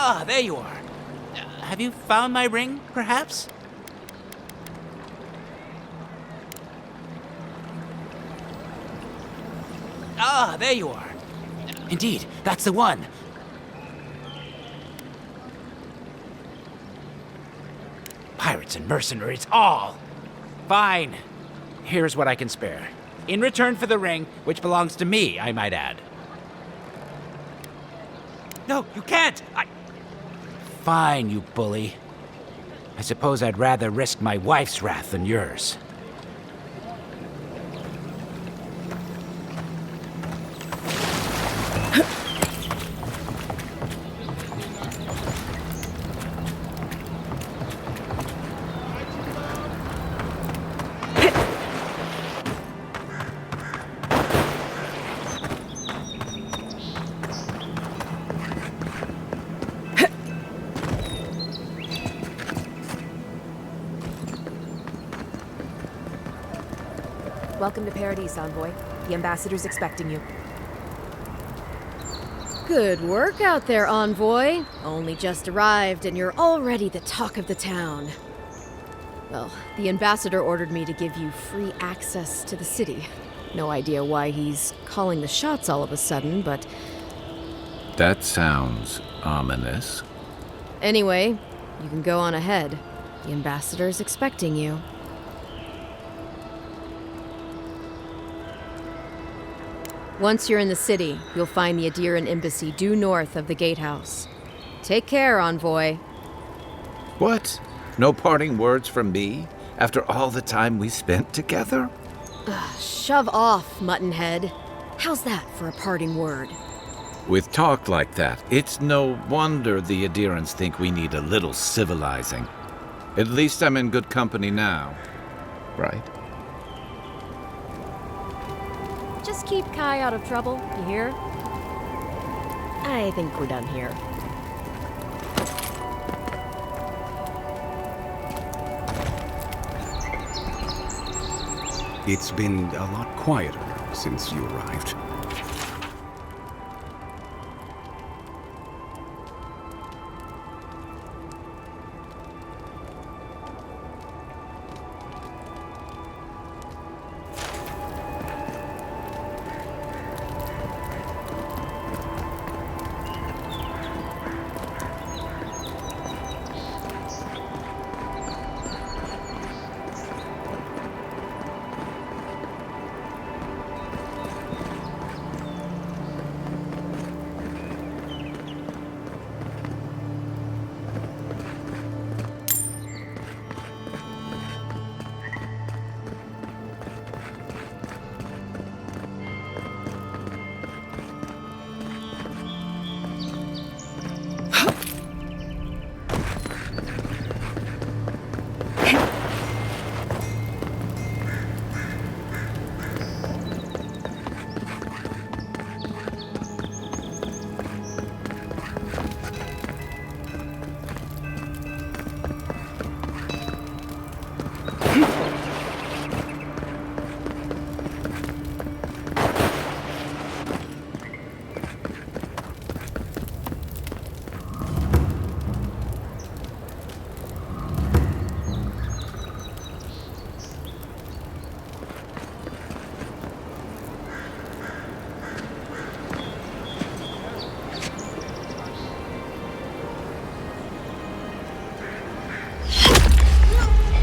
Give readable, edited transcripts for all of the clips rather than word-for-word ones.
Ah, there you are. Have you found my ring, perhaps? Ah, there you are. Indeed, that's the one. Pirates and mercenaries, all. Fine. Here's what I can spare. In return for the ring, which belongs to me, I might add. No, you can't! Fine, you bully. I suppose I'd rather risk my wife's wrath than yours. Welcome to Paradise, Envoy. The ambassador's expecting you. Good work out there, Envoy. Only just arrived and you're already the talk of the town. Well, the ambassador ordered me to give you free access to the city. No idea why he's calling the shots all of a sudden, but... That sounds ominous. Anyway, you can go on ahead. The ambassador's expecting you. Once you're in the city, you'll find the Adiran embassy due north of the gatehouse. Take care, Envoy. What? No parting words from me after all the time we spent together? Shove off, Muttonhead. How's that for a parting word? With talk like that, it's no wonder the Adirans think we need a little civilizing. At least I'm in good company now, right? Just keep Kai out of trouble, you hear? I think we're done here. It's been a lot quieter since you arrived.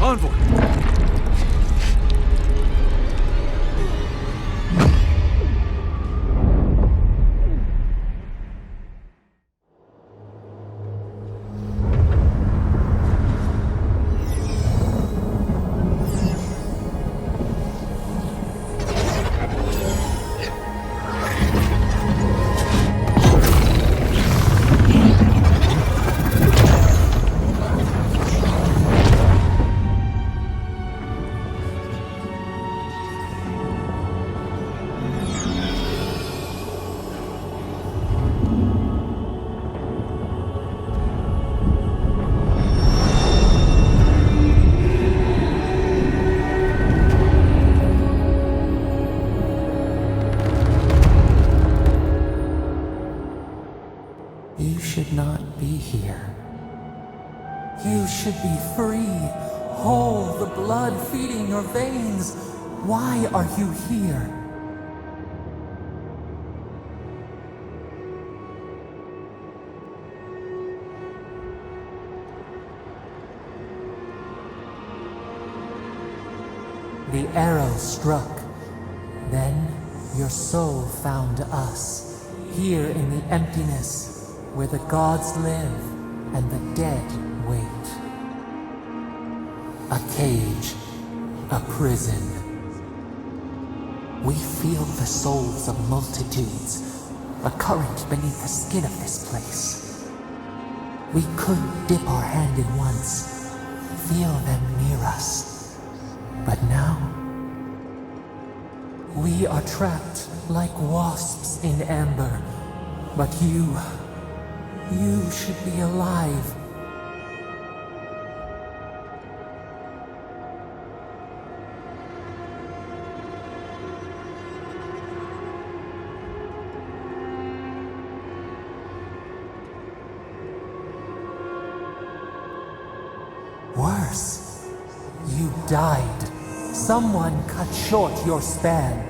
Envoy! You should not be here. You should be free, whole, the blood feeding your veins. Why are you here? The arrow struck. Then your soul found us, here in the emptiness, where the gods live and the dead wait. A cage, a prison. We feel the souls of multitudes, a current beneath the skin of this place. We could dip our hand in once, feel them near us. But now, we are trapped like wasps in amber. But you should be alive. Worse, you died. Someone cut short your span.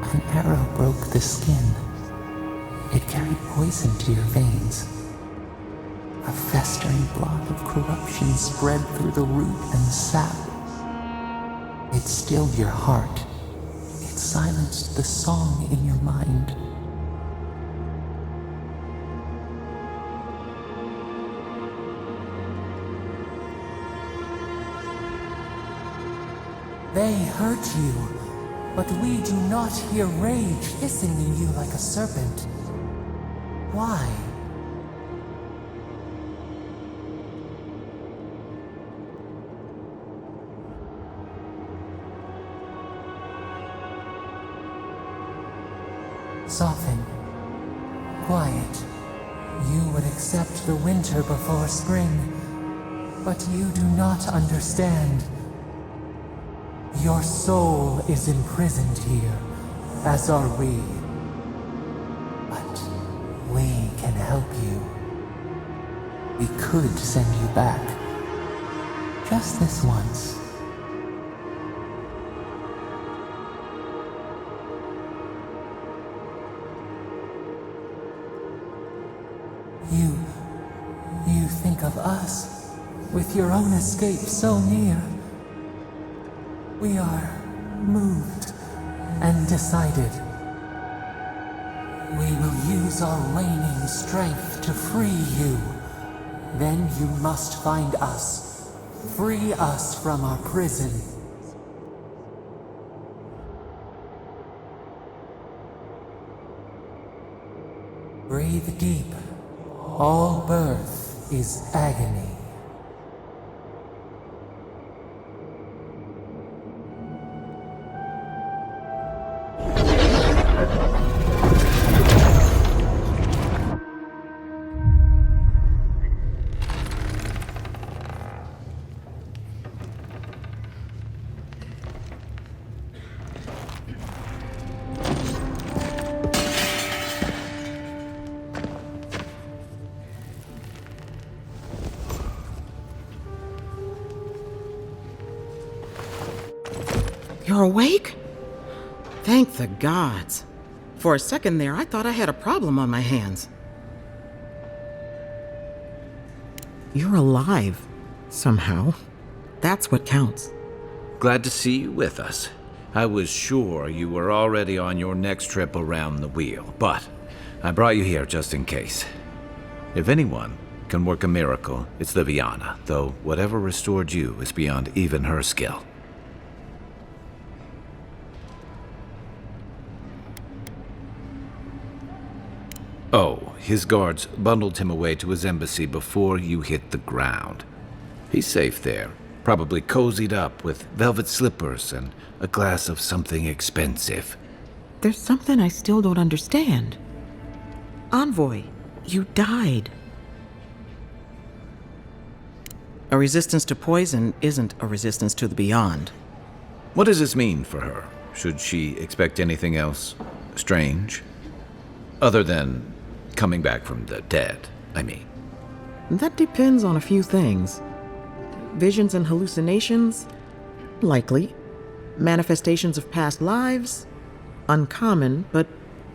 An arrow broke the skin. It carried poison to your veins. A festering blot of corruption spread through the root and sap. It stilled your heart. It silenced the song in your mind. They hurt you, but we do not hear rage hissing in you like a serpent. Why? Soften. Quiet. You would accept the winter before spring, but you do not understand. Your soul is imprisoned here, as are we. But we can help you. We could send you back. Just this once. You think of us, with your own escape so near. We are moved and decided. We will use our waning strength to free you. Then you must find us. Free us from our prison. Breathe deep. All birth is agony. You're awake? Thank the gods. For a second there, I thought I had a problem on my hands. You're alive, somehow. That's what counts. Glad to see you with us. I was sure you were already on your next trip around the wheel, but I brought you here just in case. If anyone can work a miracle, it's Liviana, though whatever restored you is beyond even her skill. Oh, his guards bundled him away to his embassy before you hit the ground. He's safe there, probably cozied up with velvet slippers and a glass of something expensive. There's something I still don't understand. Envoy, you died. A resistance to poison isn't a resistance to the beyond. What does this mean for her? Should she expect anything else strange? Other than Coming back from the dead, I mean. That depends on a few things. Visions and hallucinations? Likely. Manifestations of past lives? Uncommon, but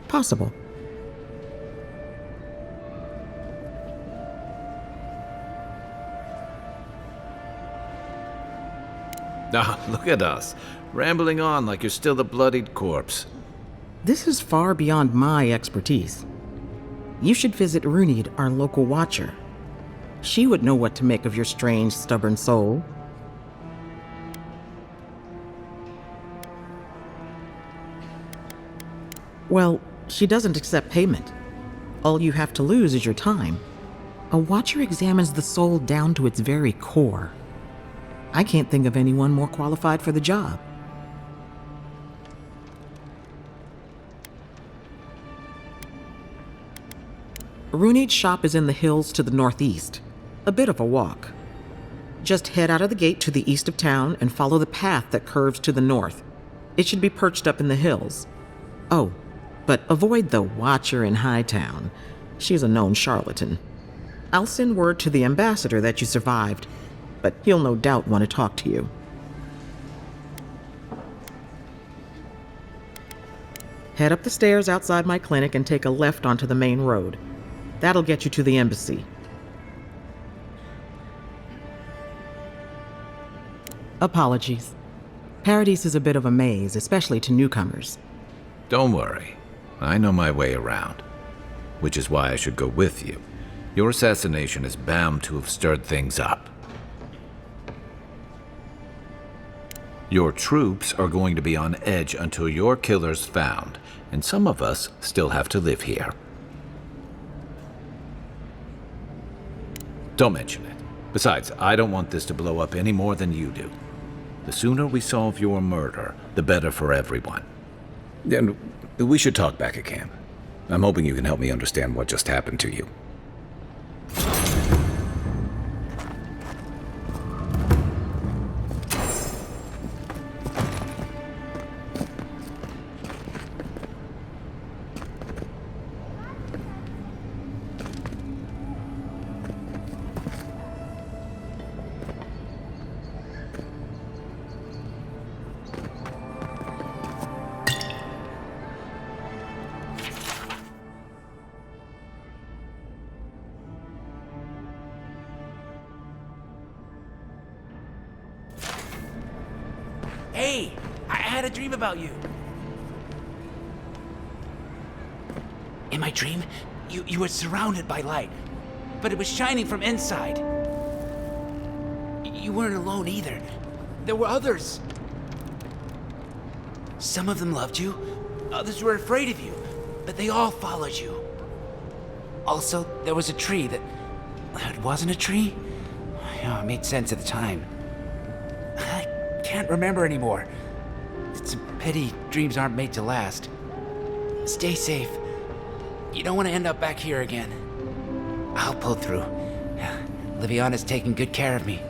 possible. Ah, look at us, rambling on like you're still a bloodied corpse. This is far beyond my expertise. You should visit Runid, our local watcher. She would know what to make of your strange, stubborn soul. Well, she doesn't accept payment. All you have to lose is your time. A watcher examines the soul down to its very core. I can't think of anyone more qualified for the job. Runid's shop is in the hills to the northeast. A bit of a walk. Just head out of the gate to the east of town and follow the path that curves to the north. It should be perched up in the hills. Oh, but avoid the Watcher in Hightown. She's a known charlatan. I'll send word to the ambassador that you survived, but he'll no doubt want to talk to you. Head up the stairs outside my clinic and take a left onto the main road. That'll get you to the embassy. Apologies. Paradise is a bit of a maze, especially to newcomers. Don't worry, I know my way around. Which is why I should go with you. Your assassination is bound to have stirred things up. Your troops are going to be on edge until your killer's found, and some of us still have to live here. Don't mention it. Besides, I don't want this to blow up any more than you do. The sooner we solve your murder, the better for everyone. And we should talk back at camp. I'm hoping you can help me understand what just happened to you. Hey, I had a dream about you. In my dream, you were surrounded by light, but it was shining from inside. You weren't alone either. There were others. Some of them loved you, others were afraid of you, but they all followed you. Also, there was a tree that... It wasn't a tree? Oh, it made sense at the time. I can't remember anymore. It's a pity dreams aren't made to last. Stay safe. You don't want to end up back here again. I'll pull through. Liviana's taking good care of me.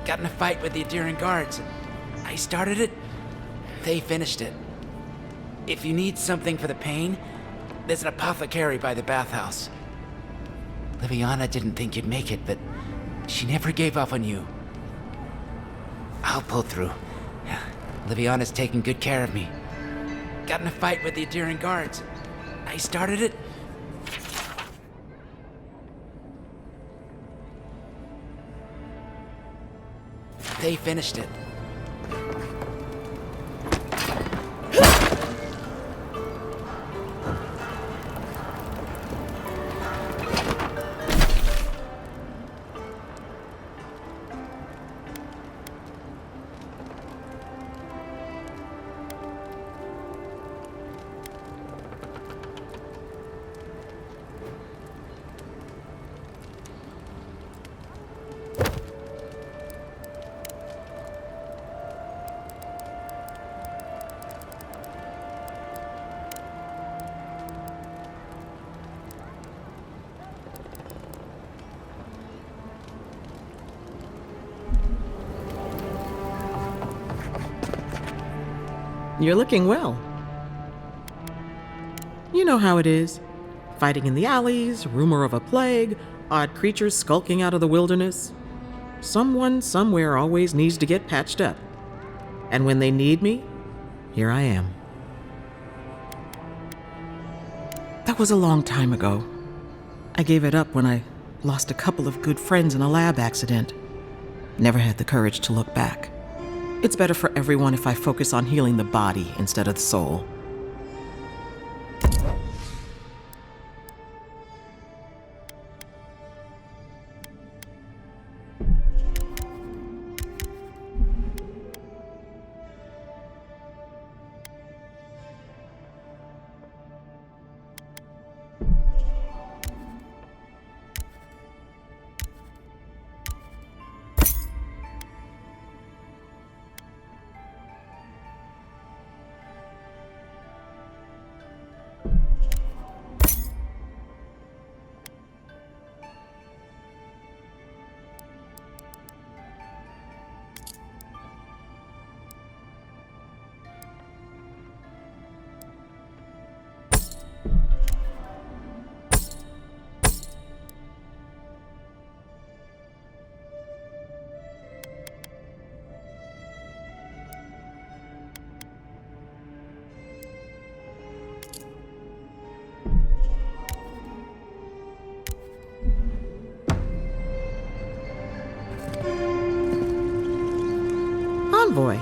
Got in a fight with the Adirian guards. I started it. They finished it. If you need something for the pain, there's an apothecary by the bathhouse. Liviana didn't think you'd make it, but she never gave up on you. I'll pull through. Liviana's taking good care of me. Got in a fight with the Adirian guards. I started it. They finished it. You're looking well. You know how it is. Fighting in the alleys, rumor of a plague, odd creatures skulking out of the wilderness. Someone somewhere always needs to get patched up. And when they need me, here I am. That was a long time ago. I gave it up when I lost a couple of good friends in a lab accident. Never had the courage to look back. It's better for everyone if I focus on healing the body instead of the soul. Envoy.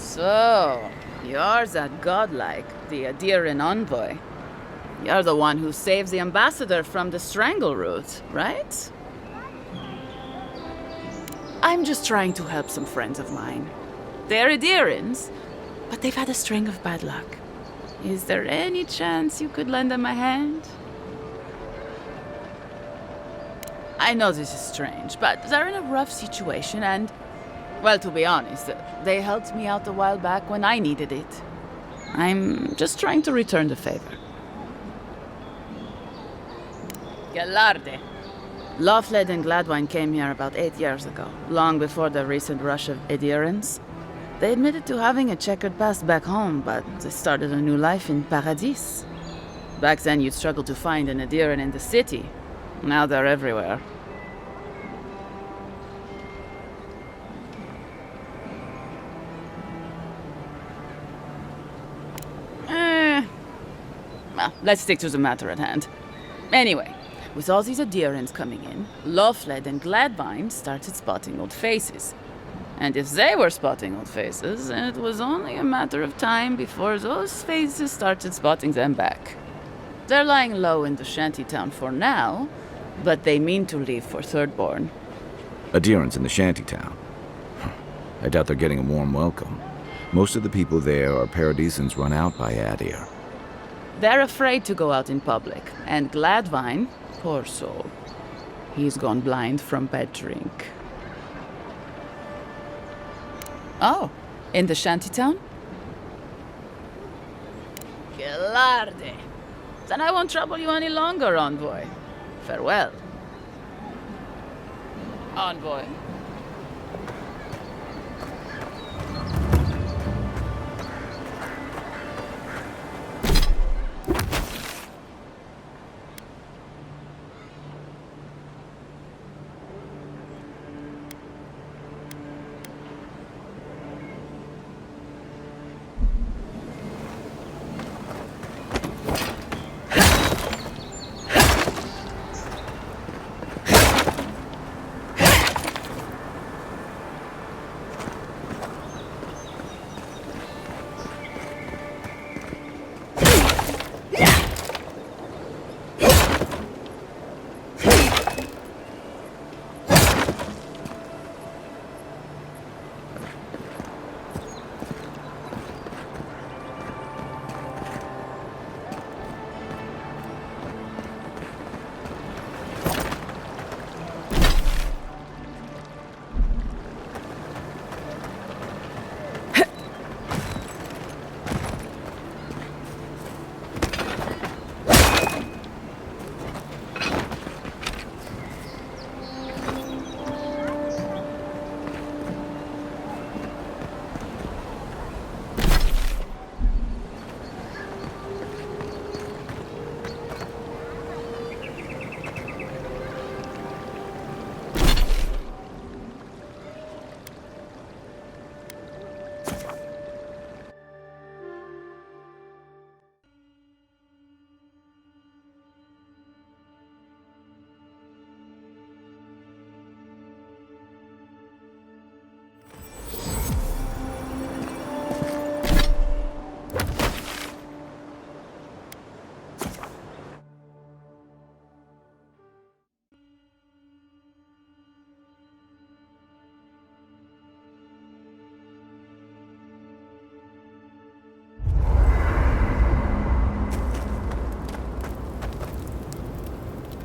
So, you're that godlike, the Adiran envoy. You're the one who saves the ambassador from the strangle root, right? I'm just trying to help some friends of mine. They're Adirans, but they've had a string of bad luck. Is there any chance you could lend them a hand? I know this is strange, but they're in a rough situation and, well, to be honest, they helped me out a while back when I needed it. I'm just trying to return the favor. Galarde. Lofled and Gladwine came here about 8 years ago, long before the recent rush of adherents. They admitted to having a checkered past back home, but they started a new life in Paradis. Back then, you'd struggle to find an adherent in the city. Now they're everywhere. Well, let's stick to the matter at hand. Anyway, with all these adherents coming in, Lofled and Gladwine started spotting old faces. And if they were spotting old faces, it was only a matter of time before those faces started spotting them back. They're lying low in the shantytown for now, but they mean to leave for Thirdborn. Adherents in the shantytown. I doubt they're getting a warm welcome. Most of the people there are paradisans run out by Adir. They're afraid to go out in public, and Gladwine, poor soul, he's gone blind from bad drink. Oh, in the shantytown? Gelarde. Then I won't trouble you any longer, Envoy. Farewell. Envoy.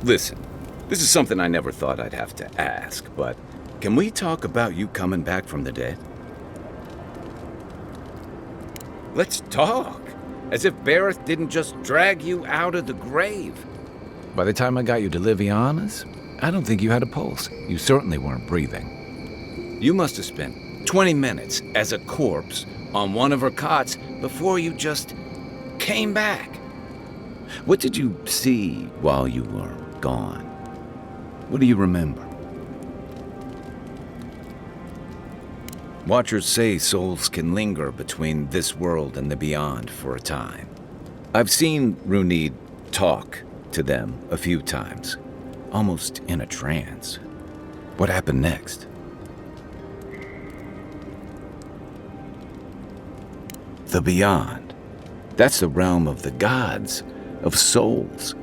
Listen, this is something I never thought I'd have to ask, but can we talk about you coming back from the dead? Let's talk. As if Bareth didn't just drag you out of the grave. By the time I got you to Liviana's, I don't think you had a pulse. You certainly weren't breathing. You must have spent 20 minutes as a corpse on one of her cots before you just came back. What did you see while you were gone? What do you remember? Watchers say souls can linger between this world and the beyond for a time. I've seen Runid talk to them a few times, almost in a trance. What happened next? The beyond. That's the realm of the gods, of souls.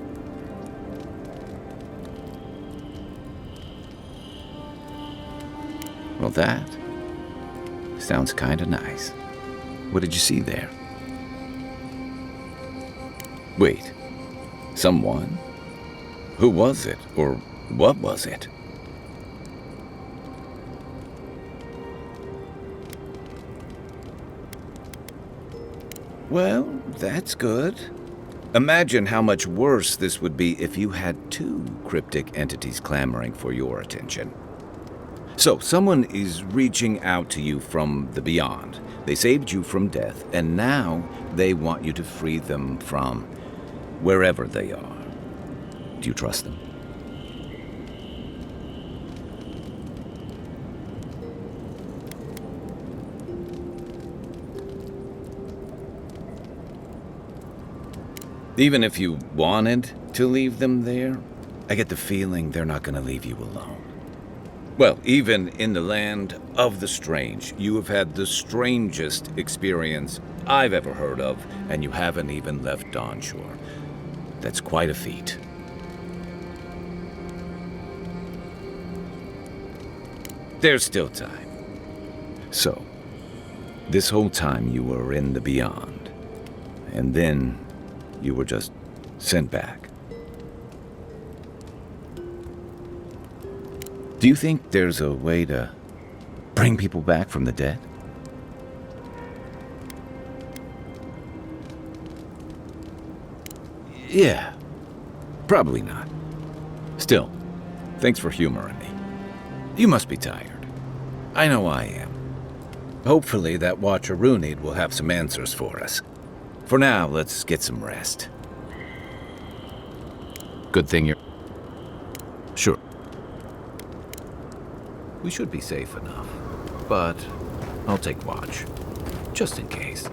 Well, that sounds kinda nice. What did you see there? Wait, someone? Who was it, or what was it? Well, that's good. Imagine how much worse this would be if you had two cryptic entities clamoring for your attention. So, someone is reaching out to you from the beyond. They saved you from death, and now they want you to free them from wherever they are. Do you trust them? Even if you wanted to leave them there, I get the feeling they're not going to leave you alone. Well, even in the land of the strange, you have had the strangest experience I've ever heard of, and you haven't even left Dawnshore. That's quite a feat. There's still time. So, this whole time you were in the Beyond, and then you were just sent back. Do you think there's a way to bring people back from the dead? Yeah, probably not. Still, thanks for humoring me. You must be tired. I know I am. Hopefully that Watcher Runid will have some answers for us. For now, let's get some rest. Good thing you're... Sure. We should be safe enough. But I'll take watch. Just in case.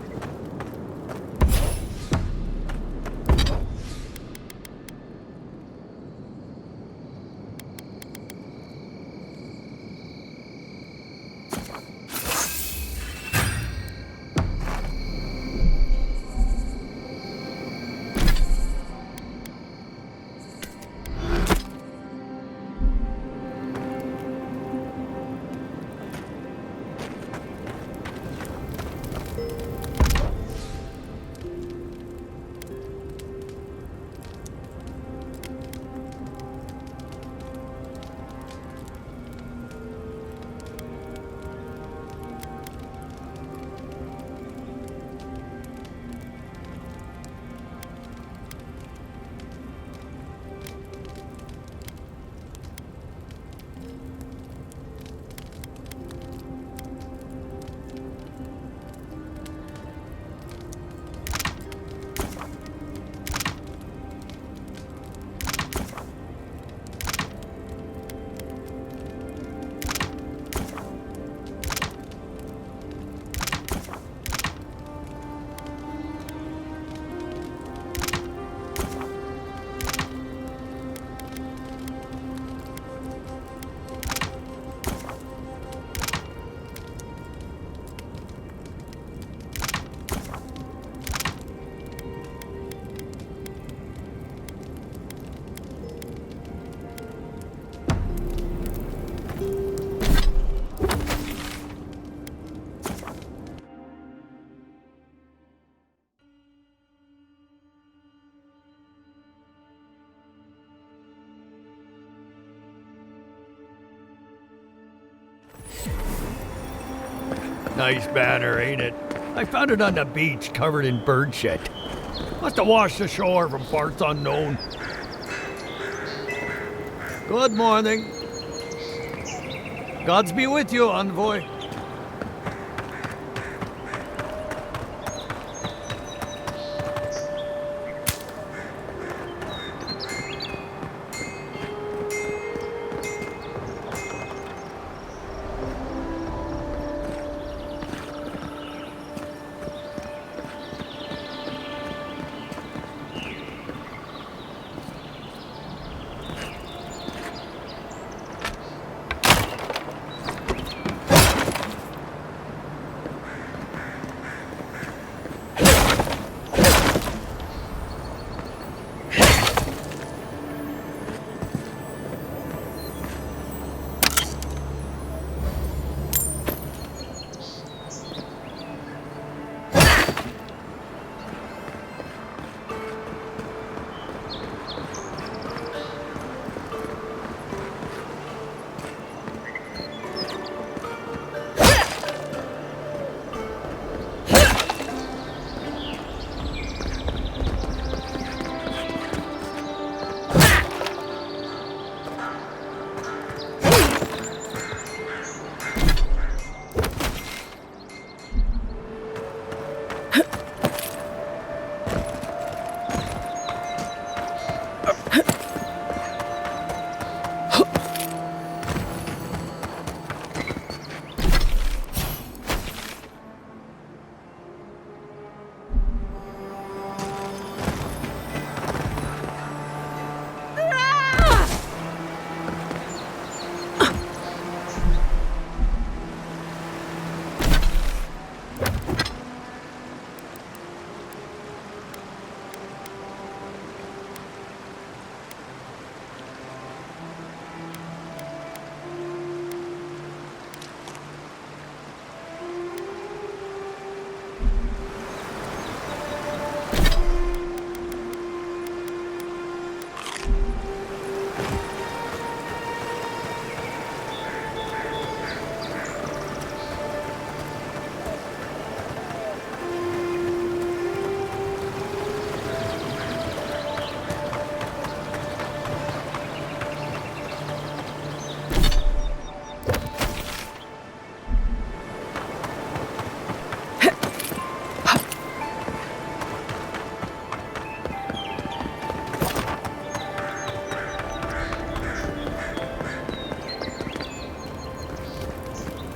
Nice banner, ain't it? I found it on the beach, covered in bird shit. Must have washed ashore from parts unknown. Good morning. Gods be with you, envoy.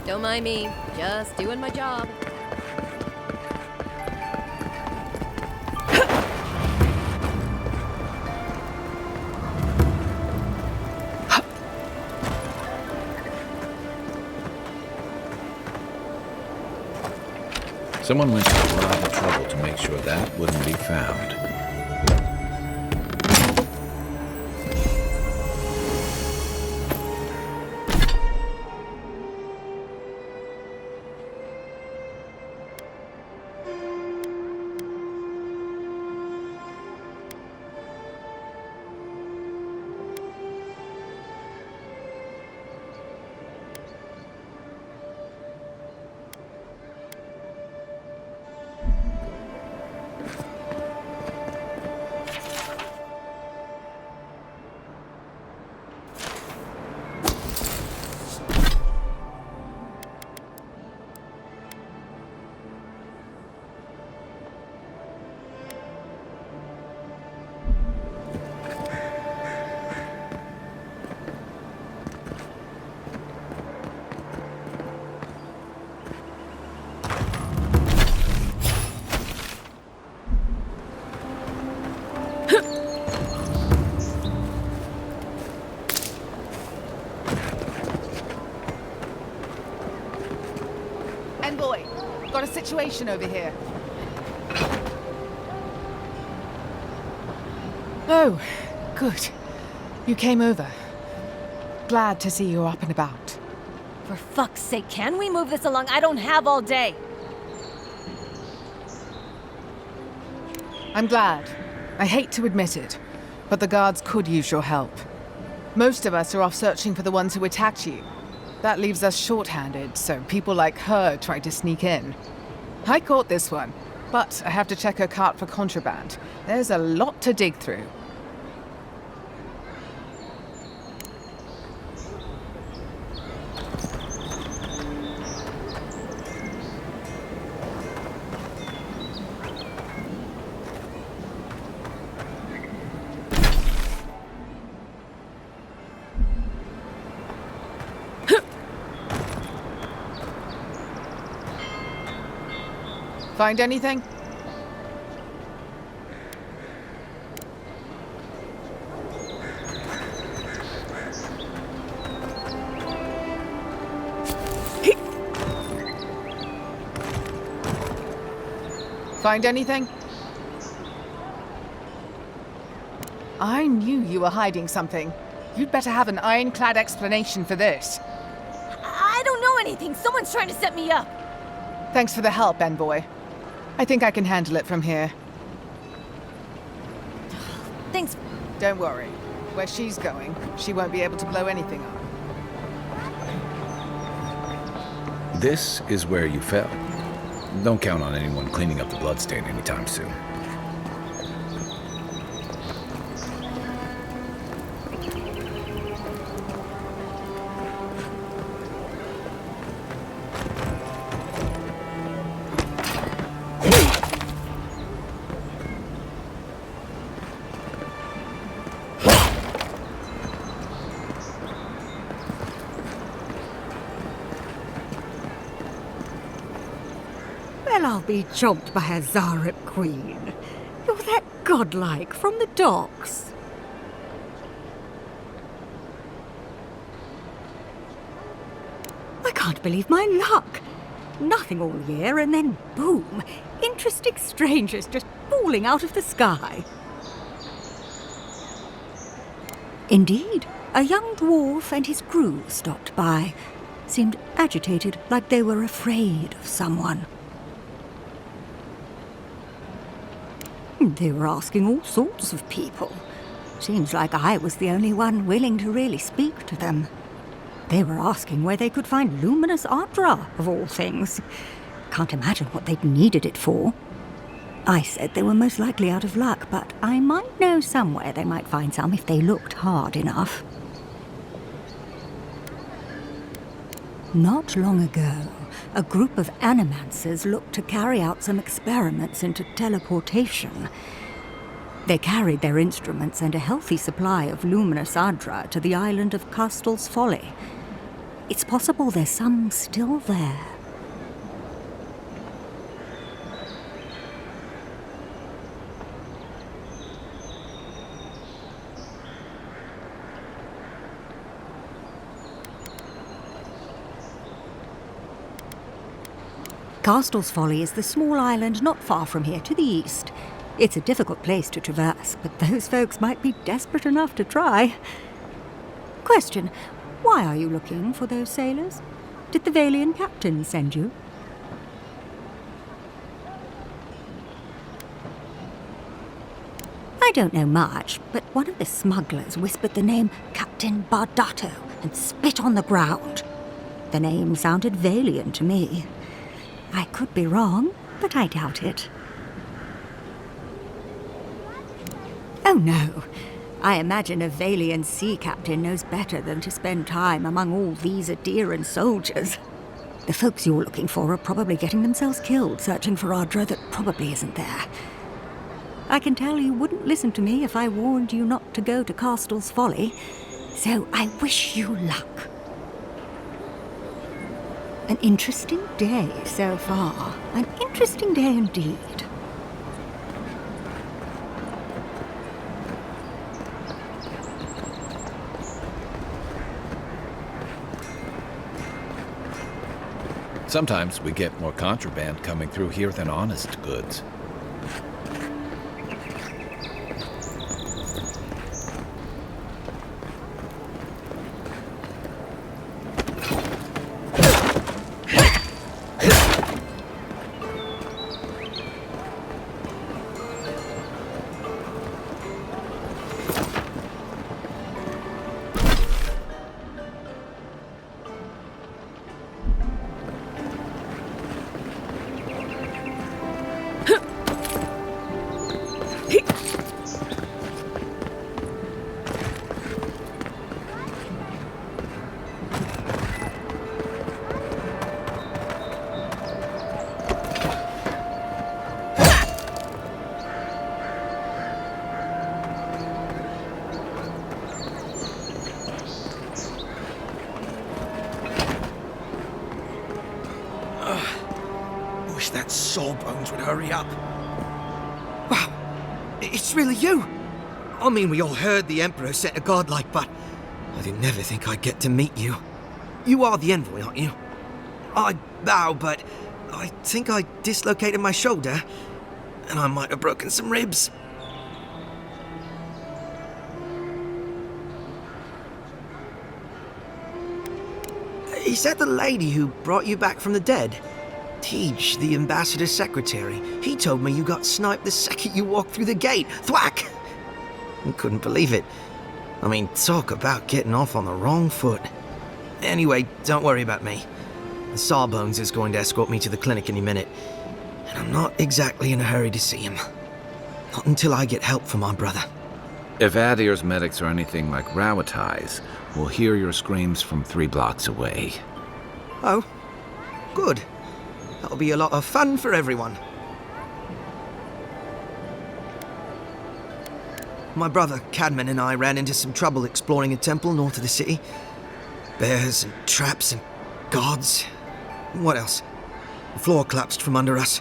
Don't mind me. Just doing my job. Someone went to a lot of trouble to make sure that wouldn't be found. Envoy, got a situation over here. Oh, good. You came over. Glad to see you up and about. For fuck's sake, can we move this along? I don't have all day. I'm glad. I hate to admit it, but the guards could use your help. Most of us are off searching for the ones who attacked you. That leaves us short-handed, so people like her try to sneak in. I caught this one, but I have to check her cart for contraband. There's a lot to dig through. Find anything? Find anything? I knew you were hiding something. You'd better have an ironclad explanation for this. I don't know anything. Someone's trying to set me up. Thanks for the help, Envoy. I think I can handle it from here. Thanks. Don't worry. Where she's going, she won't be able to blow anything up. This is where you fell. Don't count on anyone cleaning up the bloodstain anytime soon. Well, I'll be chomped by a Zarep queen. You're that godlike from the docks. I can't believe my luck. Nothing all year, and then boom, interesting strangers just falling out of the sky. Indeed, a young dwarf and his crew stopped by. Seemed agitated, like they were afraid of someone. They were asking all sorts of people. Seems like I was the only one willing to really speak to them. They were asking where they could find luminous Adra, of all things. Can't imagine what they'd needed it for. I said they were most likely out of luck, but I might know somewhere they might find some if they looked hard enough. Not long ago, a group of animancers looked to carry out some experiments into teleportation. They carried their instruments and a healthy supply of luminous Adra to the island of Castel's Folly. It's possible there's some still there. Castle's Folly is the small island not far from here to the east. It's a difficult place to traverse, but those folks might be desperate enough to try. Question, why are you looking for those sailors? Did the Valian captain send you? I don't know much, but one of the smugglers whispered the name Captain Bardato and spit on the ground. The name sounded Valian to me. I could be wrong, but I doubt it. Oh no. I imagine a Valian sea captain knows better than to spend time among all these Aderan soldiers. The folks you're looking for are probably getting themselves killed searching for Ardra that probably isn't there. I can tell you wouldn't listen to me if I warned you not to go to Castle's Folly, so I wish you luck. An interesting day so far. An interesting day indeed. Sometimes we get more contraband coming through here than honest goods. Wish that Sawbones would hurry up. Wow, it's really you. I mean, we all heard the Emperor sent a godlike, but I didn't never think I'd get to meet you. You are the envoy, aren't you? I bow, but I think I dislocated my shoulder, and I might have broken some ribs. Is that the lady who brought you back from the dead? Tej, the ambassador's secretary. He told me you got sniped the second you walked through the gate. Thwack! I couldn't believe it. I mean, talk about getting off on the wrong foot. Anyway, don't worry about me. The Sawbones is going to escort me to the clinic any minute. And I'm not exactly in a hurry to see him. Not until I get help from my brother. If Adir's medics are anything like Rowatai's, we'll hear your screams from 3 blocks away. Oh, good. That'll be a lot of fun for everyone. My brother, Cadman, and I ran into some trouble exploring a temple north of the city. Bears and traps and guards. What else? The floor collapsed from under us.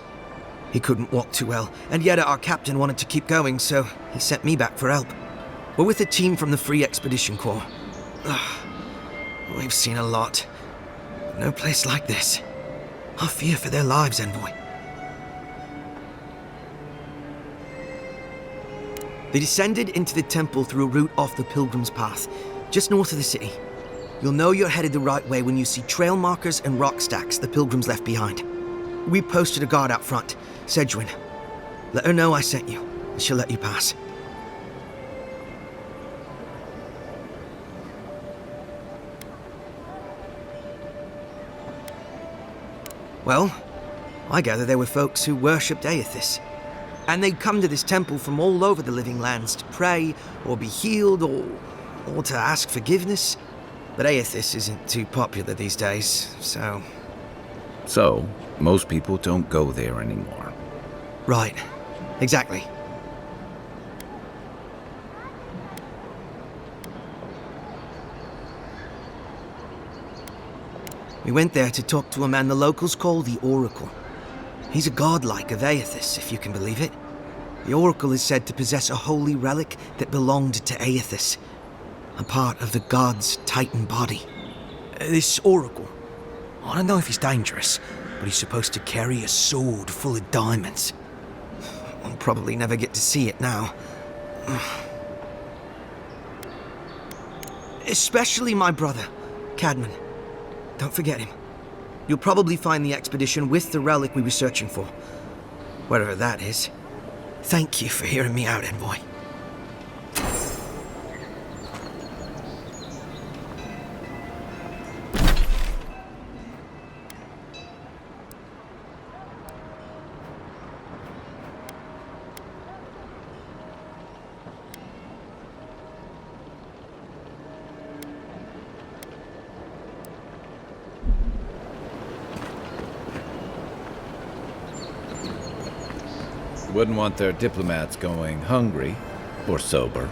He couldn't walk too well, and yet our captain wanted to keep going, so he sent me back for help. We're with a team from the Free Expedition Corps. We've seen a lot. No place like this. I fear for their lives, Envoy. They descended into the temple through a route off the Pilgrim's Path, just north of the city. You'll know you're headed the right way when you see trail markers and rock stacks the Pilgrims left behind. We posted a guard out front, Sedgwin. Let her know I sent you, and she'll let you pass. Well, I gather there were folks who worshipped Aethys. And they'd come to this temple from all over the living lands to pray, or be healed, or to ask forgiveness. But Aethys isn't too popular these days, so... So, most people don't go there anymore. Right. Exactly. We went there to talk to a man the locals call the Oracle. He's a godlike of Aethys, if you can believe it. The Oracle is said to possess a holy relic that belonged to Aethys, a part of the god's Titan body. This Oracle, I don't know if he's dangerous, but he's supposed to carry a sword full of diamonds. I'll probably never get to see it now. Especially my brother, Cadman. Don't forget him. You'll probably find the expedition with the relic we were searching for. Whatever that is. Thank you for hearing me out, Envoy. Wouldn't want their diplomats going hungry or sober.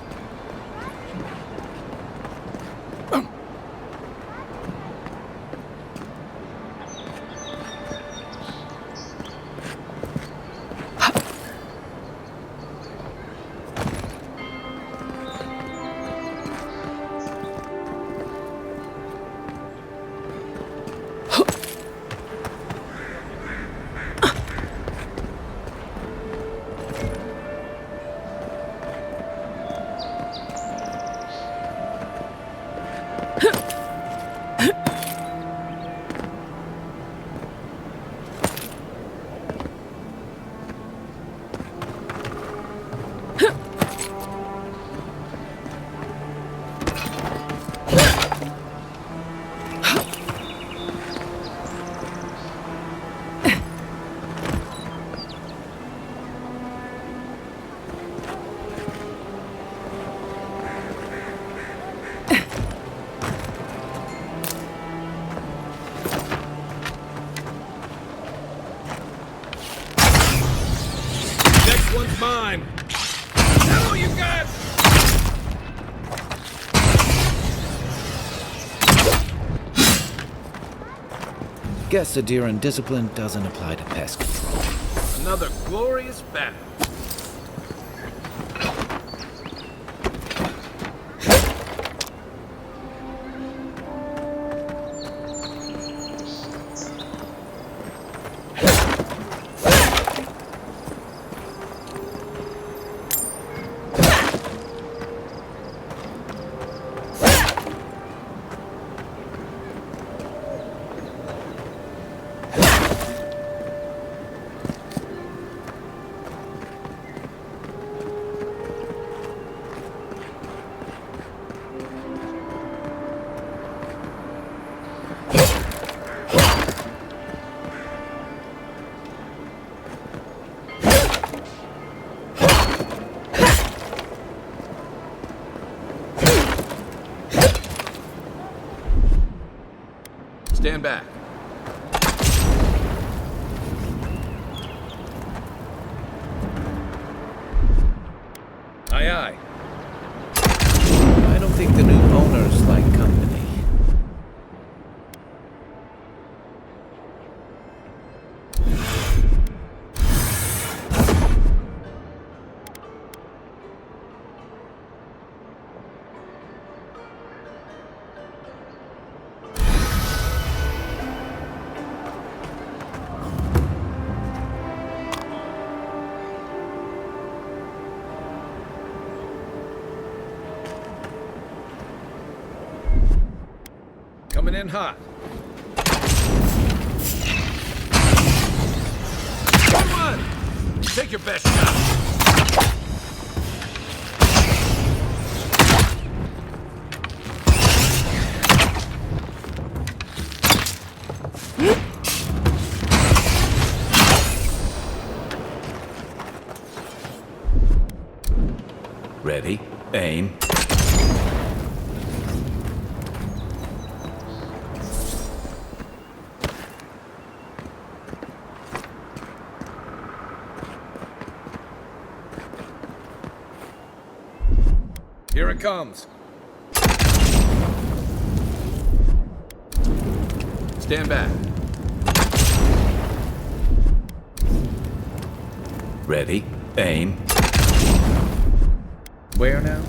Mine. Hello, you guys! Guess Adiran discipline doesn't apply to pest control. Another glorious battle. Stand back. Aye, aye. I don't think the new owners like company. Coming in hot. Come on! Take your best shot. Ready, aim. Here it comes. Stand back. Ready, aim. Where now?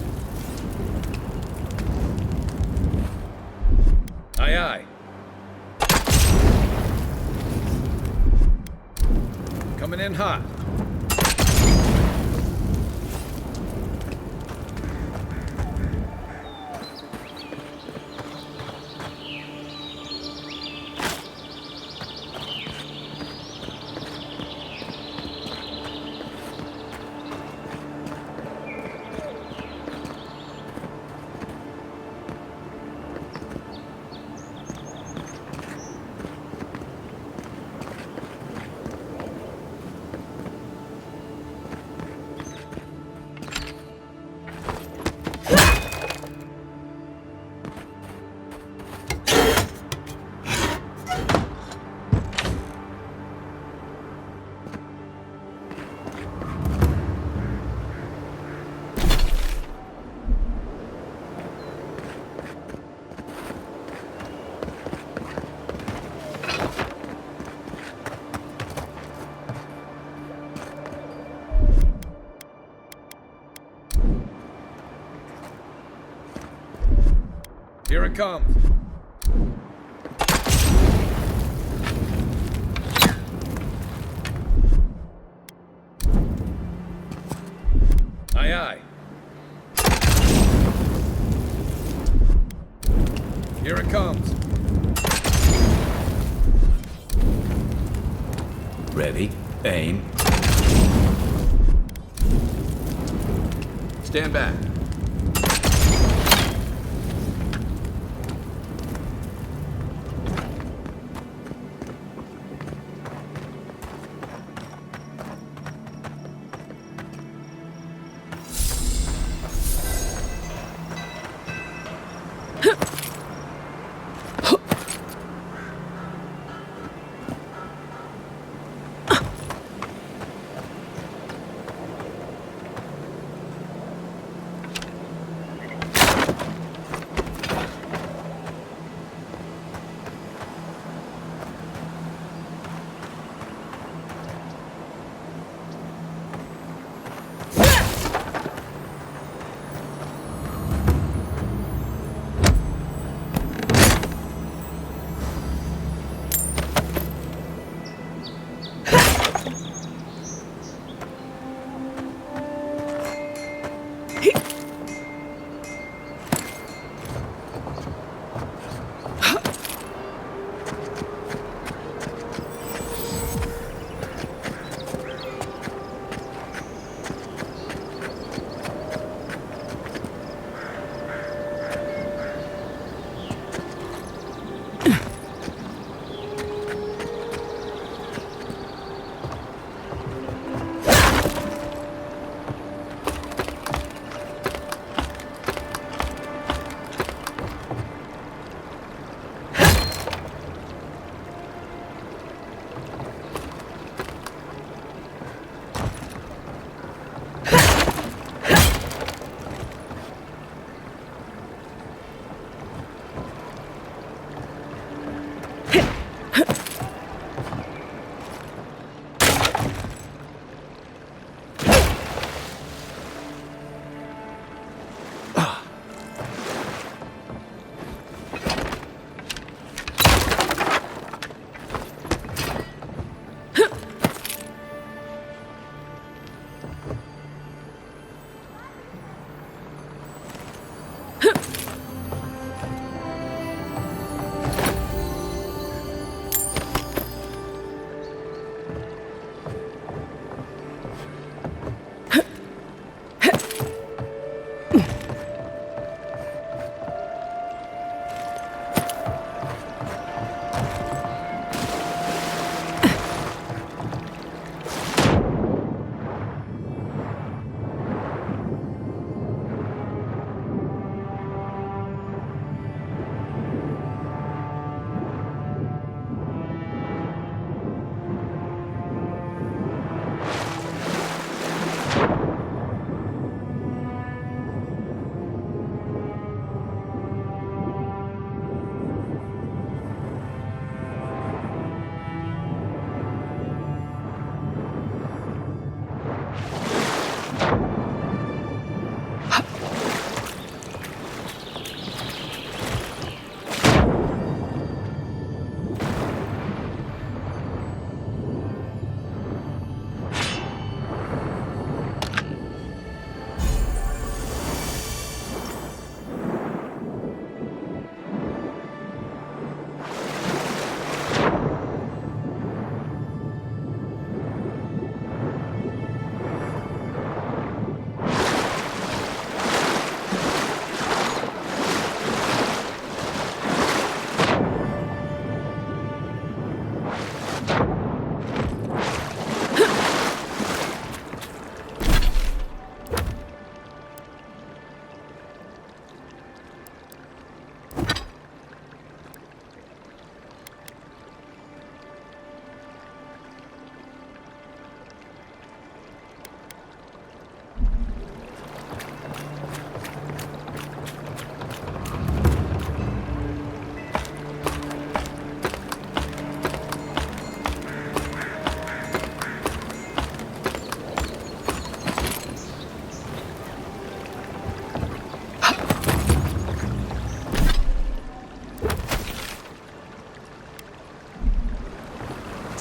Aye, aye. Coming in hot. Here it comes. Aye, aye. Here it comes. Ready, aim. Stand back.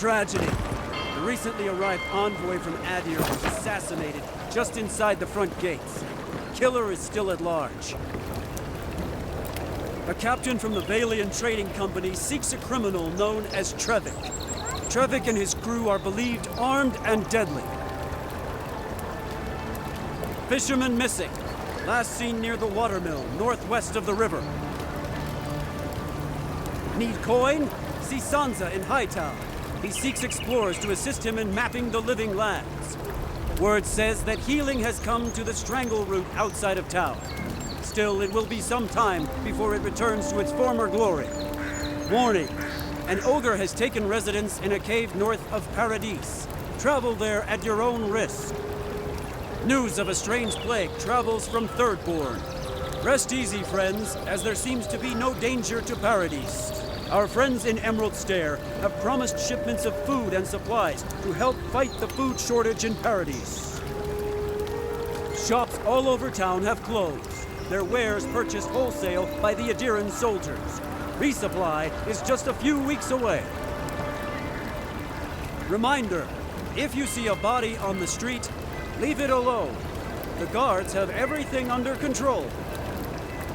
tragedy. The recently arrived envoy from Adir was assassinated just inside the front gates. The killer is still at large. A captain from the Valian Trading Company seeks a criminal known as Trevik. Trevik and his crew are believed armed and deadly. Fisherman missing. Last seen near the watermill, northwest of the river. Need coin? See Sansa in Hightown. He seeks explorers to assist him in mapping the living lands. Word says that healing has come to the Strangle Root outside of town. Still, it will be some time before it returns to its former glory. Warning, an ogre has taken residence in a cave north of Paradis. Travel there at your own risk. News of a strange plague travels from Thirdborn. Rest easy, friends, as there seems to be no danger to Paradis. Our friends in Emerald Stair have promised shipments of food and supplies to help fight the food shortage in Paradis. Shops all over town have closed. Their wares purchased wholesale by the Adiran soldiers. Resupply is just a few weeks away. Reminder, if you see a body on the street, leave it alone. The guards have everything under control.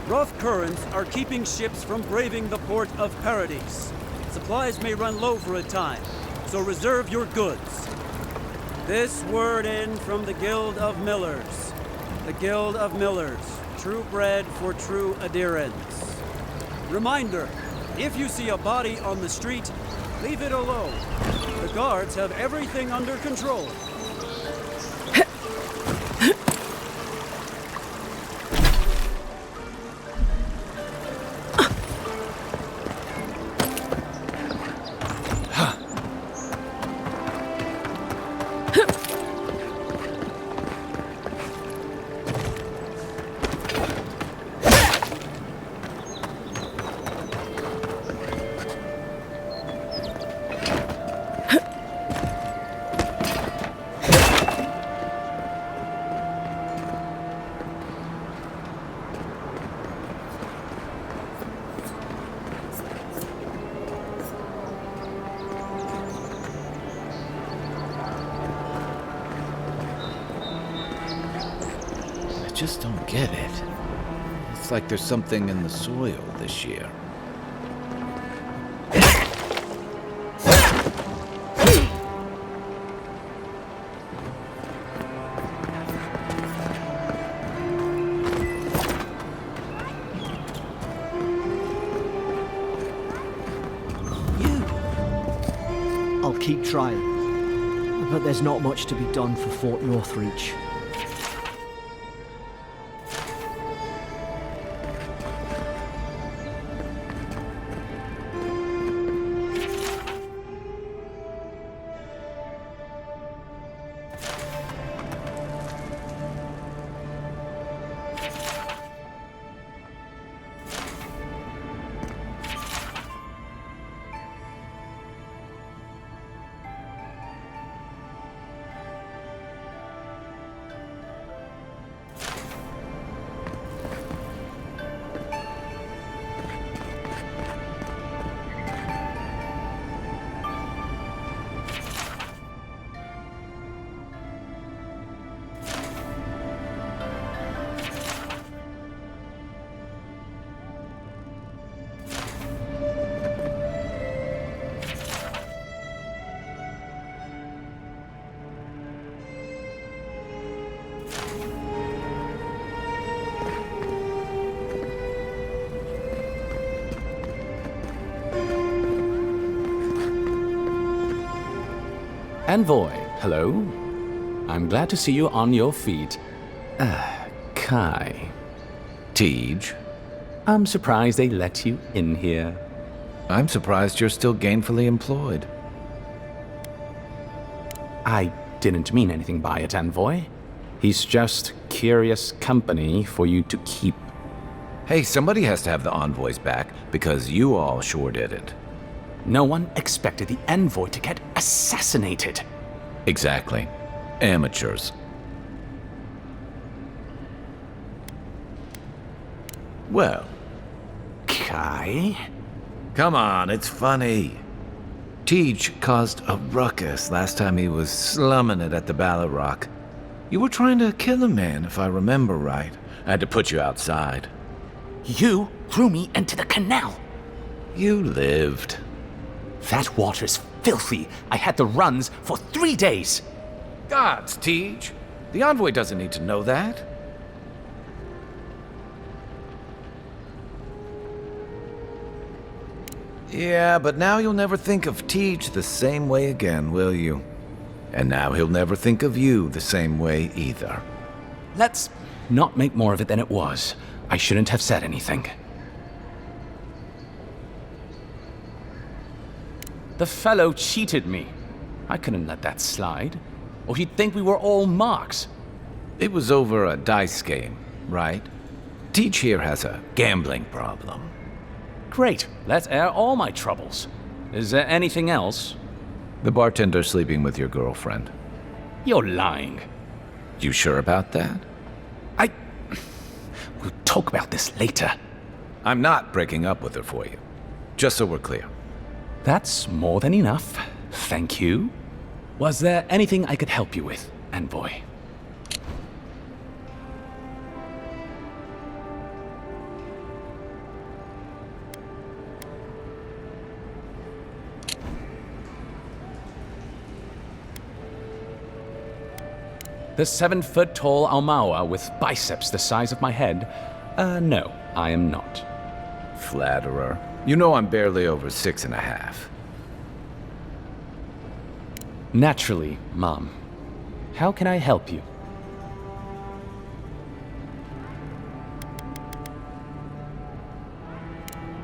Rough currents are keeping ships from braving the port of Paradis. Supplies may run low for a time, so reserve your goods. This word in from the Guild of Millers. The Guild of Millers, true bread for true adherents. Reminder, if you see a body on the street, leave it alone. The guards have everything under control. I just don't get it. It's like there's something in the soil this year. I'll keep trying, but there's not much to be done for Fort Northreach. Envoy, hello. I'm glad to see you on your feet. Kai. Tej. I'm surprised they let you in here. I'm surprised you're still gainfully employed. I didn't mean anything by it, Envoy. He's just curious company for you to keep. Hey, somebody has to have the envoys back, because you all sure didn't. No one expected the Envoy to get assassinated. Exactly. Amateurs. Well, Kai? Come on, it's funny. Tej caused a ruckus last time he was slumming it at the Ballot Rock. You were trying to kill a man, if I remember right. I had to put you outside. You threw me into the canal. You lived. That water's filthy. I had the runs for 3 days. Gods, Tej. The envoy doesn't need to know that. Yeah, but now you'll never think of Tej the same way again, will you? And now he'll never think of you the same way either. Let's not make more of it than it was. I shouldn't have said anything. The fellow cheated me. I couldn't let that slide. Or he'd think we were all marks. It was over a dice game, right? Tej here has a gambling problem. Great. Let's air all my troubles. Is there anything else? The bartender sleeping with your girlfriend. You're lying. You sure about that? We'll talk about this later. I'm not breaking up with her for you. Just so we're clear. That's more than enough. Thank you. Was there anything I could help you with, Envoy? The 7-foot-tall Almawa with biceps the size of my head? No, I am not. Flatterer. You know I'm barely over 6.5. Naturally, Mom. How can I help you?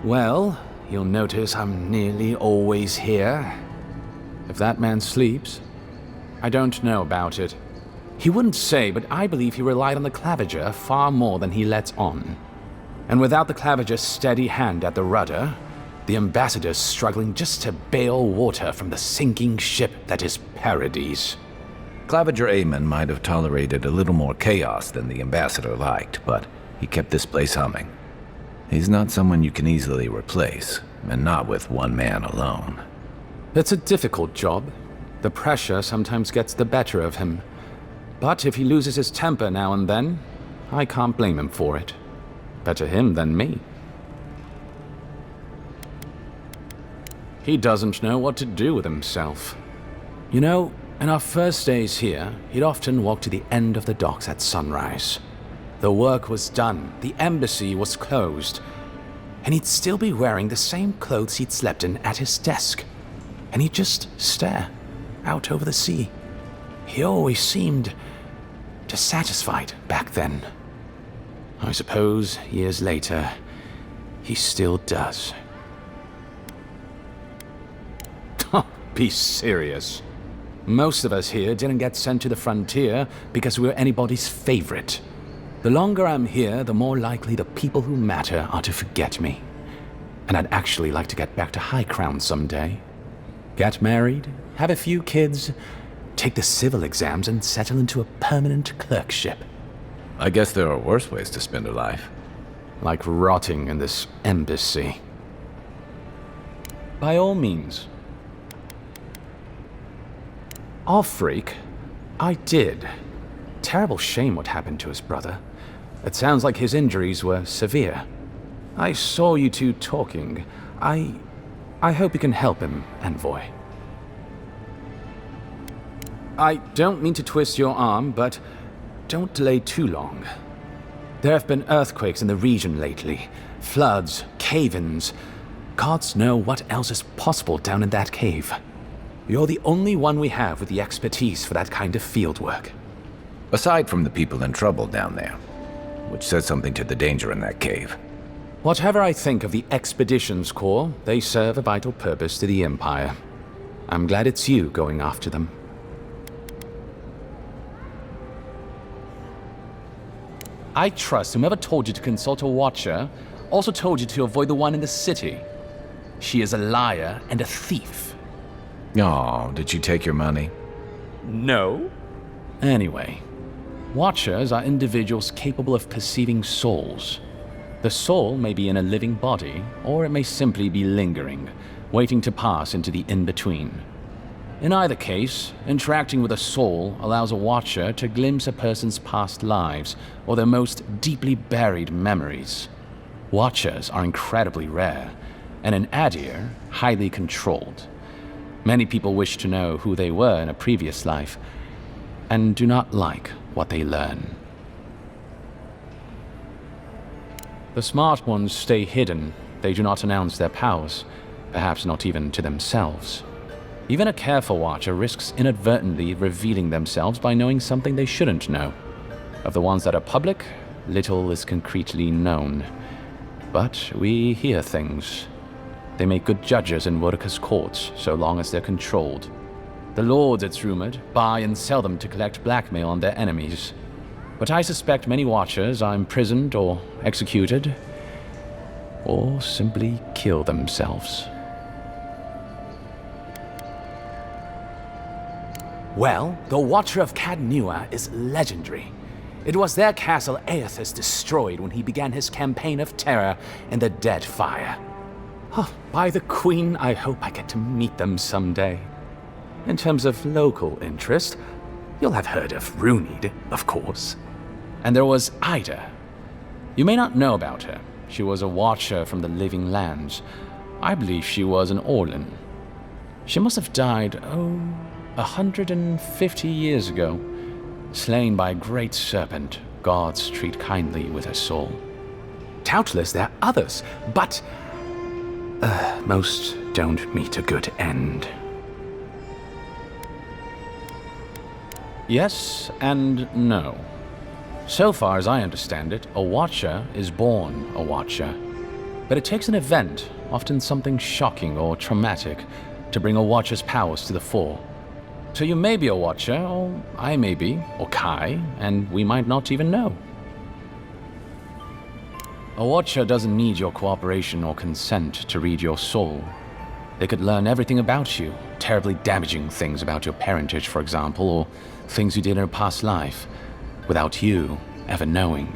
Well, you'll notice I'm nearly always here. If that man sleeps, I don't know about it. He wouldn't say, but I believe he relied on the Claviger far more than he lets on. And without the Claviger's steady hand at the rudder, the ambassador's struggling just to bail water from the sinking ship that is Paradise. Claviger Amon might have tolerated a little more chaos than the ambassador liked, but he kept this place humming. He's not someone you can easily replace, and not with one man alone. It's a difficult job. The pressure sometimes gets the better of him. But if he loses his temper now and then, I can't blame him for it. Better him than me. He doesn't know what to do with himself. You know, in our first days here, he'd often walk to the end of the docks at sunrise. The work was done, the embassy was closed, and he'd still be wearing the same clothes he'd slept in at his desk. And he'd just stare out over the sea. He always seemed dissatisfied back then. I suppose, years later, he still does. Be serious. Most of us here didn't get sent to the frontier because we were anybody's favorite. The longer I'm here, the more likely the people who matter are to forget me. And I'd actually like to get back to High Crown someday. Get married, have a few kids, take the civil exams, and settle into a permanent clerkship. I guess there are worse ways to spend a life. Like rotting in this embassy. By all means. Off-freak, I did. Terrible shame what happened to his brother. It sounds like his injuries were severe. I saw you two talking. I hope you can help him, Envoy. I don't mean to twist your arm, but don't delay too long. There have been earthquakes in the region lately. Floods, cave-ins. Gods know what else is possible down in that cave. You're the only one we have with the expertise for that kind of field work. Aside from the people in trouble down there, which says something to the danger in that cave. Whatever I think of the Expeditions Corps, they serve a vital purpose to the Empire. I'm glad it's you going after them. I trust whomever told you to consult a Watcher also told you to avoid the one in the city. She is a liar and a thief. Oh, did she take your money? No. Anyway, Watchers are individuals capable of perceiving souls. The soul may be in a living body, or it may simply be lingering, waiting to pass into the in-between. In either case, interacting with a soul allows a watcher to glimpse a person's past lives or their most deeply buried memories. Watchers are incredibly rare, and in Adir, highly controlled. Many people wish to know who they were in a previous life, and do not like what they learn. The smart ones stay hidden. They do not announce their powers, perhaps not even to themselves. Even a careful watcher risks inadvertently revealing themselves by knowing something they shouldn't know. Of the ones that are public, little is concretely known. But we hear things. They make good judges in Wodaka's courts, so long as they're controlled. The lords, it's rumored, buy and sell them to collect blackmail on their enemies. But I suspect many watchers are imprisoned or executed, or simply kill themselves. Well, the Watcher of Cadnua is legendary. It was their castle Aethys destroyed when he began his campaign of terror in the Dead Fire. Oh, by the Queen, I hope I get to meet them someday. In terms of local interest, you'll have heard of Runid, of course. And there was Ida. You may not know about her. She was a watcher from the Living Lands. I believe she was an Orlan. She must have died, 150 years ago. Slain by a great serpent, gods treat kindly with her soul. Doubtless there are others, but most don't meet a good end. Yes and no. So far as I understand it, a watcher is born a watcher. But it takes an event, often something shocking or traumatic, to bring a watcher's powers to the fore. So you may be a watcher, or I may be, or Kai, and we might not even know. A watcher doesn't need your cooperation or consent to read your soul. They could learn everything about you, terribly damaging things about your parentage, for example, or things you did in a past life, without you ever knowing.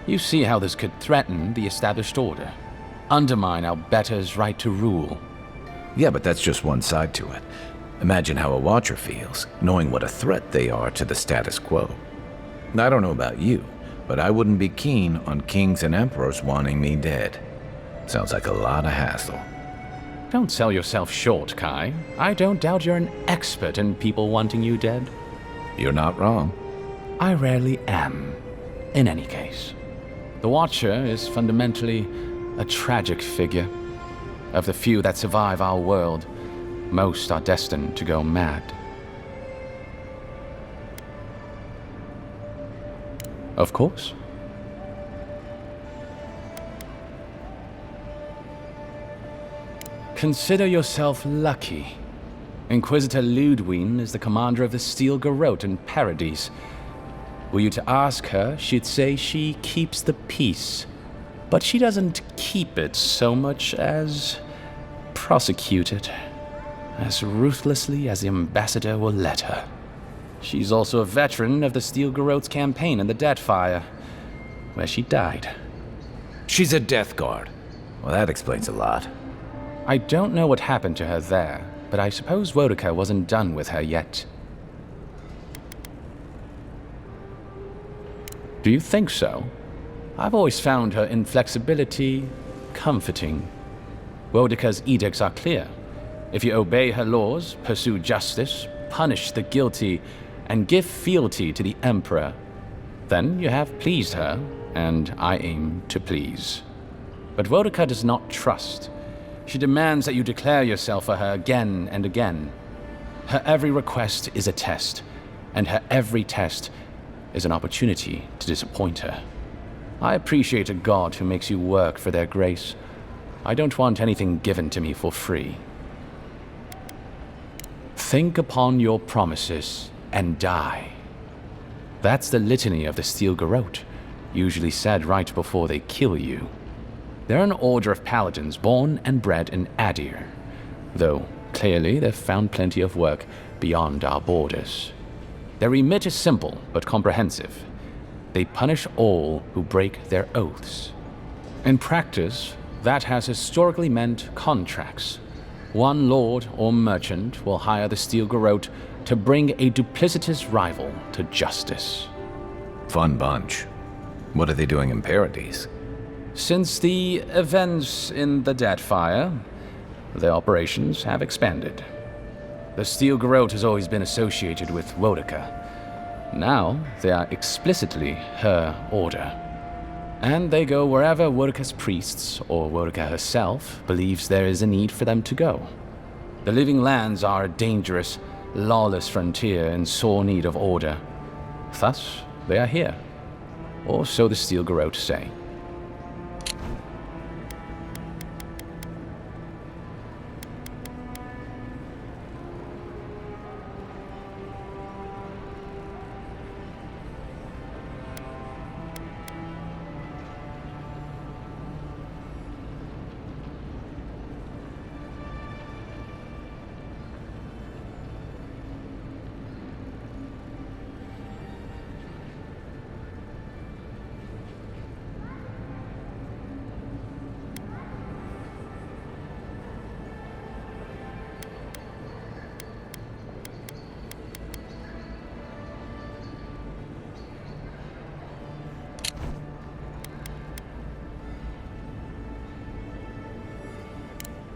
You see how this could threaten the established order, undermine our betters' right to rule. Yeah, but that's just one side to it. Imagine how a watcher feels, knowing what a threat they are to the status quo. I don't know about you, but I wouldn't be keen on kings and emperors wanting me dead. Sounds like a lot of hassle. Don't sell yourself short, Kai. I don't doubt you're an expert in people wanting you dead. You're not wrong. I rarely am. In any case, the Watcher is fundamentally a tragic figure. Of the few that survive our world, most are destined to go mad. Of course. Consider yourself lucky. Inquisitor Ludwine is the commander of the Steel Garrote in Paradise. Were you to ask her, she'd say she keeps the peace. But she doesn't keep it so much as prosecute it, as ruthlessly as the ambassador will let her. She's also a veteran of the Steel Garrote's campaign in the Deadfire, where she died. She's a Death Guard. Well, that explains a lot. I don't know what happened to her there, but I suppose Wodaka wasn't done with her yet. Do you think so? I've always found her inflexibility comforting. Wodaka's edicts are clear. If you obey her laws, pursue justice, punish the guilty, and give fealty to the Emperor, then you have pleased her, and I aim to please. But Wodaka does not trust. She demands that you declare yourself for her again and again. Her every request is a test, and her every test is an opportunity to disappoint her. I appreciate a god who makes you work for their grace. I don't want anything given to me for free. Think upon your promises and die. That's the litany of the Steel Garrote, usually said right before they kill you. They're an order of paladins born and bred in Adir, though clearly they've found plenty of work beyond our borders. Their remit is simple but comprehensive. They punish all who break their oaths. In practice, that has historically meant contracts. One lord or merchant will hire the Steel Garrote to bring a duplicitous rival to justice. Fun bunch. What are they doing in Paradise? Since the events in the Deadfire, their operations have expanded. The Steel Garrote has always been associated with Wodica. Now, they are explicitly her order. And they go wherever Wodica's priests, or Wodica herself, believes there is a need for them to go. The Living Lands are a dangerous, lawless frontier in sore need of order. Thus, they are here. Or so the Steel Garrote say.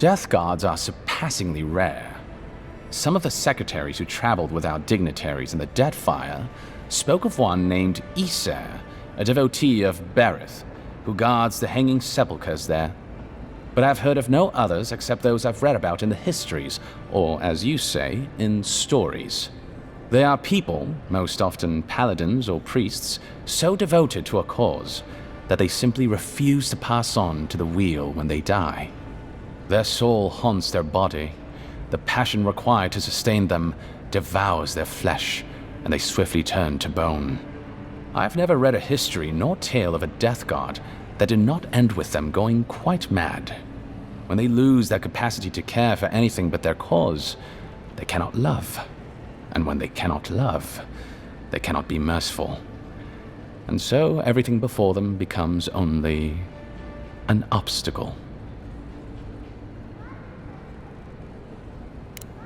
Death Guards are surpassingly rare. Some of the secretaries who traveled without dignitaries in the Deadfire spoke of one named Iser, a devotee of Berith, who guards the hanging sepulchres there. But I've heard of no others except those I've read about in the histories, or, as you say, in stories. They are people, most often paladins or priests, so devoted to a cause that they simply refuse to pass on to the wheel when they die. Their soul haunts their body. The passion required to sustain them devours their flesh, and they swiftly turn to bone. I've never read a history nor tale of a death guard that did not end with them going quite mad. When they lose their capacity to care for anything but their cause, they cannot love. And when they cannot love, they cannot be merciful. And so everything before them becomes only an obstacle.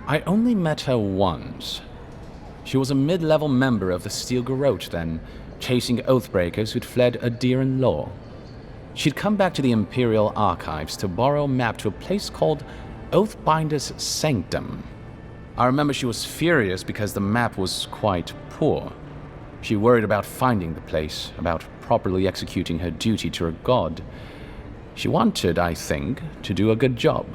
I only met her once. She was a mid-level member of the Steel Garrote then, chasing oathbreakers who'd fled Adiran law. She'd come back to the Imperial Archives to borrow a map to a place called Oathbinder's Sanctum. I remember she was furious because the map was quite poor. She worried about finding the place, about properly executing her duty to her god. She wanted, I think, to do a good job.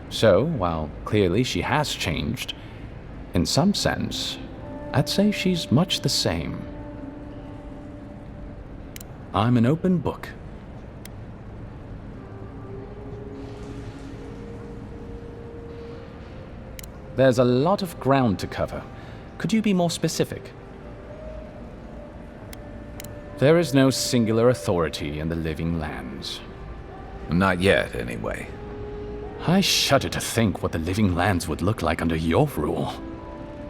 So, while clearly she has changed, in some sense, I'd say she's much the same. I'm an open book. There's a lot of ground to cover. Could you be more specific? There is no singular authority in the Living Lands. Not yet, anyway. I shudder to think what the Living Lands would look like under your rule.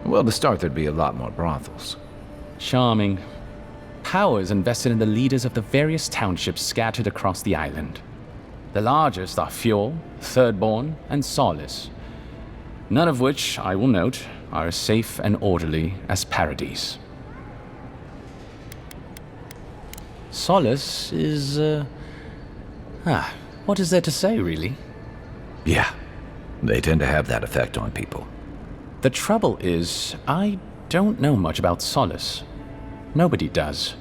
Well, to start, there'd be a lot more brothels. Charming. Power is invested in the leaders of the various townships scattered across the island. The largest are Fjord, Thirdborn, and Solace. None of which, I will note, are as safe and orderly as Paradise. Solace is, what is there to say, really? Yeah, they tend to have that effect on people. The trouble is, I don't know much about Solace. Nobody does.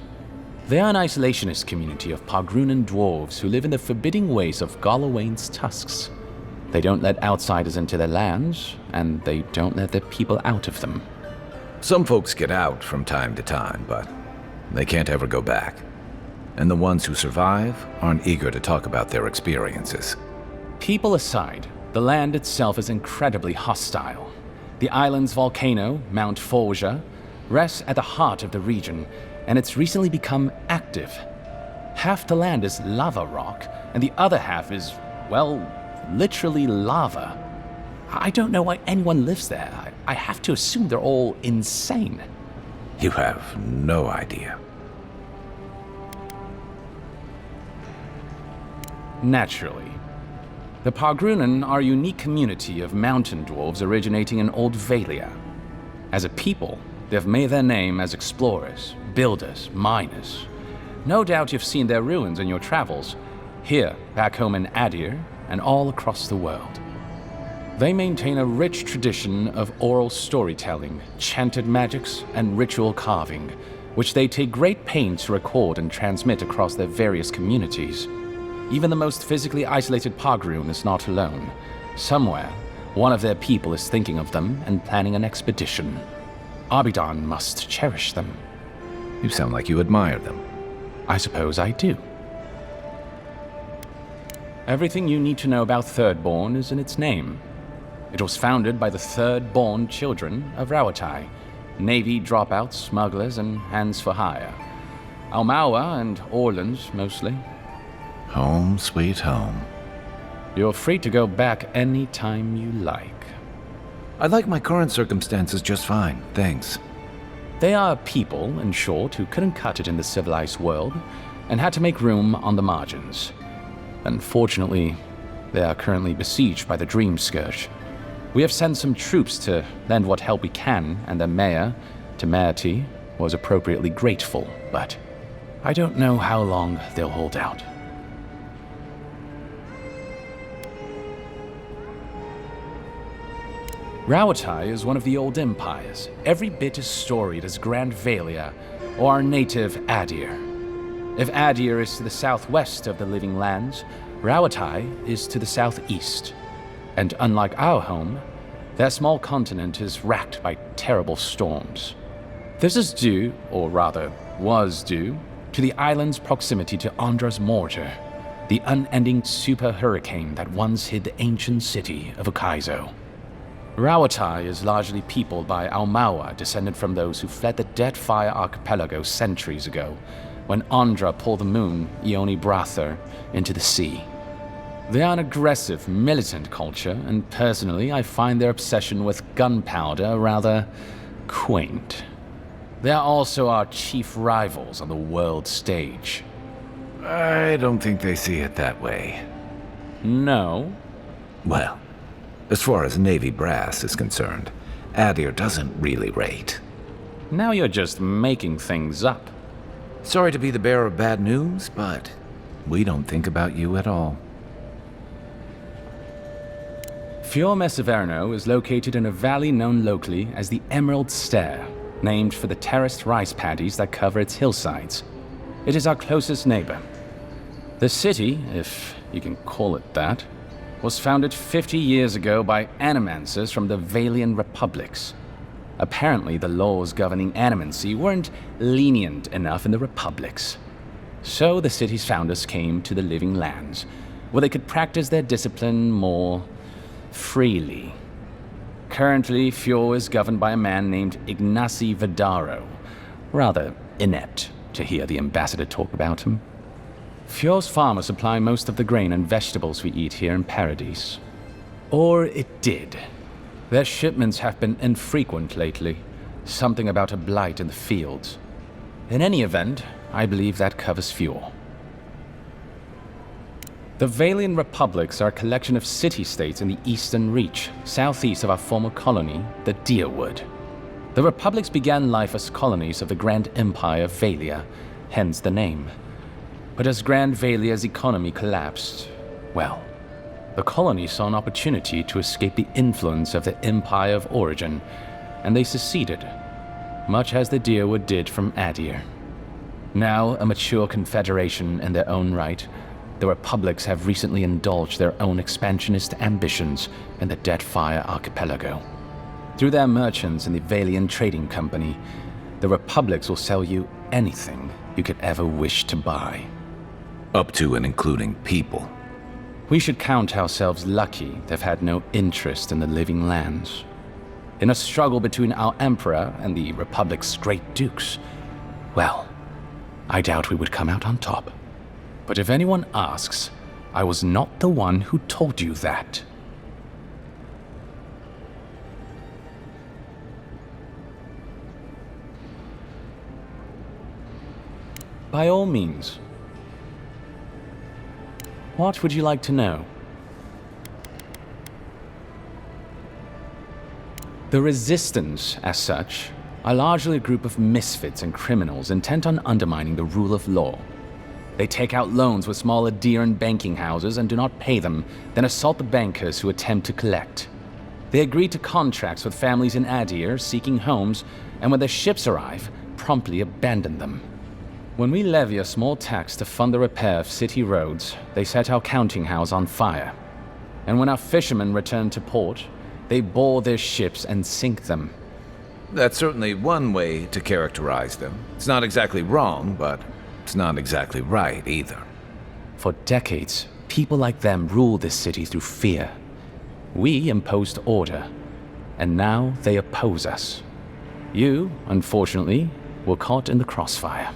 They are an isolationist community of Pargrunan dwarves who live in the forbidding ways of Galawain's tusks. They don't let outsiders into their lands, and they don't let their people out of them. Some folks get out from time to time, but they can't ever go back. And the ones who survive aren't eager to talk about their experiences. People aside, the land itself is incredibly hostile. The island's volcano, Mount Forja, rests at the heart of the region, and it's recently become active. Half the land is lava rock, and the other half is, well, literally lava. I don't know why anyone lives there. I have to assume they're all insane. You have no idea. Naturally. The Pargrunen are a unique community of mountain dwarves originating in Old Valia. As a people, they have made their name as explorers, builders, miners. No doubt you've seen their ruins in your travels, here, back home in Adir, and all across the world. They maintain a rich tradition of oral storytelling, chanted magics, and ritual carving, which they take great pains to record and transmit across their various communities. Even the most physically isolated Pargrun is not alone. Somewhere, one of their people is thinking of them and planning an expedition. Abidan must cherish them. You sound like you admire them. I suppose I do. Everything you need to know about Thirdborn is in its name. It was founded by the Thirdborn children of Rawatai, Navy dropouts, smugglers, and hands for hire. Almawa and Orleans, mostly. Home, sweet home. You're free to go back any time you like. I like my current circumstances just fine, thanks. They are a people, in short, who couldn't cut it in the civilized world and had to make room on the margins. Unfortunately, they are currently besieged by the Dream Scourge. We have sent some troops to lend what help we can, and the mayor, Temerity, was appropriately grateful, but I don't know how long they'll hold out. Rawatai is one of the old empires, every bit as storied as Grand Valia or our native Adir. If Adir is to the southwest of the Living Lands, Rawatai is to the southeast. And unlike our home, their small continent is racked by terrible storms. This is due, or rather, was due, to the island's proximity to Andra's mortar, the unending super hurricane that once hid the ancient city of Ukaizo. Rawatai is largely peopled by Almawa, descended from those who fled the Deadfire Archipelago centuries ago, when Andra pulled the moon, Ioni Brather, into the sea. They are an aggressive, militant culture, and personally, I find their obsession with gunpowder rather quaint. They are also our chief rivals on the world stage. I don't think they see it that way. No? Well, as far as Navy brass is concerned, Adir doesn't really rate. Now you're just making things up. Sorry to be the bearer of bad news, but we don't think about you at all. Fiume Severno is located in a valley known locally as the Emerald Stair, named for the terraced rice paddies that cover its hillsides. It is our closest neighbor. The city, if you can call it that, was founded 50 years ago by animancers from the Valian Republics. Apparently, the laws governing animancy weren't lenient enough in the Republics. So the city's founders came to the Living Lands, where they could practice their discipline more freely. Currently, Fior is governed by a man named Ignacy Vidaro. Rather inept to hear the ambassador talk about him. Fior's farmers supply most of the grain and vegetables we eat here in Paradise. Or it did. Their shipments have been infrequent lately. Something about a blight in the fields. In any event, I believe that covers Fior. The Valian Republics are a collection of city-states in the Eastern Reach, southeast of our former colony, the Deerwood. The Republics began life as colonies of the Grand Empire of Valia, hence the name. But as Grand Valia's economy collapsed, well, the colony saw an opportunity to escape the influence of the Empire of Origin, and they seceded, much as the Deerwood did from Adir. Now a mature confederation in their own right, the Republics have recently indulged their own expansionist ambitions in the Deadfire Archipelago. Through their merchants in the Valian Trading Company, the Republics will sell you anything you could ever wish to buy. Up to and including people. We should count ourselves lucky they've had no interest in the Living Lands. In a struggle between our Emperor and the Republic's great dukes, well, I doubt we would come out on top. But if anyone asks, I was not the one who told you that. By all means. What would you like to know? The Resistance, as such, are largely a group of misfits and criminals intent on undermining the rule of law. They take out loans with small Adiran banking houses and do not pay them, then assault the bankers who attempt to collect. They agree to contracts with families in Adir seeking homes, and when their ships arrive, promptly abandon them. When we levy a small tax to fund the repair of city roads, they set our counting house on fire. And when our fishermen return to port, they board their ships and sink them. That's certainly one way to characterize them. It's not exactly wrong, but it's not exactly right either. For decades, people like them ruled this city through fear. We imposed order, and now they oppose us. You, unfortunately, were caught in the crossfire.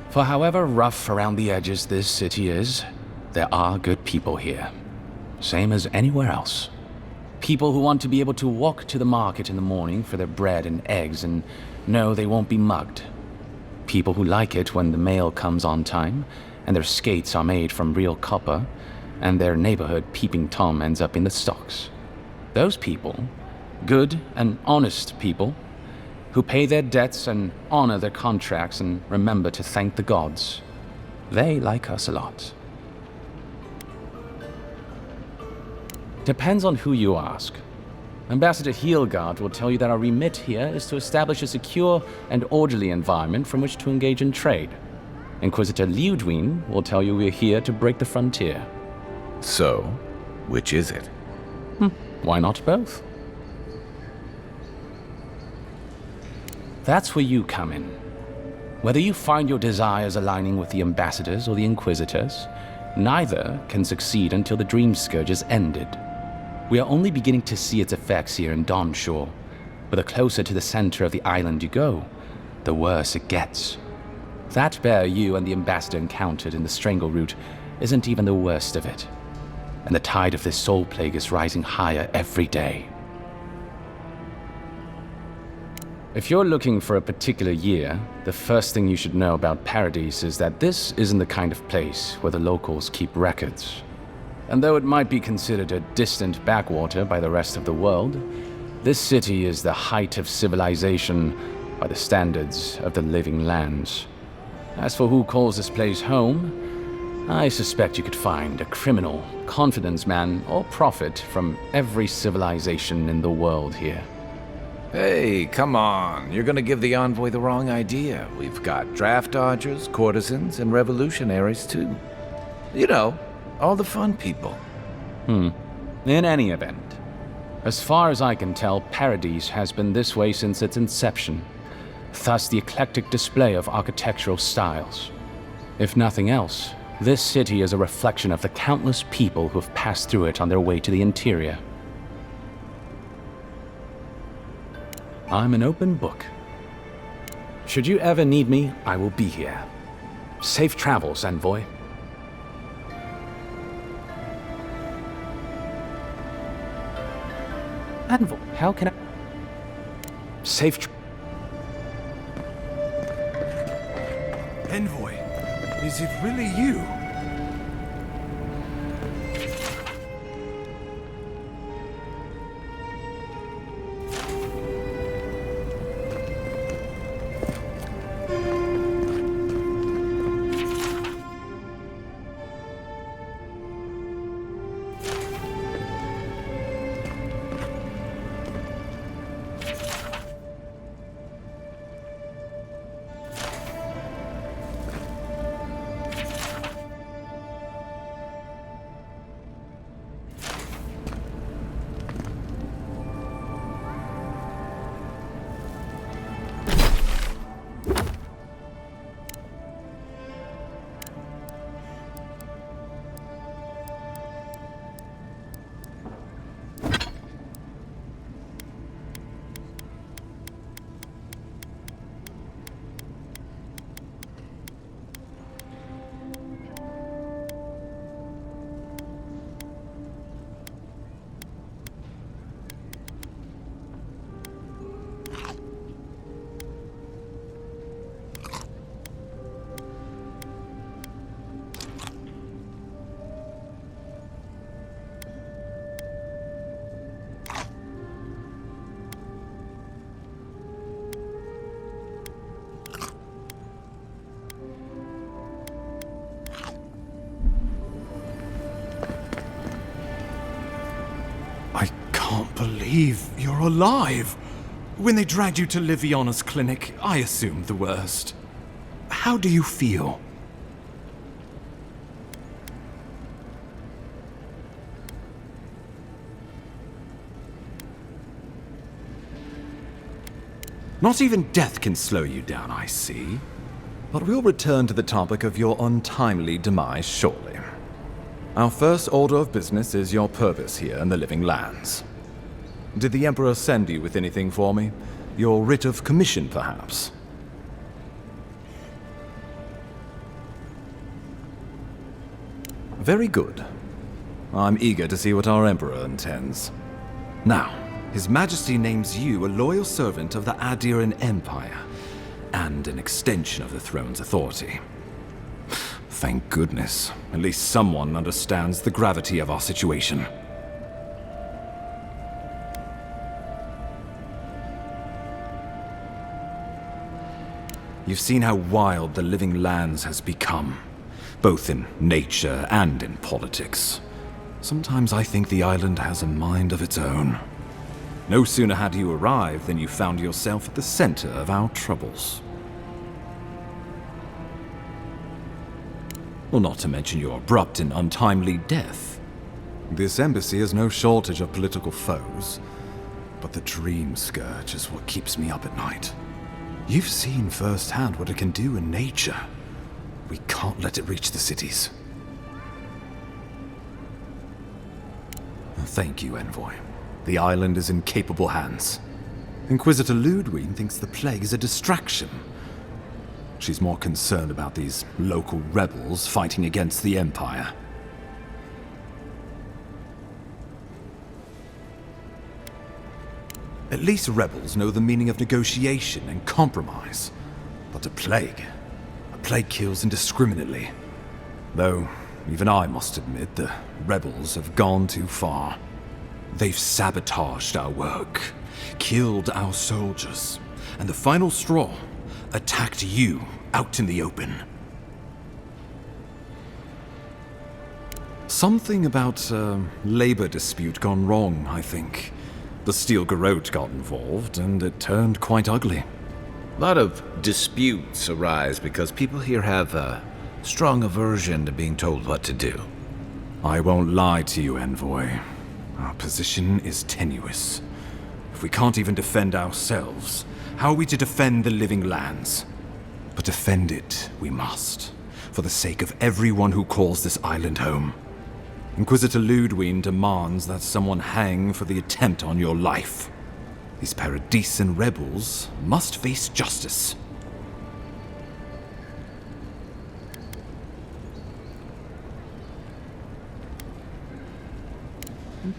For however rough around the edges this city is, there are good people here. Same as anywhere else. People who want to be able to walk to the market in the morning for their bread and eggs and know they won't be mugged. People who like it when the mail comes on time, and their skates are made from real copper, and their neighborhood peeping Tom ends up in the stocks. Those people, good and honest people, who pay their debts and honor their contracts and remember to thank the gods. They like us a lot. Depends on who you ask. Ambassador Heelgard will tell you that our remit here is to establish a secure and orderly environment from which to engage in trade. Inquisitor Liudwin will tell you we're here to break the frontier. So, which is it? Why not both? That's where you come in. Whether you find your desires aligning with the ambassadors or the inquisitors, neither can succeed until the dream scourge is ended. We are only beginning to see its effects here in Dawnshore, but the closer to the center of the island you go, the worse it gets. That bear you and the ambassador encountered in the Strangle Route isn't even the worst of it, and the tide of this soul plague is rising higher every day. If you're looking for a particular year, the first thing you should know about Paradise is that this isn't the kind of place where the locals keep records. And though it might be considered a distant backwater by the rest of the world, this city is the height of civilization by the standards of the living lands. As for who calls this place home, I suspect you could find a criminal, confidence man, or prophet from every civilization in the world here. Hey, come on. You're gonna give the envoy the wrong idea. We've got draft dodgers, courtesans, and revolutionaries, too. You know, all the fun people. In any event, as far as I can tell, Paradise has been this way since its inception. Thus the eclectic display of architectural styles. If nothing else, this city is a reflection of the countless people who have passed through it on their way to the interior. I'm an open book. Should you ever need me, I will be here. Safe travels, envoy. Envoy, How can I... Safe Envoy, is it really you? Can't believe you're alive. When they dragged you to Liviana's clinic, I assumed the worst. How do you feel? Not even death can slow you down, I see. But we'll return to the topic of your untimely demise shortly. Our first order of business is your purpose here in the Living Lands. Did the Emperor send you with anything for me? Your writ of commission, perhaps? Very good. I'm eager to see what our Emperor intends. Now, His Majesty names you a loyal servant of the Adiran Empire, and an extension of the throne's authority. Thank goodness. At least someone understands the gravity of our situation. You've seen how wild the Living Lands has become, both in nature and in politics. Sometimes I think the island has a mind of its own. No sooner had you arrived than you found yourself at the center of our troubles. Well, not to mention your abrupt and untimely death. This embassy has no shortage of political foes, but the Dream Scourge is what keeps me up at night. You've seen firsthand what it can do in nature. We can't let it reach the cities. Thank you, Envoy. The island is in capable hands. Inquisitor Ludwig thinks the plague is a distraction. She's more concerned about these local rebels fighting against the Empire. At least rebels know the meaning of negotiation and compromise. But a plague kills indiscriminately. Though, even I must admit, the rebels have gone too far. They've sabotaged our work, killed our soldiers, and the final straw, attacked you out in the open. Something about a labor dispute gone wrong, I think. The Steel Garrote got involved, and it turned quite ugly. A lot of disputes arise because people here have a strong aversion to being told what to do. I won't lie to you, Envoy. Our position is tenuous. If we can't even defend ourselves, how are we to defend the Living Lands? But defend it we must, for the sake of everyone who calls this island home. Inquisitor Ludwig demands that someone hang for the attempt on your life. These Paradisen rebels must face justice.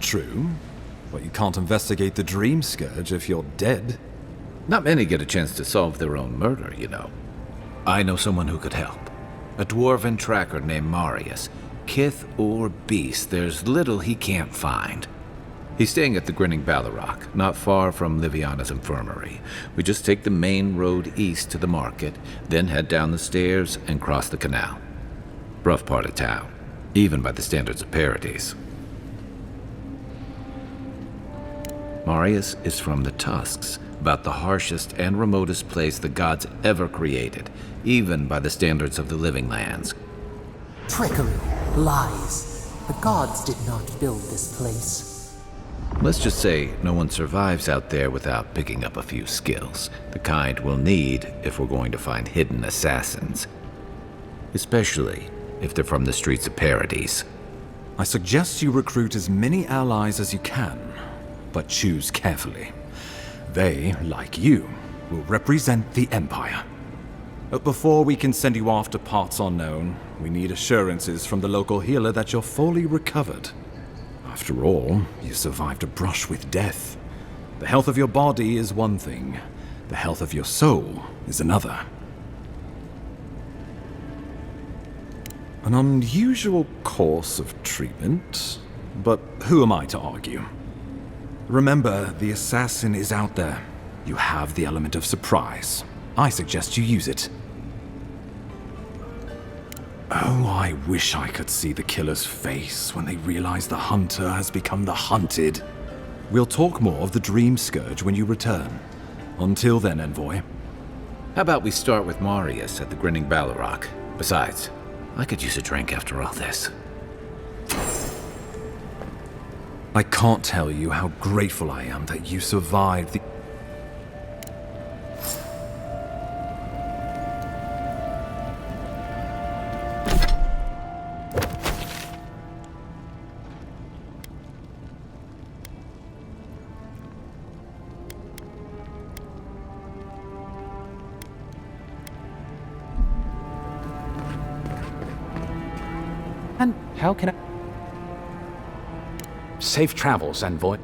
True, but you can't investigate the Dream Scourge if you're dead. Not many get a chance to solve their own murder, you know. I know someone who could help. A dwarven tracker named Marius. Kith or beast, there's little he can't find. He's staying at the Grinning Ballarrock, not far from Liviana's infirmary. We just take the main road east to the market, then head down the stairs and cross the canal. Rough part of town, even by the standards of Paradise. Marius is from the Tusks, about the harshest and remotest place the gods ever created, even by the standards of the Living Lands. Trickery, lies. The gods did not build this place. Let's just say no one survives out there without picking up a few skills, the kind we'll need if we're going to find hidden assassins. Especially if they're from the streets of Paradise. I suggest you recruit as many allies as you can, but choose carefully. They, like you, will represent the Empire. But before we can send you off to parts unknown, we need assurances from the local healer that you're fully recovered. After all, you survived a brush with death. The health of your body is one thing. The health of your soul is another. An unusual course of treatment, but who am I to argue? Remember, the assassin is out there. You have the element of surprise. I suggest you use it. Oh, I wish I could see the killer's face when they realize the hunter has become the hunted. We'll talk more of the Dream Scourge when you return. Until then, Envoy. How about we start with Marius at the Grinning Ballarrock? Besides, I could use a drink after all this. I can't tell you how grateful I am that you survived the... And how can I... Safe travels, Envoy.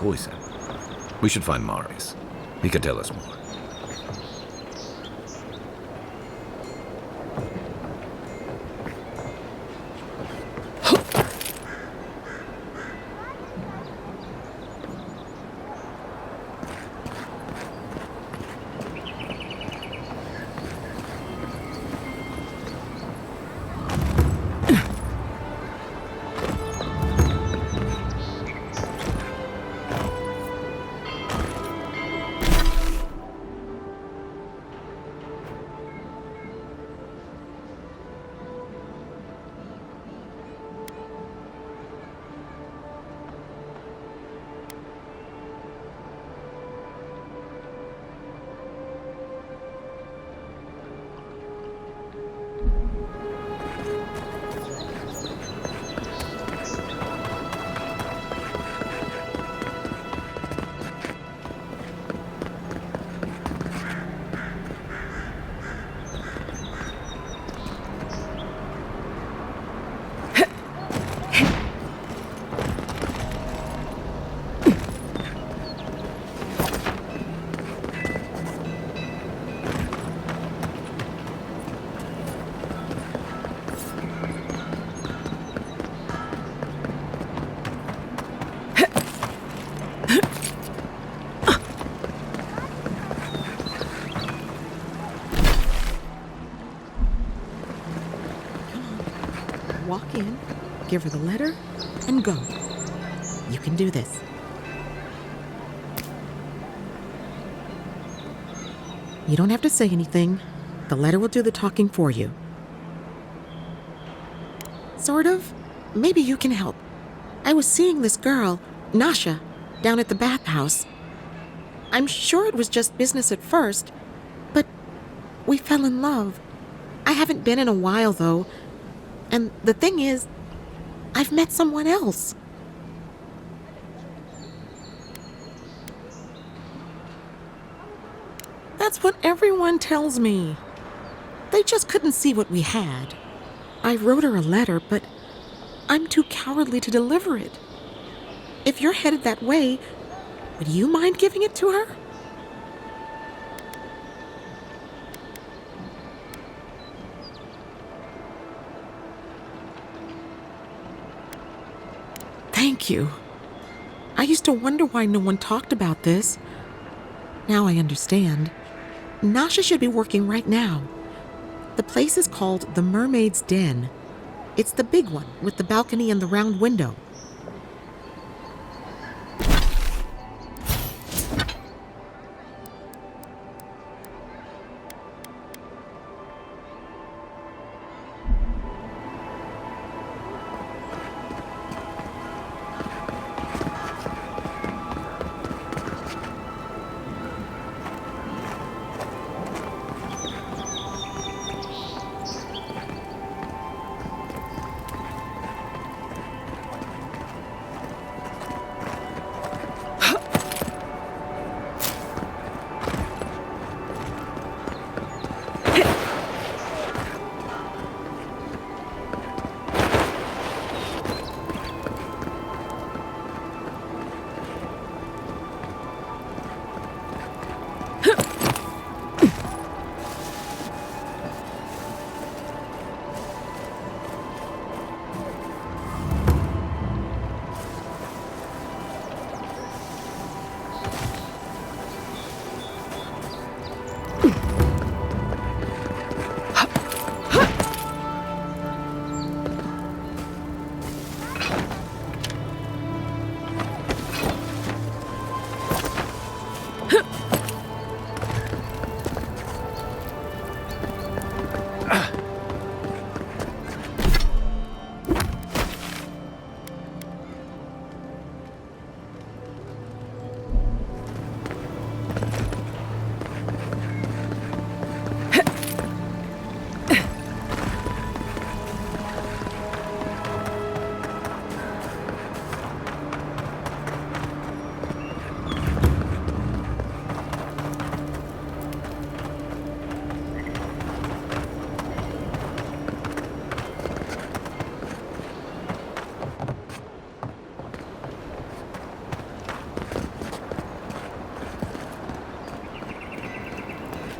Poison. We should find Marius. He can tell us more. give her the letter and go. You can do this. You don't have to say anything. The letter will do the talking for you. Sort of. Maybe you can help. I was seeing this girl, Nasha, down at the bathhouse. I'm sure it was just business at first, but we fell in love. I haven't been in a while, though. And the thing is, I've met someone else. That's what everyone tells me. They just couldn't see what we had. I wrote her a letter, but I'm too cowardly to deliver it. If you're headed that way, would you mind giving it to her? Thank you. I used to wonder why no one talked about this. Now I understand. Nasha should be working right now. The place is called the Mermaid's Den. It's the big one with the balcony and the round window.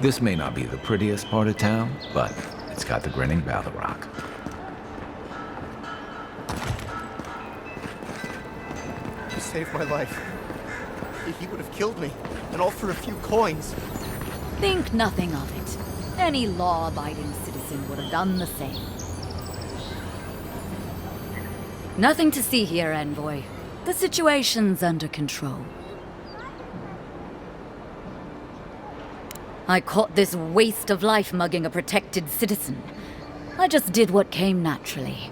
This may not be the prettiest part of town, but it's got the grinning Battle Rock. You saved my life. He would have killed me, and all for a few coins. Think nothing of it. Any law-abiding citizen would have done the same. Nothing to see here, Envoy. The situation's under control. I caught this waste of life mugging a protected citizen. I just did what came naturally.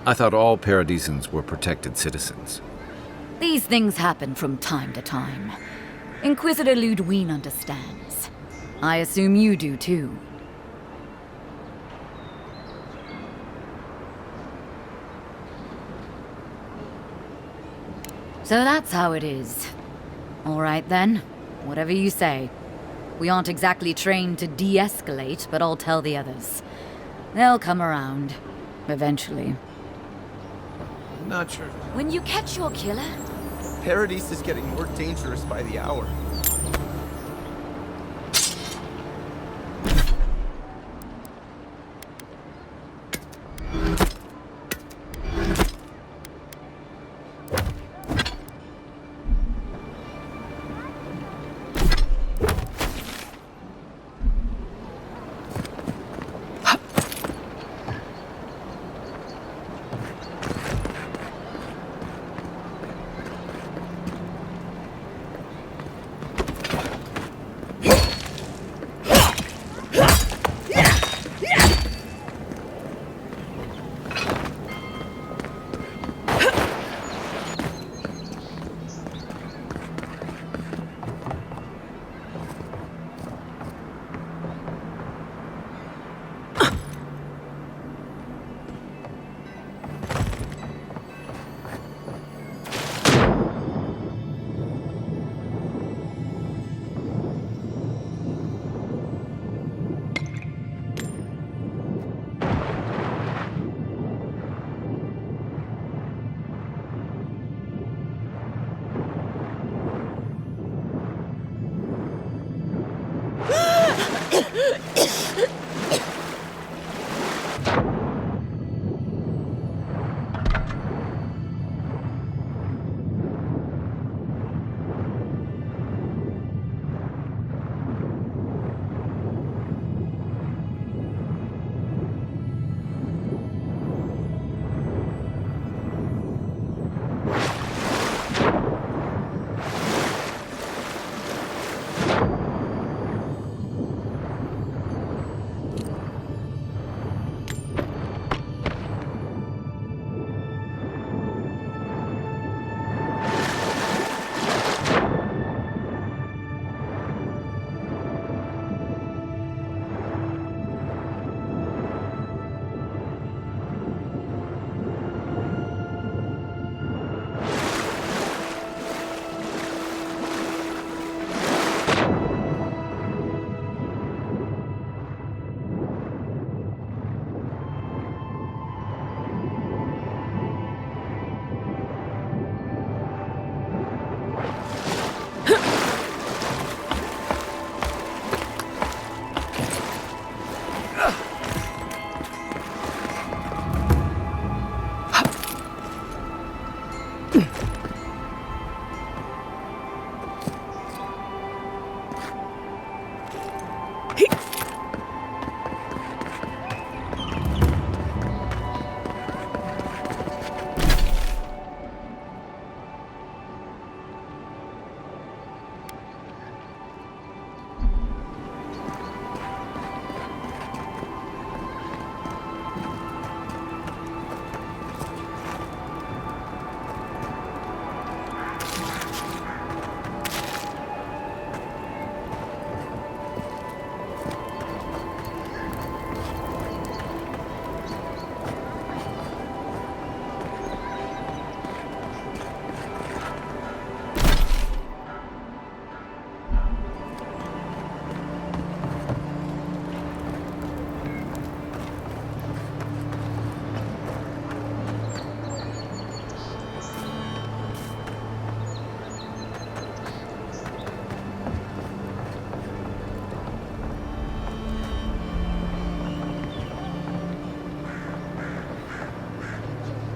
I thought all Paradisans were protected citizens. These things happen from time to time. Inquisitor Ludwine understands. I assume you do too. So that's how it is. All right then, whatever you say. We aren't exactly trained to de-escalate, but I'll tell the others. They'll come around. Eventually. Not sure. When you catch your killer... Paradise is getting more dangerous by the hour.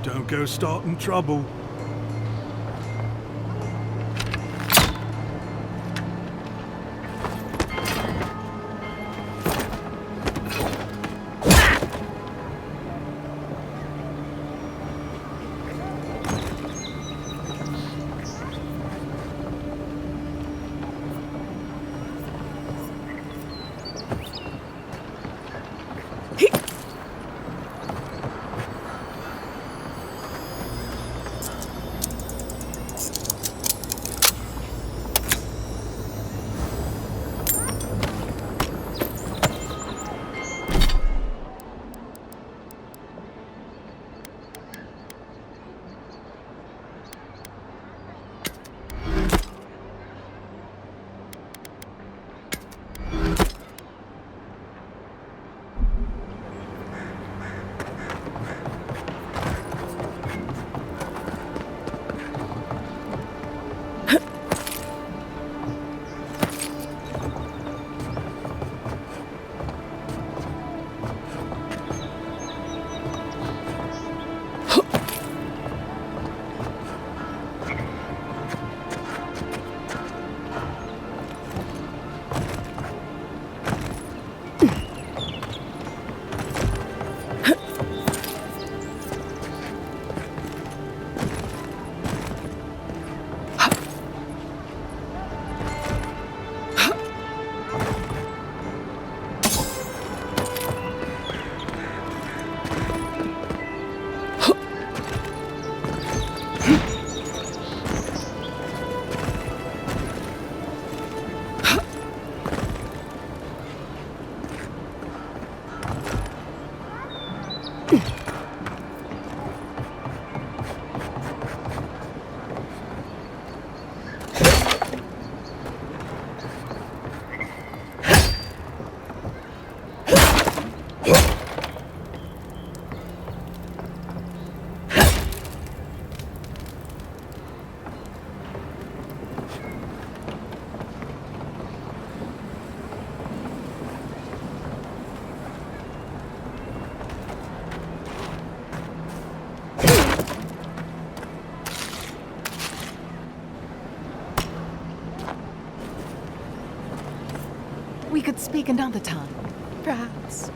Don't go starting trouble. We could speak another time, perhaps.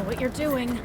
What you're doing.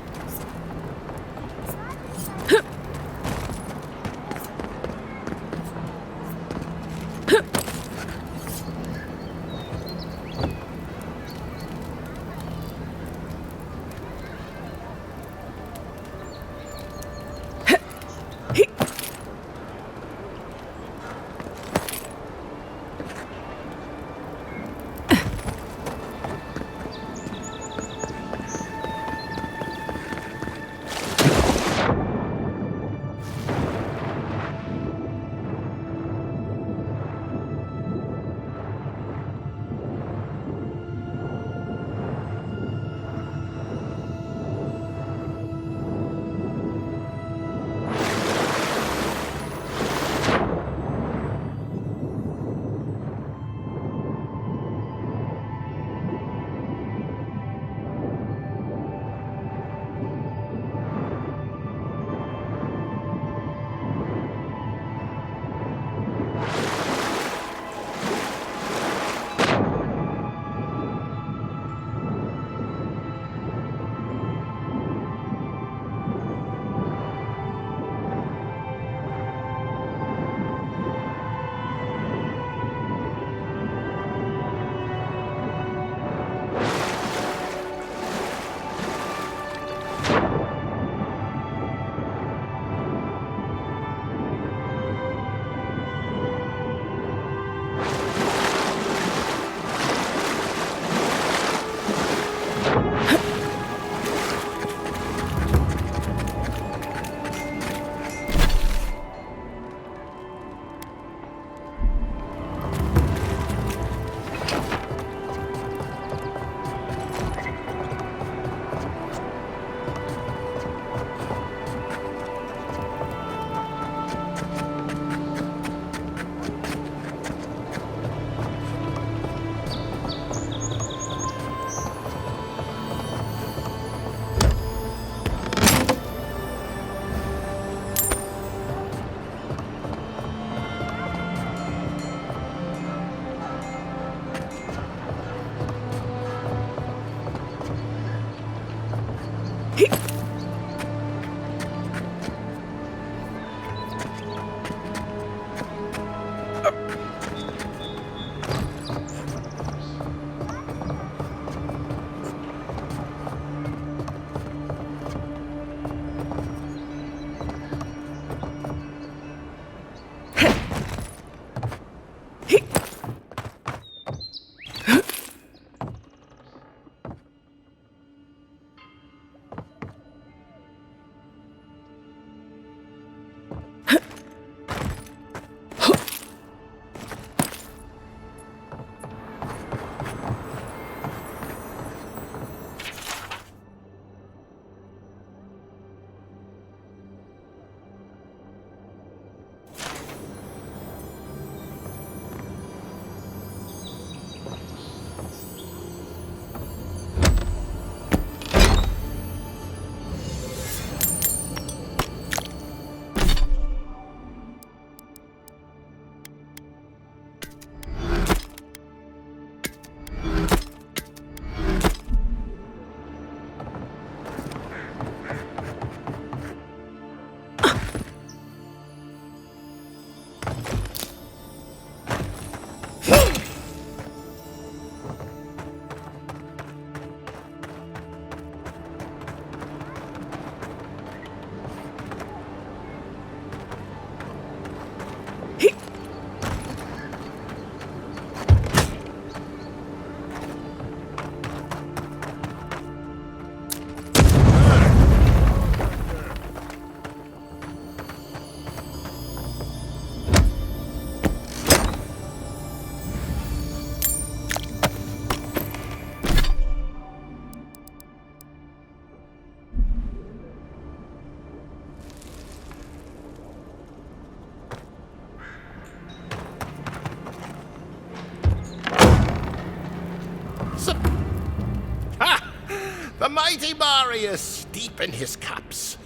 mighty Marius, deep in his cups,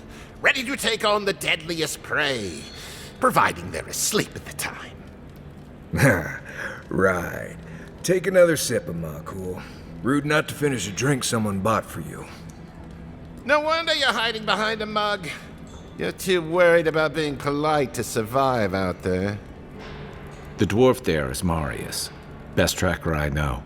ready to take on the deadliest prey, providing they're asleep at the time. Right. Take another sip of my cool. Rude not to finish a drink someone bought for you. No wonder you're hiding behind a mug. You're too worried about being polite to survive out there. The dwarf there is Marius. Best tracker I know.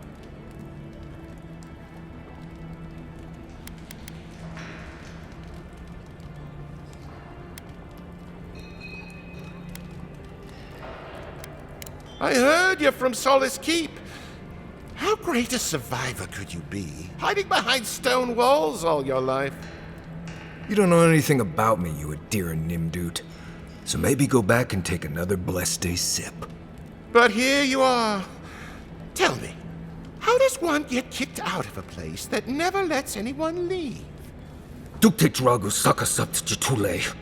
I heard you're from Solace Keep. How great a survivor could you be, hiding behind stone walls all your life? You don't know anything about me, you Adiran Nimdut. So maybe go back and take another blessed day sip. But here you are. Tell me, how does one get kicked out of a place that never lets anyone leave? Dukte Dragu Sakasapt Jatule.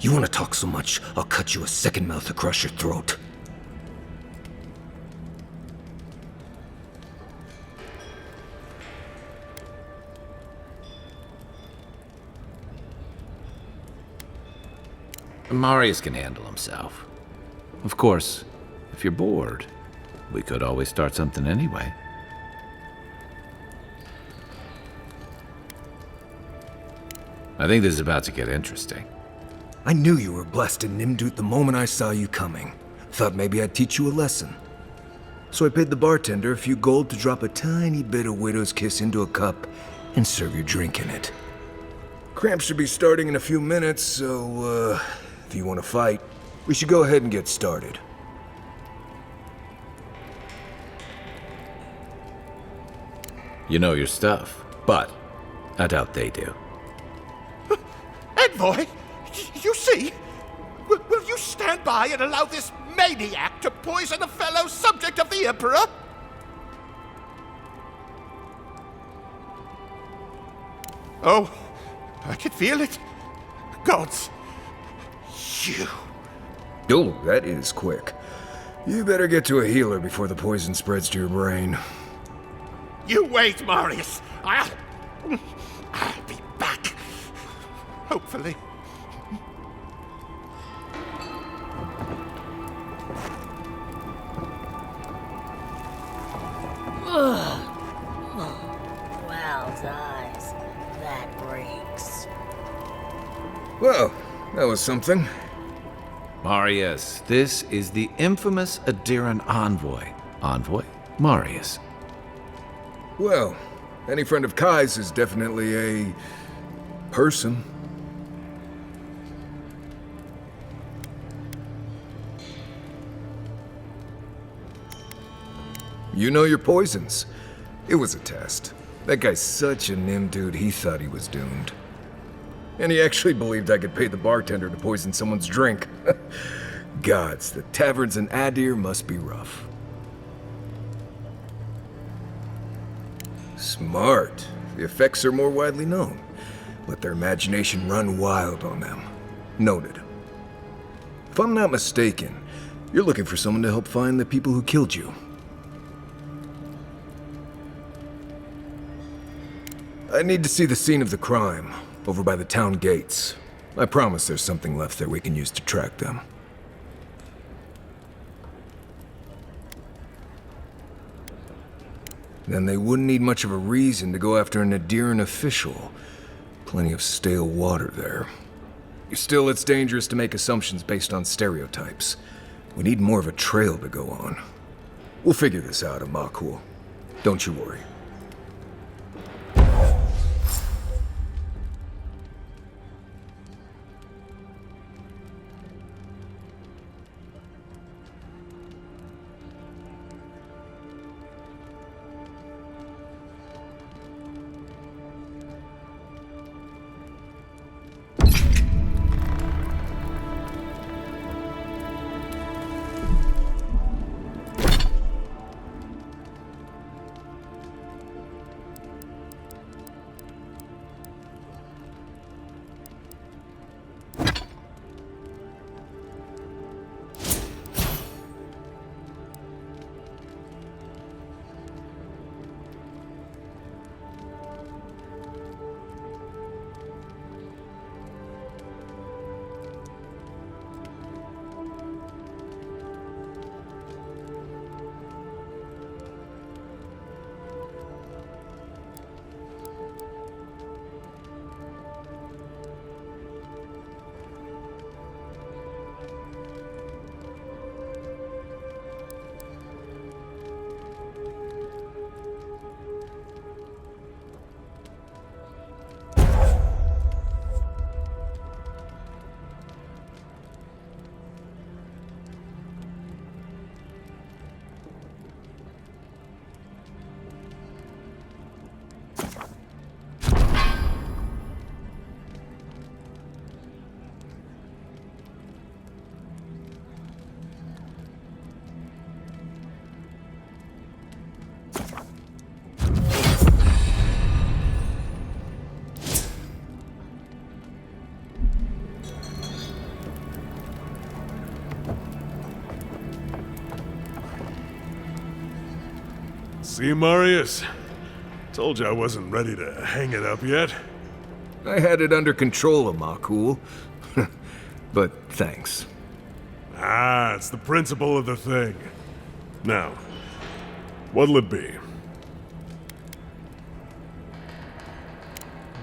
You want to talk so much, I'll cut you a second mouth across your throat. Marius can handle himself. Of course, if you're bored, we could always start something anyway. I think this is about to get interesting. I knew you were blessed in Nimdut the moment I saw you coming. Thought maybe I'd teach you a lesson. So I paid the bartender a few gold to drop a tiny bit of Widow's Kiss into a cup and serve your drink in it. Cramps should be starting in a few minutes, so, if you want to fight, we should go ahead and get started. You know your stuff, but I doubt they do. Envoy, you see? Will you stand by and allow this maniac to poison a fellow subject of the Emperor? Oh, I can feel it. Gods, you. Oh, that is quick. You better get to a healer before the poison spreads to your brain. You wait, Marius. I'll be back. Hopefully. Well, guys, that breaks. Well, that was something. Marius, this is the infamous Adiran envoy. Envoy? Marius. Well, any friend of Kai's is definitely a person. You know your poisons. It was a test. That guy's such a Nimdut, he thought he was doomed. And he actually believed I could pay the bartender to poison someone's drink. Gods, the taverns in Adir must be rough. Smart. The effects are more widely known. Let their imagination run wild on them. Noted. If I'm not mistaken, you're looking for someone to help find the people who killed you. I need to see the scene of the crime, over by the town gates. I promise there's something left there we can use to track them. Then they wouldn't need much of a reason to go after an Adiran official. Plenty of stale water there. Still, it's dangerous to make assumptions based on stereotypes. We need more of a trail to go on. We'll figure this out, Amakul. Don't you worry. See, Marius? Told you I wasn't ready to hang it up yet. I had it under control, Amakul. But thanks. Ah, it's the principle of the thing. Now, what'll it be?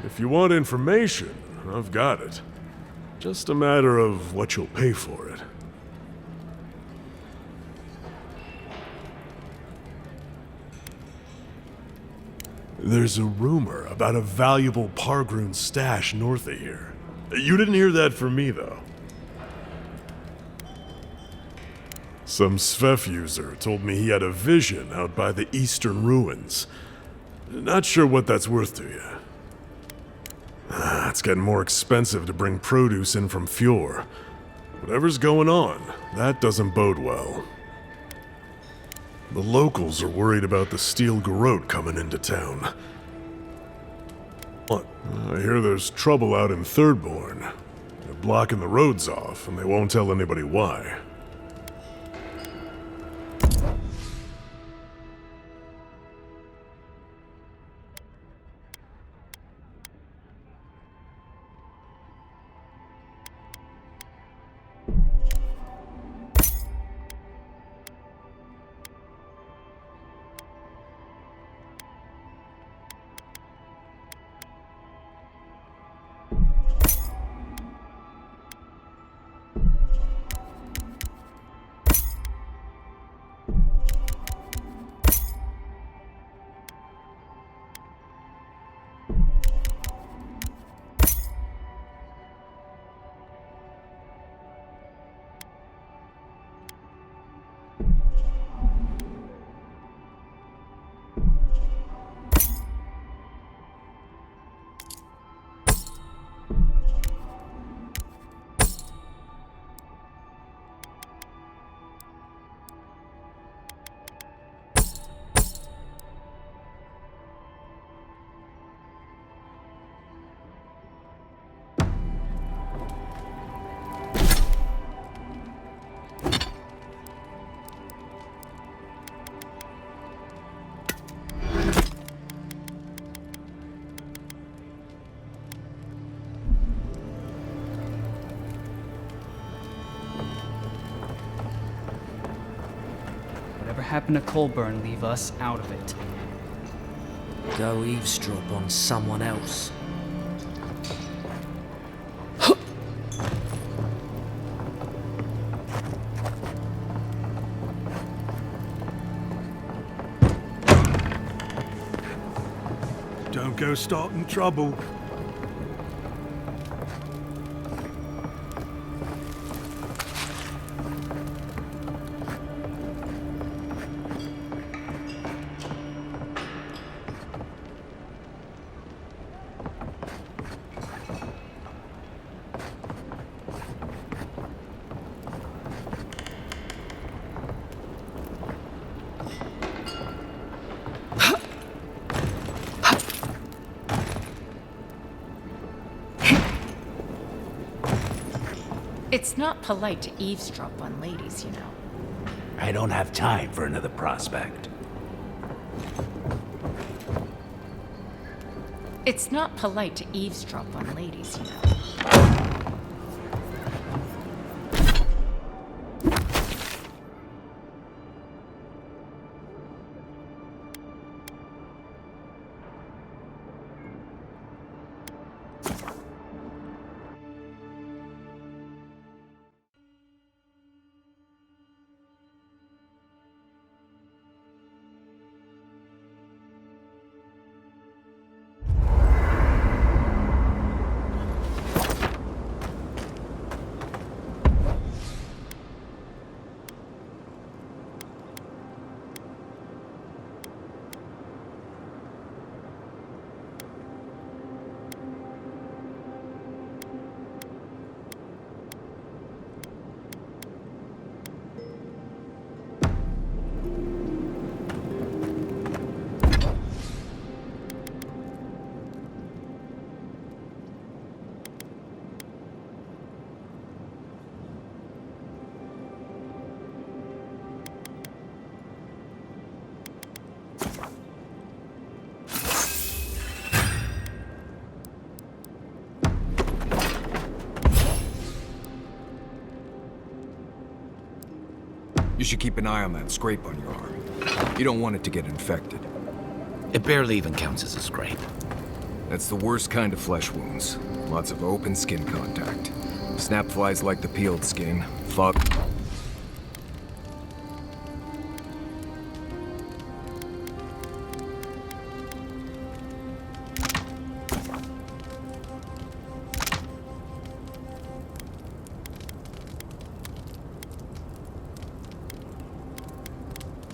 If you want information, I've got it. Just a matter of what you'll pay for it. There's a rumor about a valuable Pargroon stash north of here. You didn't hear that from me, though. Some Svef user told me he had a vision out by the eastern ruins. Not sure what that's worth to you. It's getting more expensive to bring produce in from Fjord. Whatever's going on, that doesn't bode well. The locals are worried about the steel garrote coming into town. What? I hear there's trouble out in Thirdborn. They're blocking the roads off, and they won't tell anybody why. Whatever happened to Colburn, leave us out of it. Go eavesdrop on someone else. Don't go starting trouble. It's not polite to eavesdrop on ladies, you know. I don't have time for another prospect. It's not polite to eavesdrop on ladies, you know. You should keep an eye on that scrape on your arm. You don't want it to get infected. It barely even counts as a scrape. That's the worst kind of flesh wounds. Lots of open skin contact. Snap flies like the peeled skin. Fuck.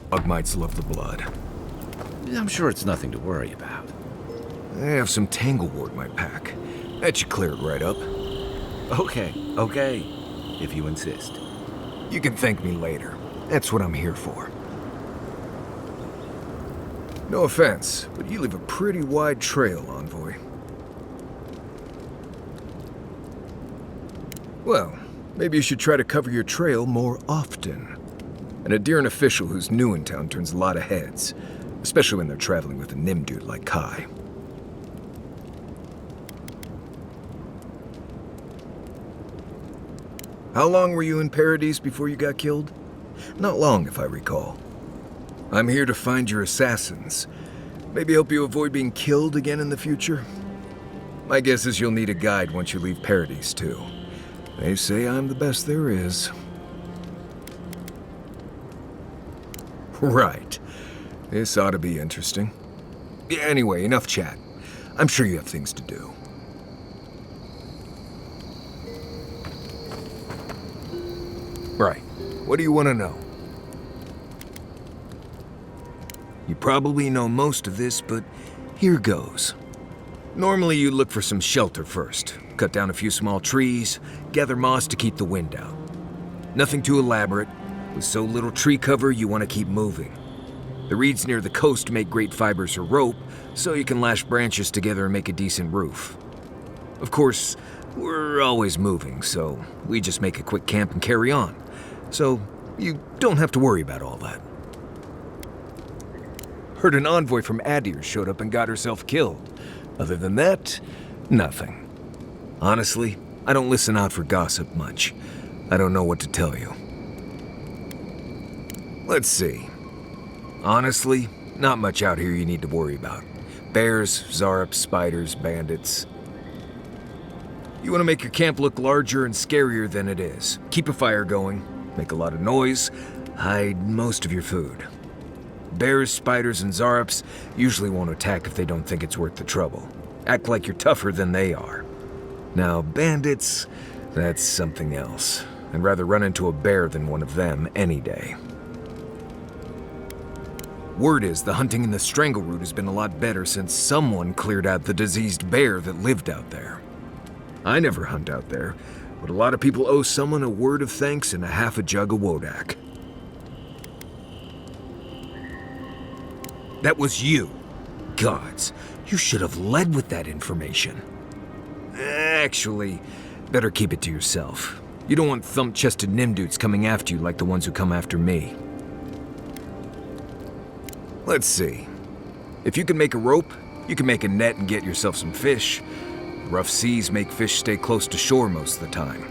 Bug mites love the blood. I'm sure it's nothing to worry about. I have some tanglewort in my pack. That should clear it right up. Okay, if you insist. You can thank me later. That's what I'm here for. No offense, but you leave a pretty wide trail, Envoy. Well, maybe you should try to cover your trail more often. An Adyrn official who's new in town turns a lot of heads, especially when they're traveling with a Nim dude like Kai. How long were you in Paradise before you got killed? Not long, if I recall. I'm here to find your assassins. Maybe help you avoid being killed again in the future? My guess is you'll need a guide once you leave Paradise, too. They say I'm the best there is. Right. This ought to be interesting. Anyway, enough chat. I'm sure you have things to do. Right. What do you want to know? You probably know most of this, but here goes. Normally you look for some shelter first. Cut down a few small trees, gather moss to keep the wind out. Nothing too elaborate. With so little tree cover, you want to keep moving. The reeds near the coast make great fibers for rope, so you can lash branches together and make a decent roof. Of course, we're always moving, so we just make a quick camp and carry on. So you don't have to worry about all that. Heard an envoy from Adir showed up and got herself killed. Other than that, nothing. Honestly, I don't listen out for gossip much. I don't know what to tell you. Let's see. Honestly, not much out here you need to worry about. Bears, Zarups, spiders, bandits. You want to make your camp look larger and scarier than it is. Keep a fire going, make a lot of noise, hide most of your food. Bears, spiders, and Zarups usually won't attack if they don't think it's worth the trouble. Act like you're tougher than they are. Now, bandits, that's something else. I'd rather run into a bear than one of them any day. Word is the hunting in the Strangle Root has been a lot better since someone cleared out the diseased bear that lived out there. I never hunt out there, but a lot of people owe someone a word of thanks and a half a jug of Wodak. That was you. Gods, you should have led with that information. Actually, better keep it to yourself. You don't want thump-chested Nimdudes coming after you like the ones who come after me. Let's see. If you can make a rope, you can make a net and get yourself some fish. Rough seas make fish stay close to shore most of the time.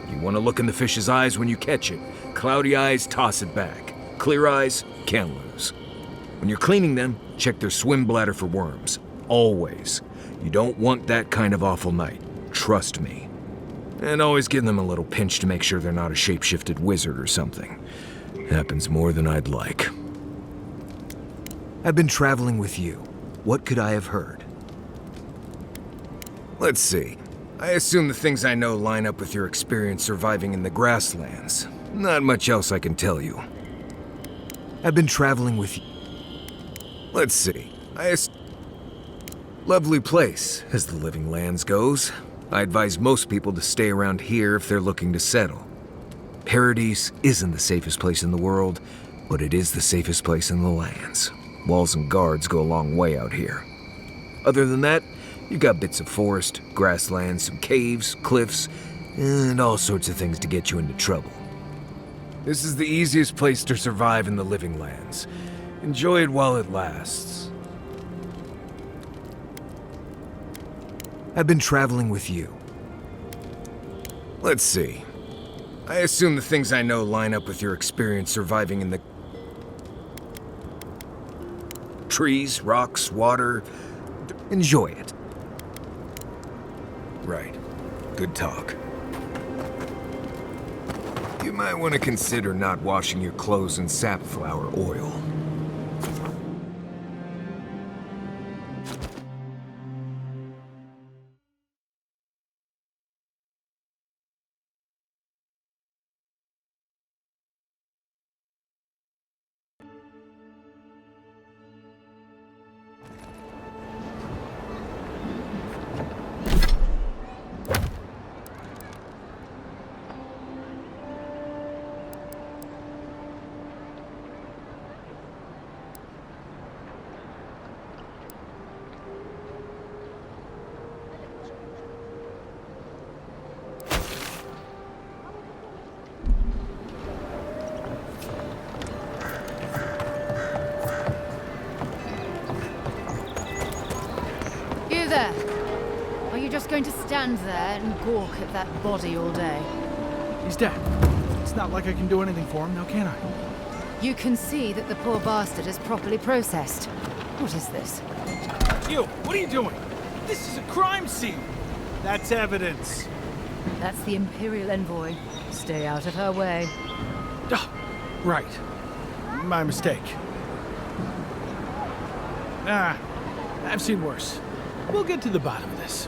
You want to look in the fish's eyes when you catch it. Cloudy eyes, toss it back. Clear eyes, can't lose. When you're cleaning them, check their swim bladder for worms. Always. You don't want that kind of awful night. Trust me. And always give them a little pinch to make sure they're not a shape-shifted wizard or something. Happens more than I'd like. I've been traveling with you. What could I have heard? Let's see. I assume the things I know line up with your experience surviving in the grasslands. Not much else I can tell you. I've been traveling with you. Let's see. Lovely place, as the living lands goes. I advise most people to stay around here if they're looking to settle. Paradise isn't the safest place in the world, but it is the safest place in the lands. Walls and guards go a long way out here. Other than that, you've got bits of forest, grasslands, some caves, cliffs, and all sorts of things to get you into trouble. This is the easiest place to survive in the living lands. Enjoy it while it lasts. I've been traveling with you. Let's see. I assume the things I know line up with your experience surviving in the... trees, rocks, water. Enjoy it. Right. Good talk. You might want to consider not washing your clothes in safflower oil. You there! Are you just going to stand there and gawk at that body all day? He's dead. It's not like I can do anything for him, now can I? You can see that the poor bastard is properly processed. What is this? You! What are you doing? This is a crime scene! That's evidence. That's the Imperial Envoy. Stay out of her way. Oh, right. My mistake. I've seen worse. We'll get to the bottom of this.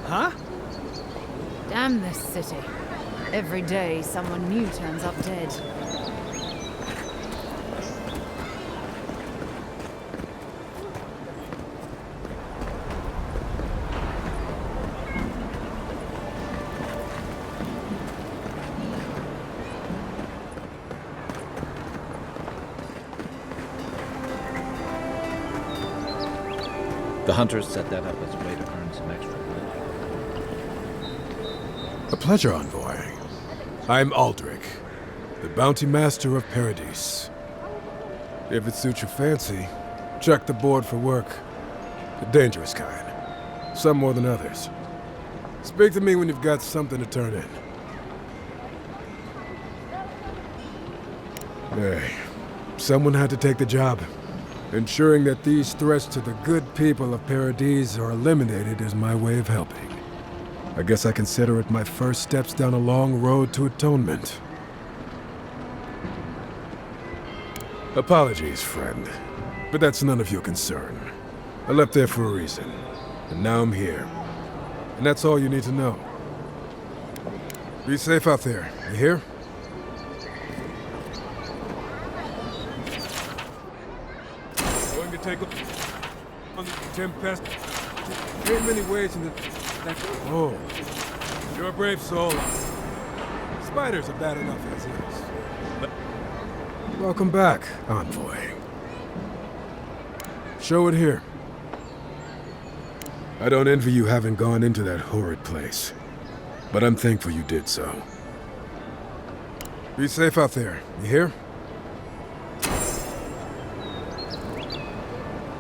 Huh? Damn this city. Every day someone new turns up dead. The hunters set that up as a way to earn some extra blood. A pleasure, Envoy. I'm Aldrich, the bounty master of Paradise. If it suits your fancy, check the board for work. The dangerous kind. Some more than others. Speak to me when you've got something to turn in. Hey, someone had to take the job. Ensuring that these threats to the good people of Paradise are eliminated is my way of helping. I guess I consider it my first steps down a long road to atonement. Apologies, friend, but that's none of your concern. I left there for a reason, and now I'm here. And that's all you need to know. Be safe out there, you hear? Going to take on the tempest. There ain't many ways in the... Oh, you're a brave soul. Spiders are bad enough as is. But... Welcome back, Envoy. Show it here. I don't envy you having gone into that horrid place, but I'm thankful you did so. Be safe out there, you hear?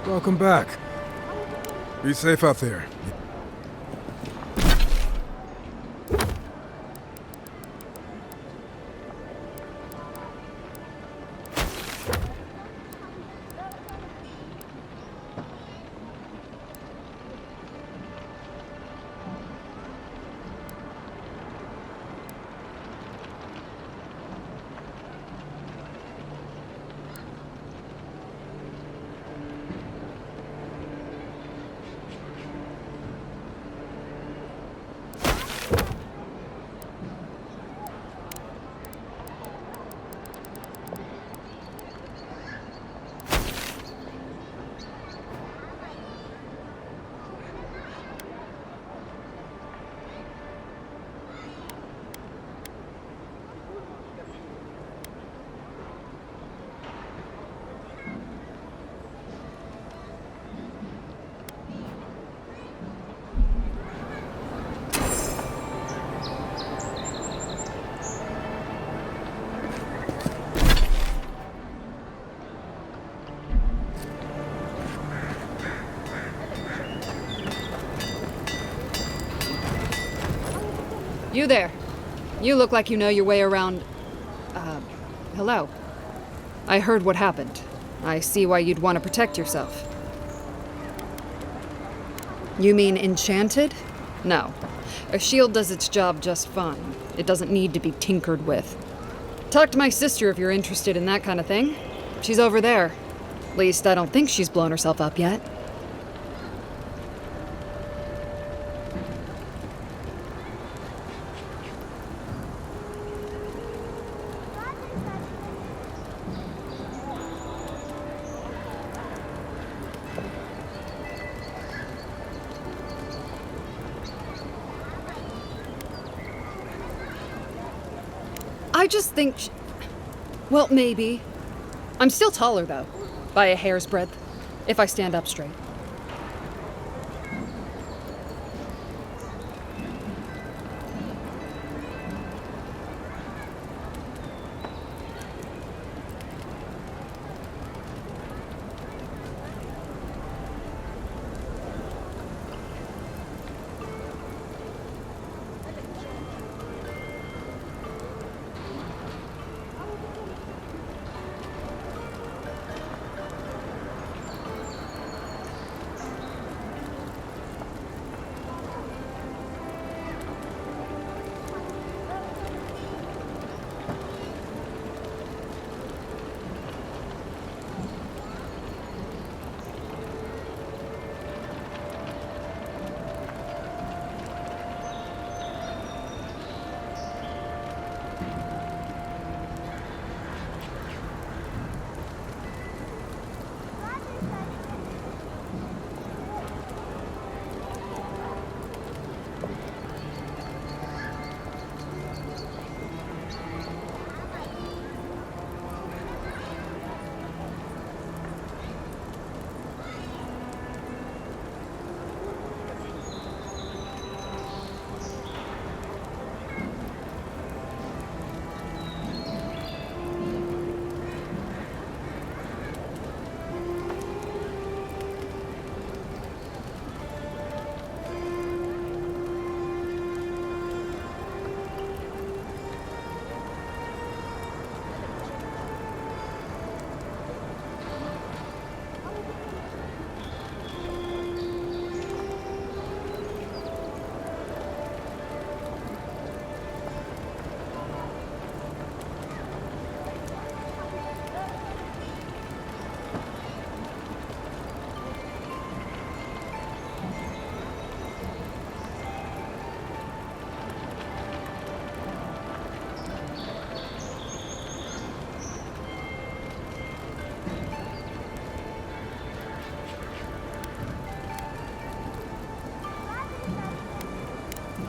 Welcome back. Be safe out there. You there. You look like you know your way around... hello. I heard what happened. I see why you'd want to protect yourself. You mean enchanted? No. A shield does its job just fine. It doesn't need to be tinkered with. Talk to my sister if you're interested in that kind of thing. She's over there. At least I don't think she's blown herself up yet. I just think... Well, maybe. I'm still taller, though. By a hair's breadth. If I stand up straight.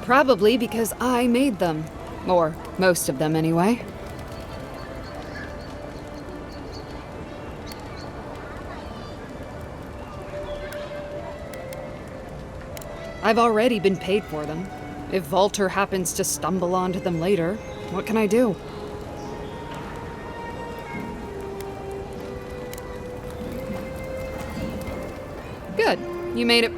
Probably because I made them. Or most of them, anyway. I've already been paid for them. If Walter happens to stumble onto them later, what can I do? Good. You made it.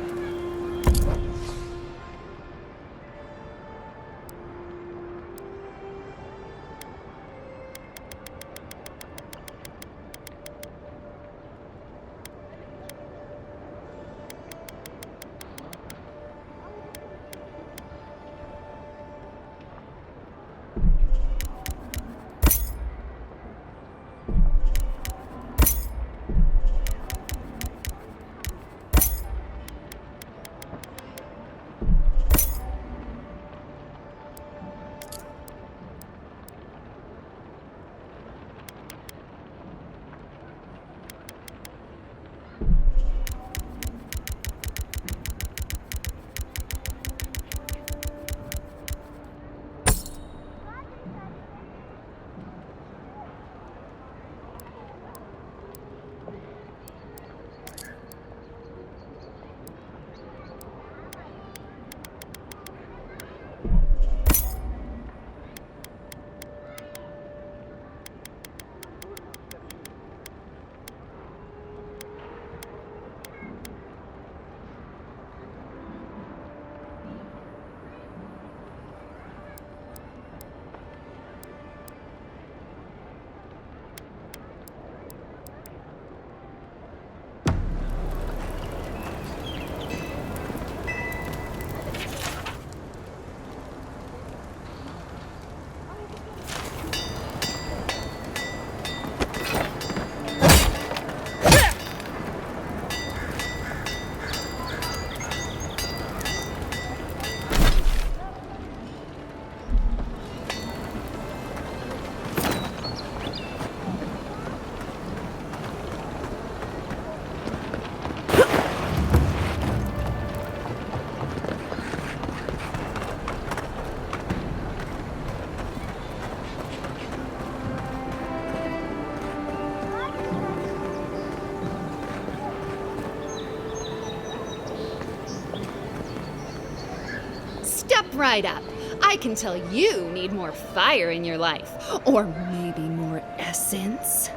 right up. I can tell you need more fire in your life. Or maybe more essence.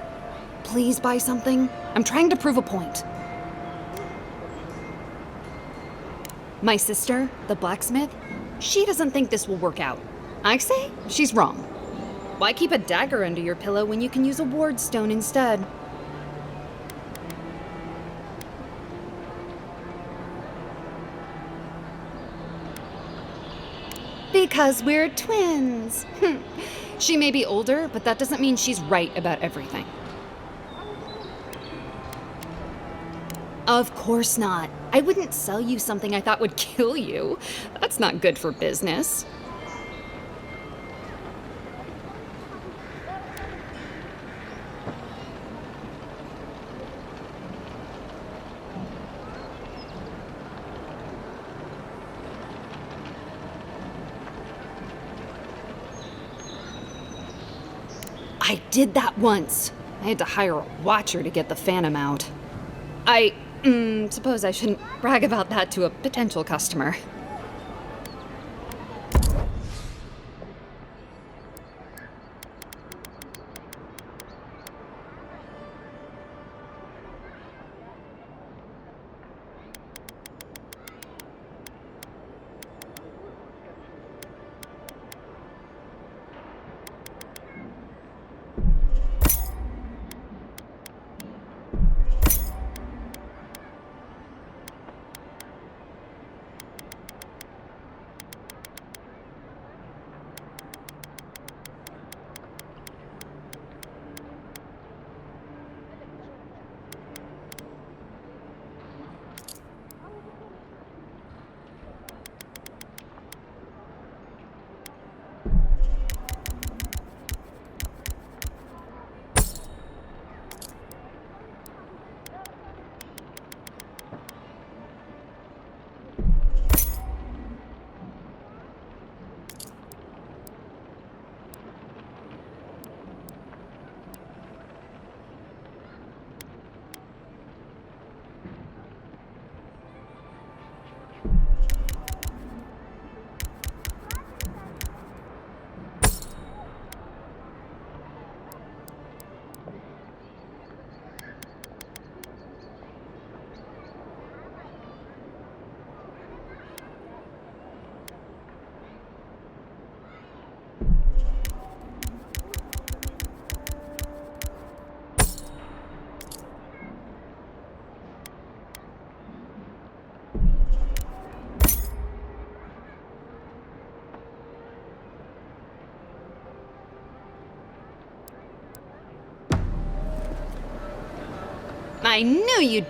Please buy something. I'm trying to prove a point. My sister, the blacksmith, she doesn't think this will work out. I say she's wrong. Why keep a dagger under your pillow when you can use a ward stone instead? Because we're twins. She may be older, but that doesn't mean she's right about everything. Of course not. I wouldn't sell you something I thought would kill you. That's not good for business. I did that once. I had to hire a watcher to get the phantom out. I suppose I shouldn't brag about that to a potential customer. I knew you'd...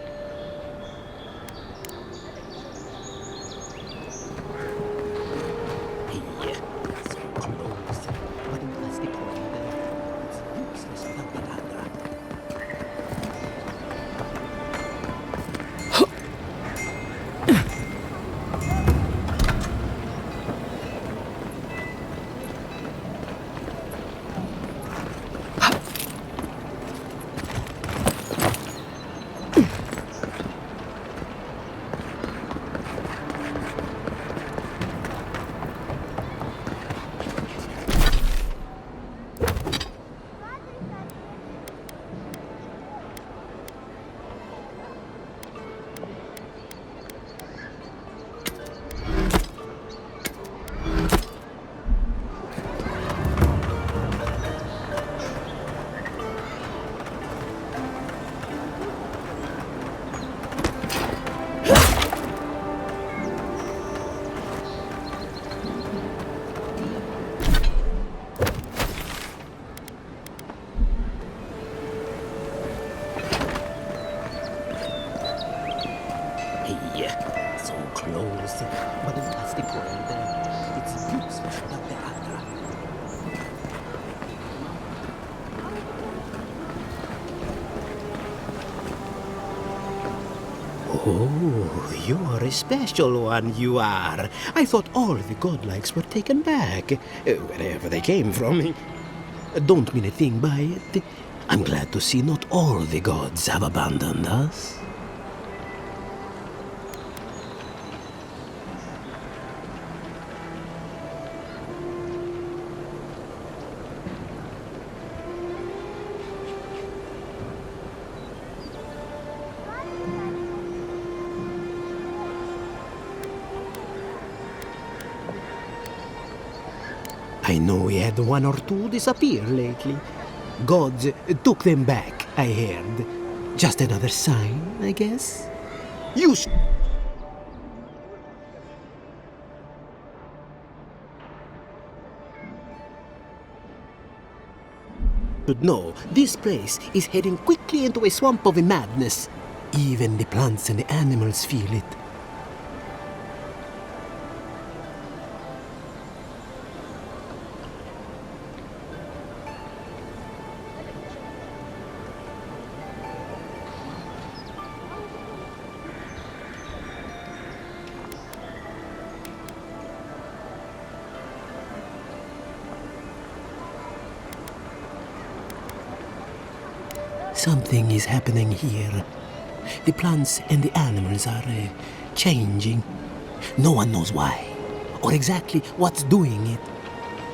Oh, you are a special one, you are. I thought all the godlikes were taken back, wherever they came from. Don't mean a thing by it. I'm glad to see not all the gods have abandoned us. I know we had one or two disappear lately. Gods took them back, I heard. Just another sign, I guess. You should know this place is heading quickly into a swamp of madness. Even the plants and the animals feel it. Something is happening here. The plants and the animals are changing. No one knows why, or exactly what's doing it.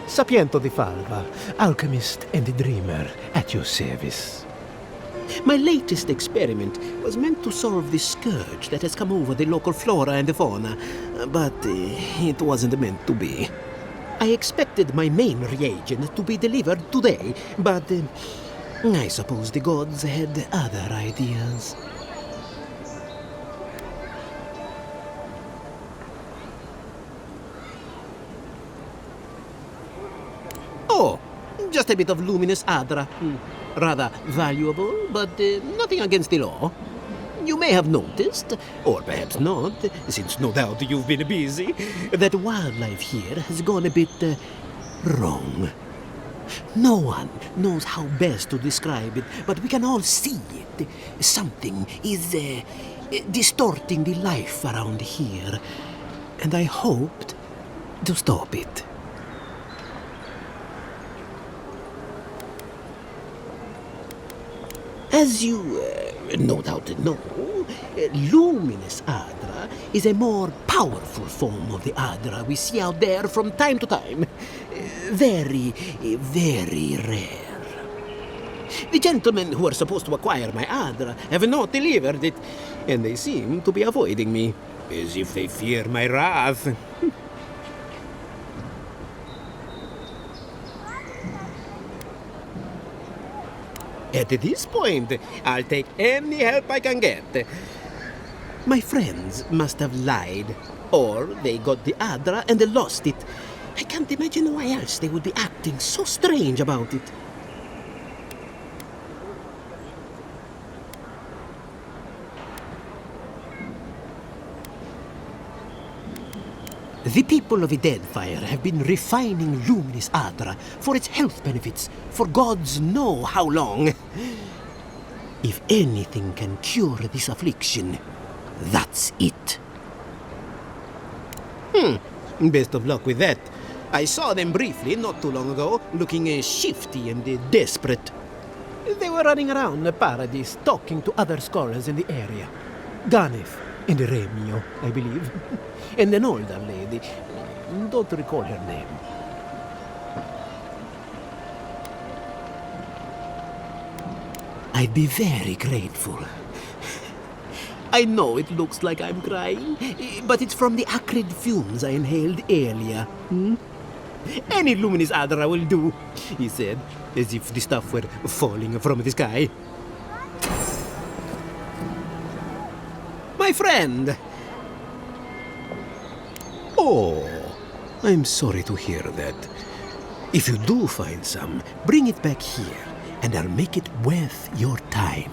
Sapiento di Falva, alchemist and dreamer, at your service. My latest experiment was meant to solve the scourge that has come over the local flora and fauna, but it wasn't meant to be. I expected my main reagent to be delivered today, but I suppose the gods had other ideas. Oh, just a bit of luminous adra. Rather valuable, but nothing against the law. You may have noticed, or perhaps not, since no doubt you've been busy, that wildlife here has gone a bit wrong. No one knows how best to describe it, but we can all see it. Something is distorting the life around here, and I hoped to stop it. As you no doubt know, luminous Adra is a more powerful form of the Adra we see out there from time to time. Very, very rare. The gentlemen who are supposed to acquire my Adra have not delivered it, and they seem to be avoiding me, as if they fear my wrath. At this point, I'll take any help I can get. My friends must have lied, or they got the Adra and they lost it. I can't imagine why else they would be acting so strange about it. The people of the Deadfire have been refining luminous Adra for its health benefits for gods know how long. If anything can cure this affliction, that's it. Best of luck with that. I saw them briefly not too long ago, looking shifty and desperate. They were running around the paradise, talking to other scholars in the area. Ganef and Remio, I believe. And an older lady. Don't recall her name. I'd be very grateful. I know it looks like I'm crying, but it's from the acrid fumes I inhaled earlier. Any luminous Adra will do, he said, as if the stuff were falling from the sky. My friend! Oh, I'm sorry to hear that. If you do find some, bring it back here, and I'll make it worth your time.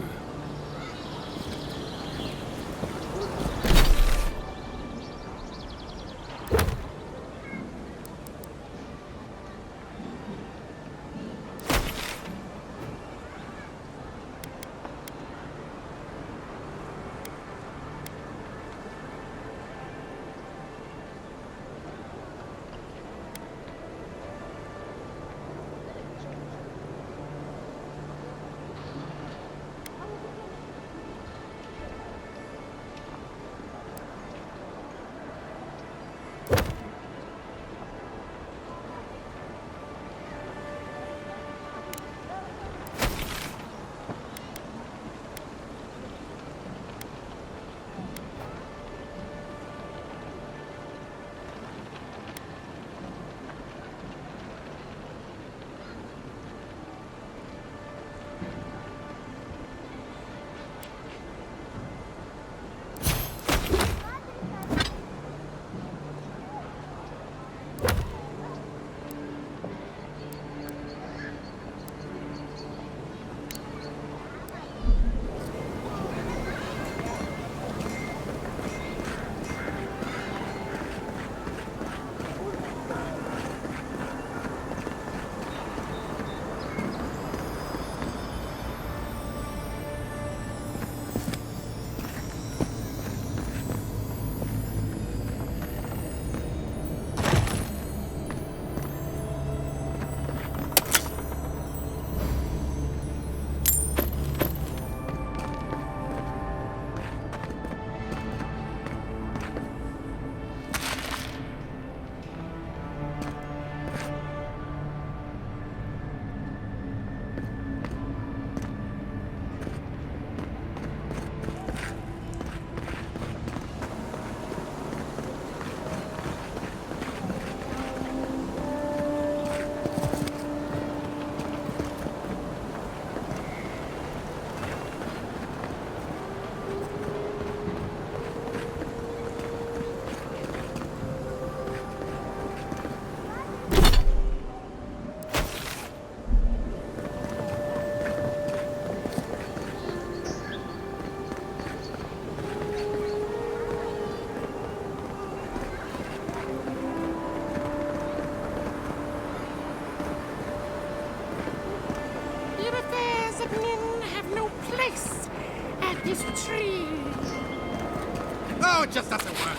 at this tree. Oh, it just doesn't work.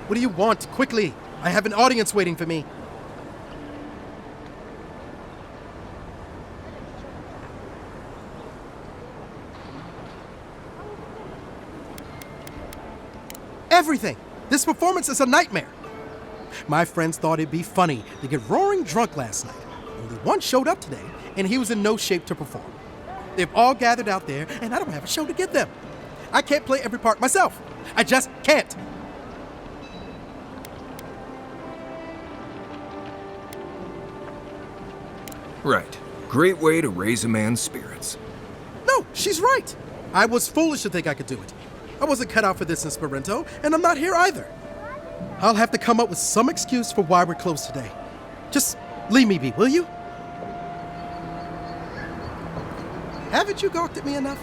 What do you want? Quickly! I have an audience waiting for me. Everything! This performance is a nightmare! My friends thought it'd be funny to get roaring drunk last night. Only one showed up today, and he was in no shape to perform. They've all gathered out there, and I don't have a show to give them. I can't play every part myself. I just can't. Right. Great way to raise a man's spirits. No, she's right. I was foolish to think I could do it. I wasn't cut out for this in Esperanto, and I'm not here either. I'll have to come up with some excuse for why we're closed today. Just leave me be, will you? Haven't you gawked at me enough?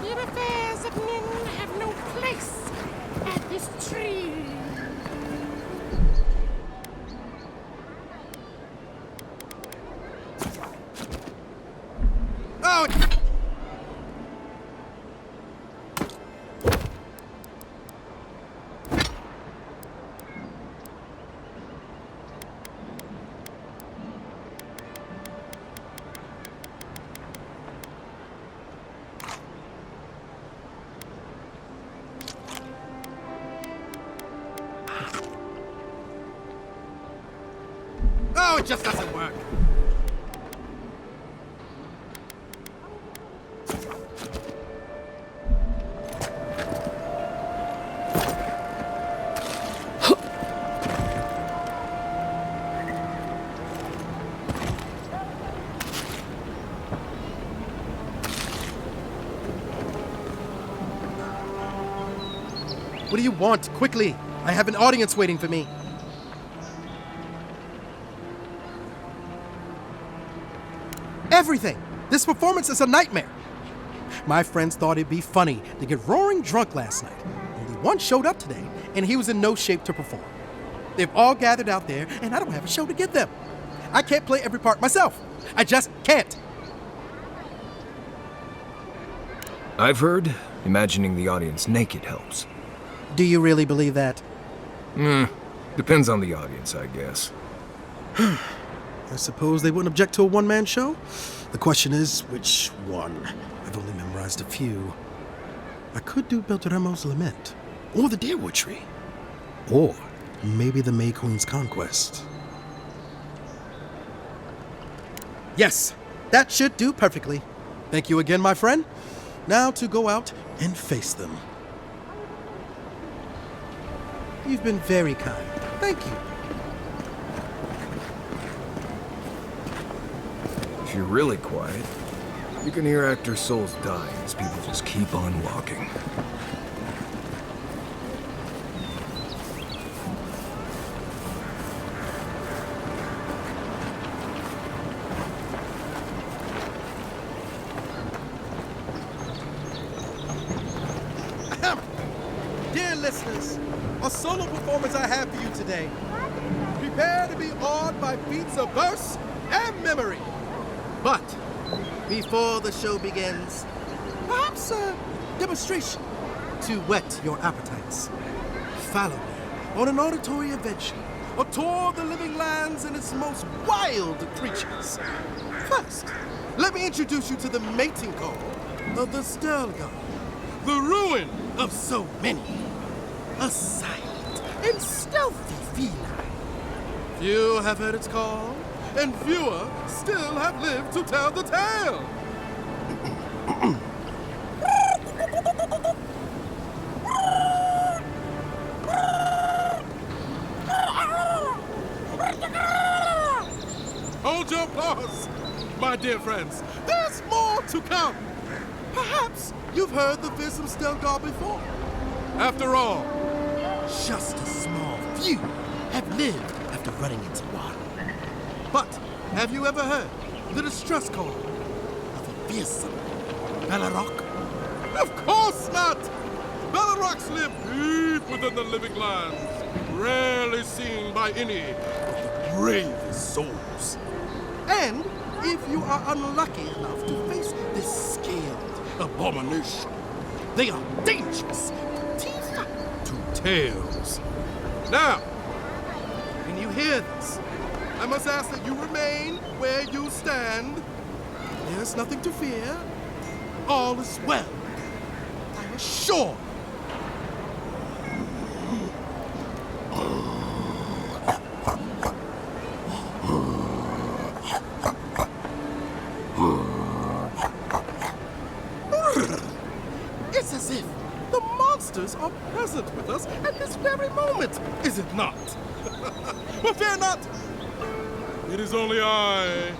The affairs of men have no place at this tree. Oh! Oh, it just doesn't work. What do you want? Quickly! I have an audience waiting for me. Everything! This performance is a nightmare! My friends thought it'd be funny to get roaring drunk last night. Only one showed up today, and he was in no shape to perform. They've all gathered out there, and I don't have a show to give them. I can't play every part myself. I just can't. I've heard imagining the audience naked helps. Do you really believe that? Depends on the audience, I guess. I suppose they wouldn't object to a one-man show? The question is, which one? I've only memorized a few. I could do Beltramo's Lament, or the Deerwood Tree, or maybe the May Queen's Conquest. Yes, that should do perfectly. Thank you again, my friend. Now to go out and face them. You've been very kind. Thank you. If you're really quiet, you can hear actors' souls dying as people just keep on walking. Dear listeners, a solo performance I have for you today. Prepare to be awed by beats of verse and memory. But before the show begins, perhaps a demonstration to whet your appetites. Follow me on an auditory adventure, a tour of the living lands and its most wild creatures. First, let me introduce you to the mating call of the Stelgar, the ruin of so many. A silent and stealthy feline. Few have heard its call, and fewer still have lived to tell the tale. Hold your applause, my dear friends. There's more to come. Perhaps you've heard the fearsome Stelgar before. After all, just a small few have lived after running into water. But have you ever heard the distress call of a fearsome Bellarok? Of course not! Bellaroks live deep within the living lands, rarely seen by any of the bravest souls. And if you are unlucky enough to face this scaled abomination, they are dangerous from teeth to tails. Now, when you hear this, I must ask that you remain where you stand. There's nothing to fear. All is well. I assure you. It's as if the monsters are present with us at this very moment, is it not? But fear not. It is only I.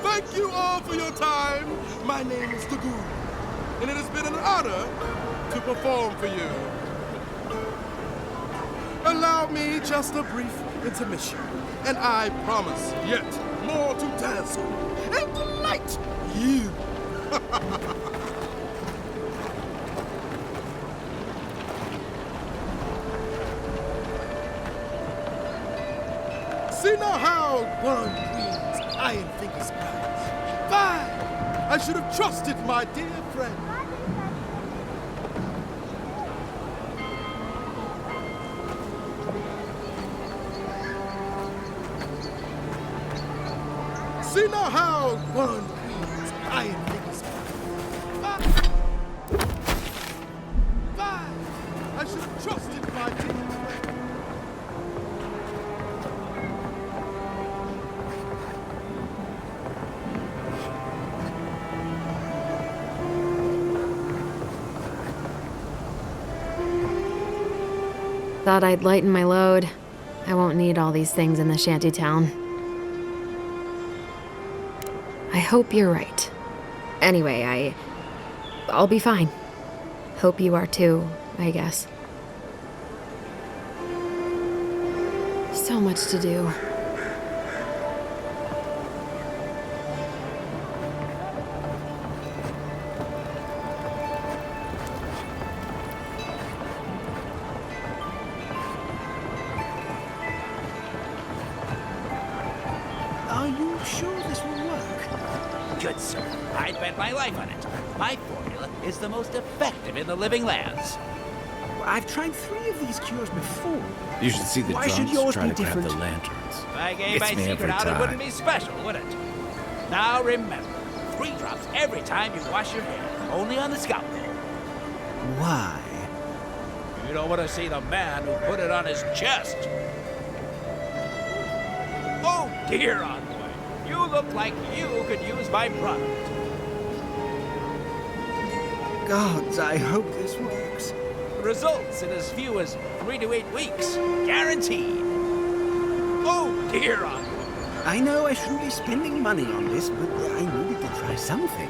Thank you all for your time. My name is Dagoon, and it has been an honor to perform for you. Allow me just a brief intermission, and I promise yet more to dazzle and delight you. See now how one queen's iron fingers cries. Fine! I should have trusted my dear friend. See now how one queen's iron fingers cries. Fine! I should have trusted my dear friend. Thought I'd lighten my load. I won't need all these things in the shanty town. I hope you're right. Anyway, I'll be fine. Hope you are too, I guess. So much to do. Are you sure this will work? Good sir, I'd bet my life on it. My formula is the most effective in the living lands. I've tried 3 of these cures before. You should see the Why should drunks yours try be to grab different? the lanterns. If I gave Gets my me secret every out, it wouldn't time. be special, would it? Now remember, 3 drops every time you wash your hair, only on the scalp. Why? You don't want to see the man who put it on his chest. Oh dear, Envoy, you look like you could use my product. Gods, I hope this works. Results in as few as 3 to 8 weeks, guaranteed. Oh dear, Envoy. I know I shouldn't be spending money on this, but I needed to try something.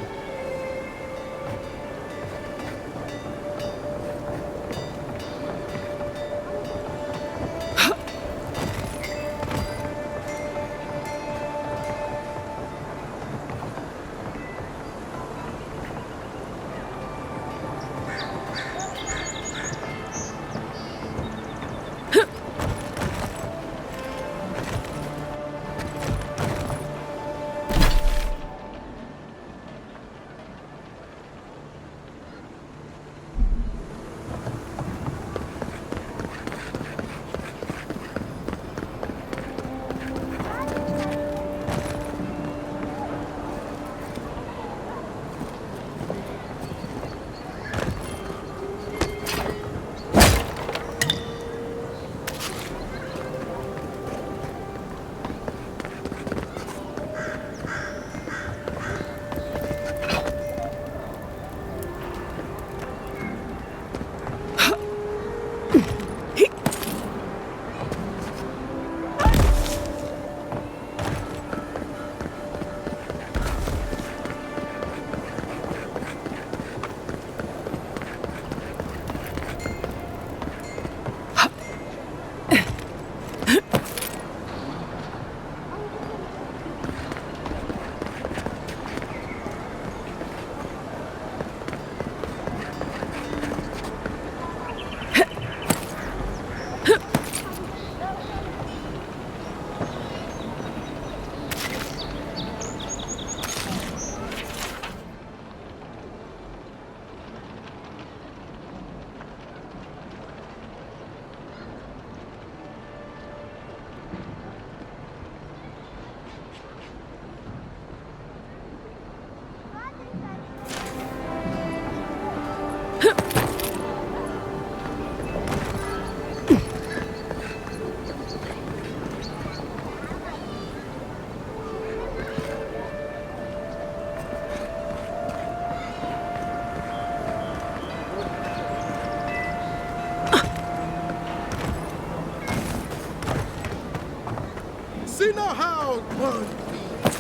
See now how one feels.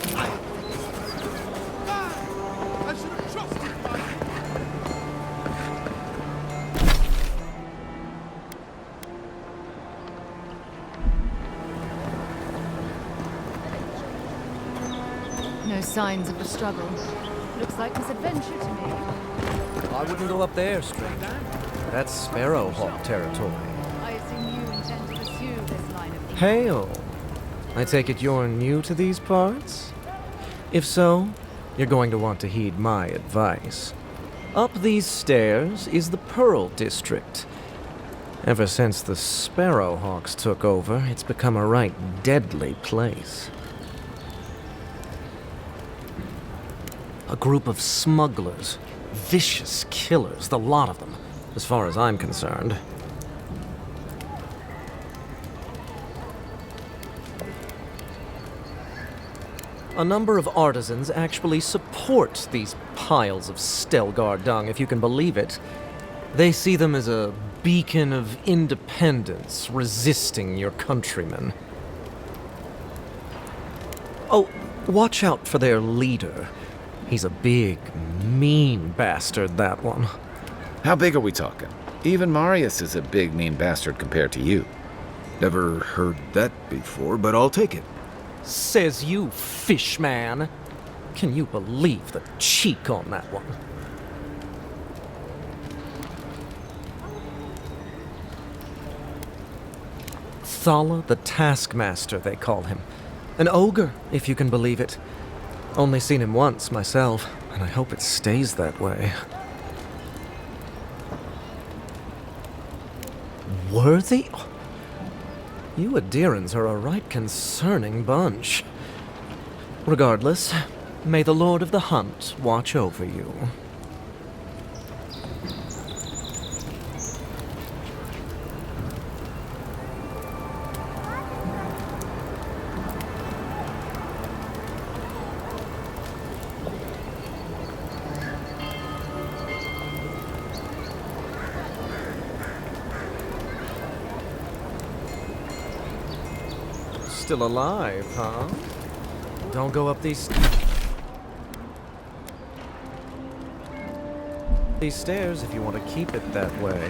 I should have trusted my... No signs of the struggle. Looks like misadventure to me. I wouldn't go up there, stranger. That's Sparrowhawk territory. I assume you intend to pursue this line of... Hail! I take it you're new to these parts? If so, you're going to want to heed my advice. Up these stairs is the Pearl District. Ever since the Sparrowhawks took over, it's become a right deadly place. A group of smugglers, vicious killers, the lot of them, as far as I'm concerned. A number of artisans actually support these piles of Stelgar dung, if you can believe it. They see them as a beacon of independence, resisting your countrymen. Oh, watch out for their leader. He's a big, mean bastard, that one. How big are we talking? Even Marius is a big, mean bastard compared to you. Never heard that before, but I'll take it. Says you, fish man. Can you believe the cheek on that one? Thala the Taskmaster, they call him. An ogre, if you can believe it. Only seen him once, myself, and I hope it stays that way. Worthy? You Adirans are a right concerning bunch. Regardless, may the Lord of the Hunt watch over you. Still alive, huh? Don't go up these stairs if you want to keep it that way.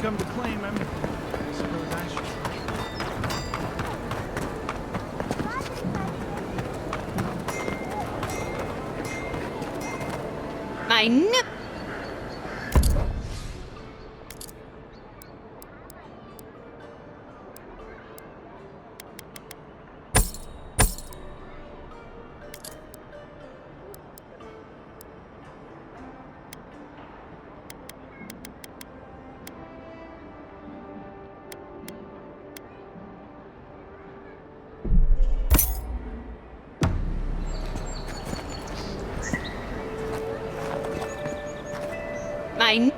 Come to claim him. I suppose I should. I knew. I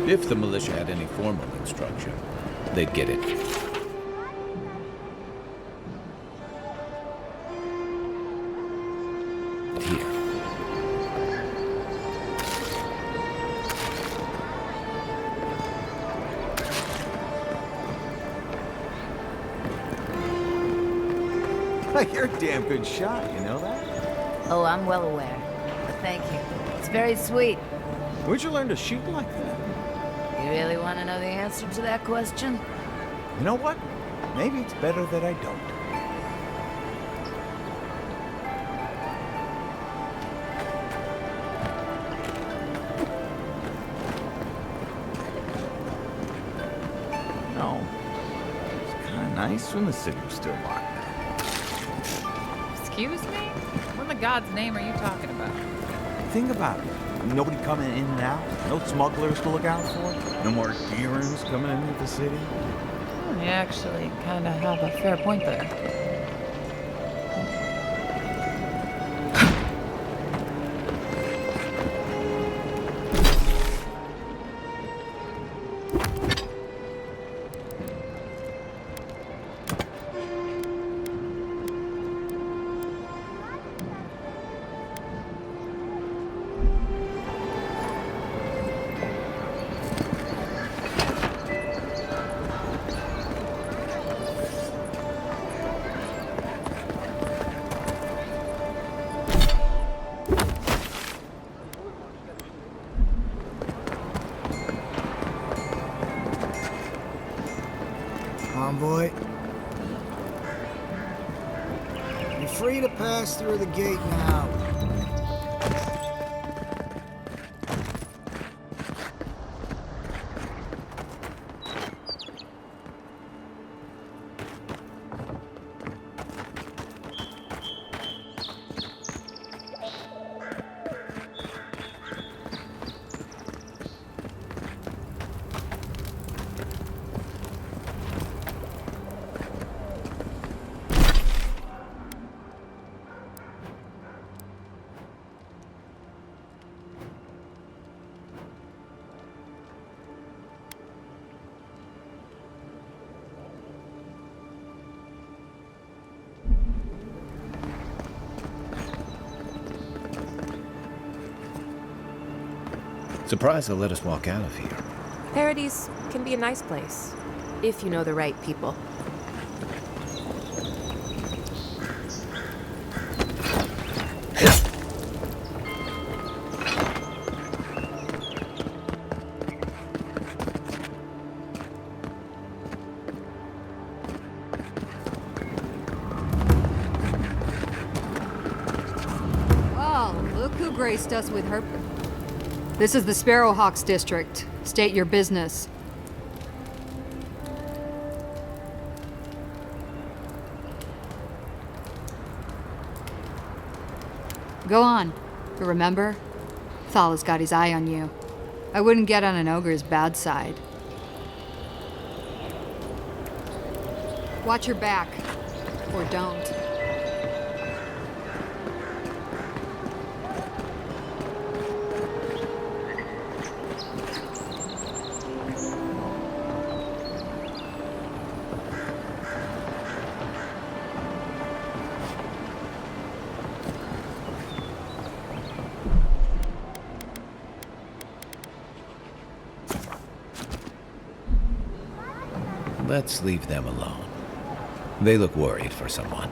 If the militia had any formal instruction, they'd get it. Here. You're a damn good shot, you know that? Oh, I'm well aware. But thank you. It's very sweet. Where'd you learn to shoot like that? You really want to know the answer to that question? You know what? Maybe it's better that I don't. No. It's kind of nice when the city was still locked down. Excuse me? What in the God's name are you talking about? Think about it. Nobody coming in and out. No smugglers to look out for. No more deerings coming into the city. You actually kind of have a fair point there. Convoy. You're free to pass through the gate now. Surprised they'll let us walk out of here. Paradise can be a nice place, if you know the right people. Well, look who graced us with her. This is the Sparrowhawks district. State your business. Go on. But remember, Thala's got his eye on you. I wouldn't get on an ogre's bad side. Watch your back. Or don't. Let's leave them alone. They look worried for someone.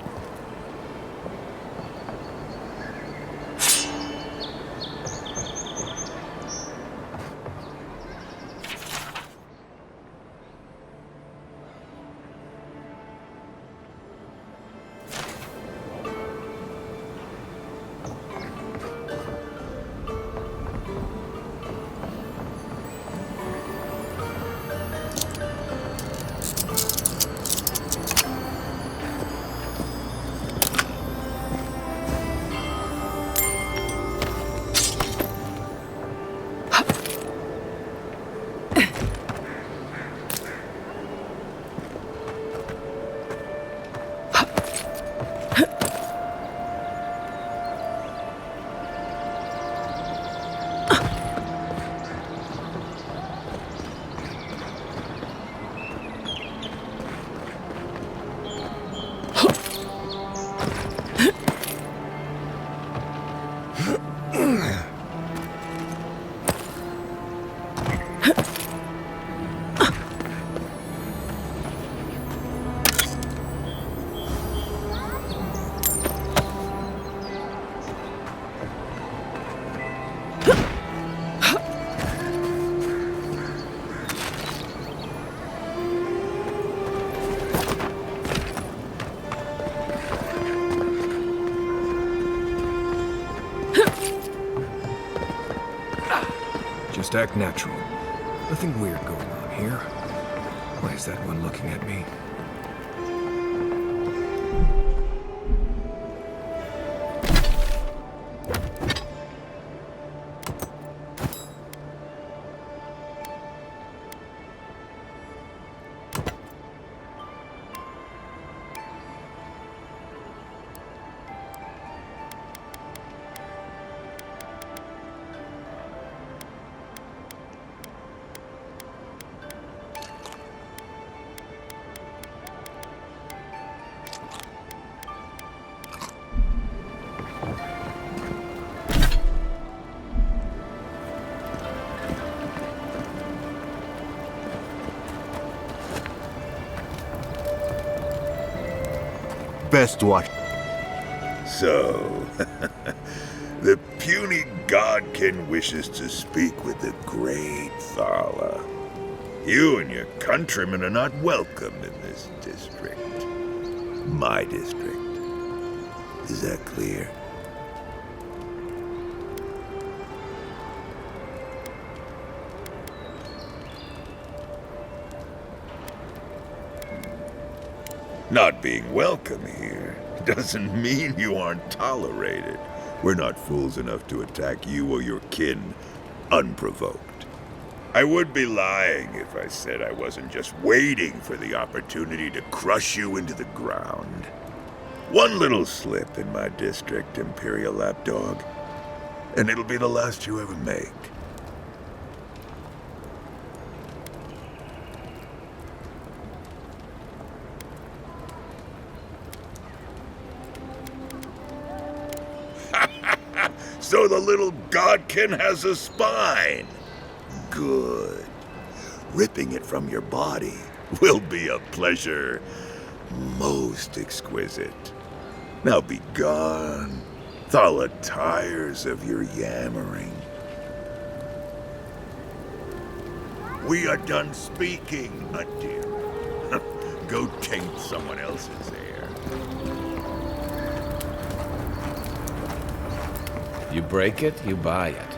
Just act natural. Nothing weird going on here. Why is that one looking at me? Best watch. So, the puny godkin wishes to speak with the great Thala. You and your countrymen are not welcome in this district. My district. Is that clear? Not being welcome here doesn't mean you aren't tolerated. We're not fools enough to attack you or your kin unprovoked. I would be lying if I said I wasn't just waiting for the opportunity to crush you into the ground. One little slip in my district, Imperial Lapdog, and it'll be the last you ever make. So the little godkin has a spine. Good. Ripping it from your body will be a pleasure most exquisite. Now be gone. Thala tires of your yammering. We are done speaking, dear. Go taint someone else's air. You break it, you buy it.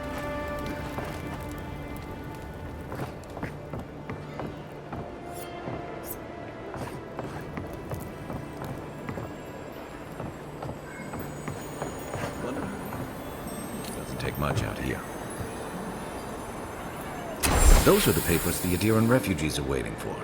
Doesn't take much out here. Those are the papers the Adiran refugees are waiting for.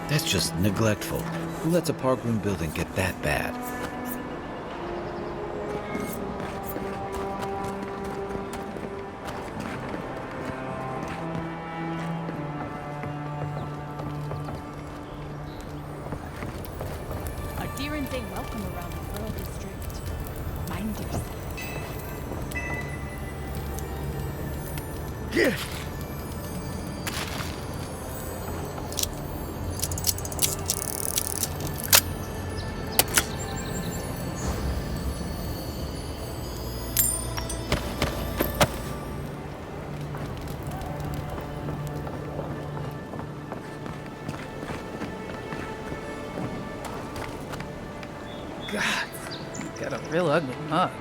That's just neglectful. Who lets a parkroom building get that bad? Adirans ain't welcome around the Pearl District. Mind yourself. Yeah. God, you got a real ugly mug.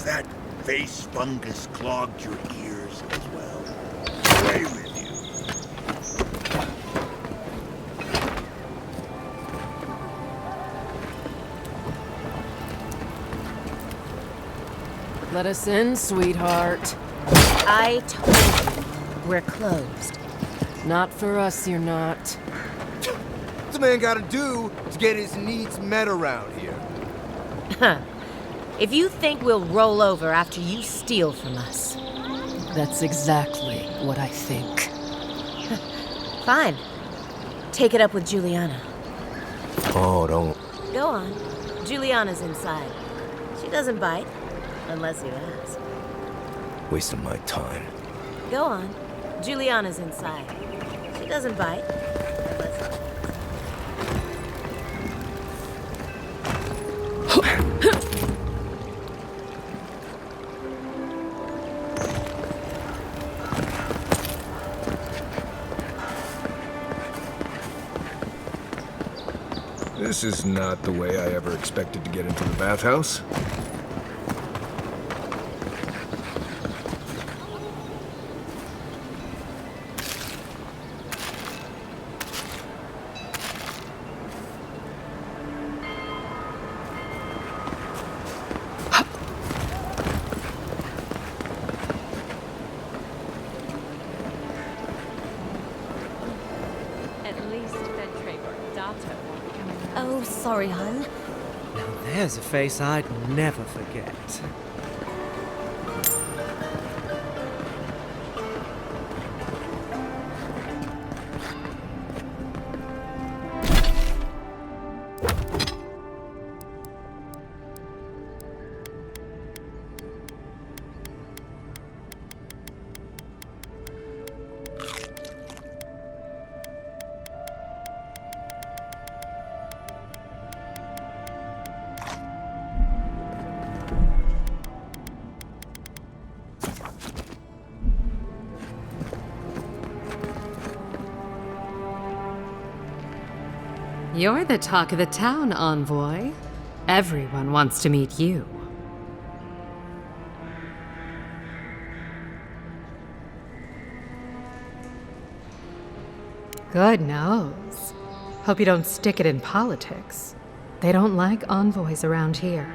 that face fungus clogged your ears as well? Away with you. Let us in, sweetheart. I told you, we're closed. Not for us, you're not. What's a man gotta do to get his needs met around here? Huh. If you think we'll roll over after you steal from us. That's exactly what I think. Fine. Take it up with Juliana. Oh, don't. Go on. Juliana's inside. She doesn't bite. Unless you ask. Wasting my time. Go on. Juliana's inside. She doesn't bite. Unless you ask. This is not the way I ever expected to get into the bathhouse. Oh, sorry, hun. Now there's a face I'd never forget. You're the talk of the town, Envoy. Everyone wants to meet you. Good nose. Hope you don't stick it in politics. They don't like envoys around here.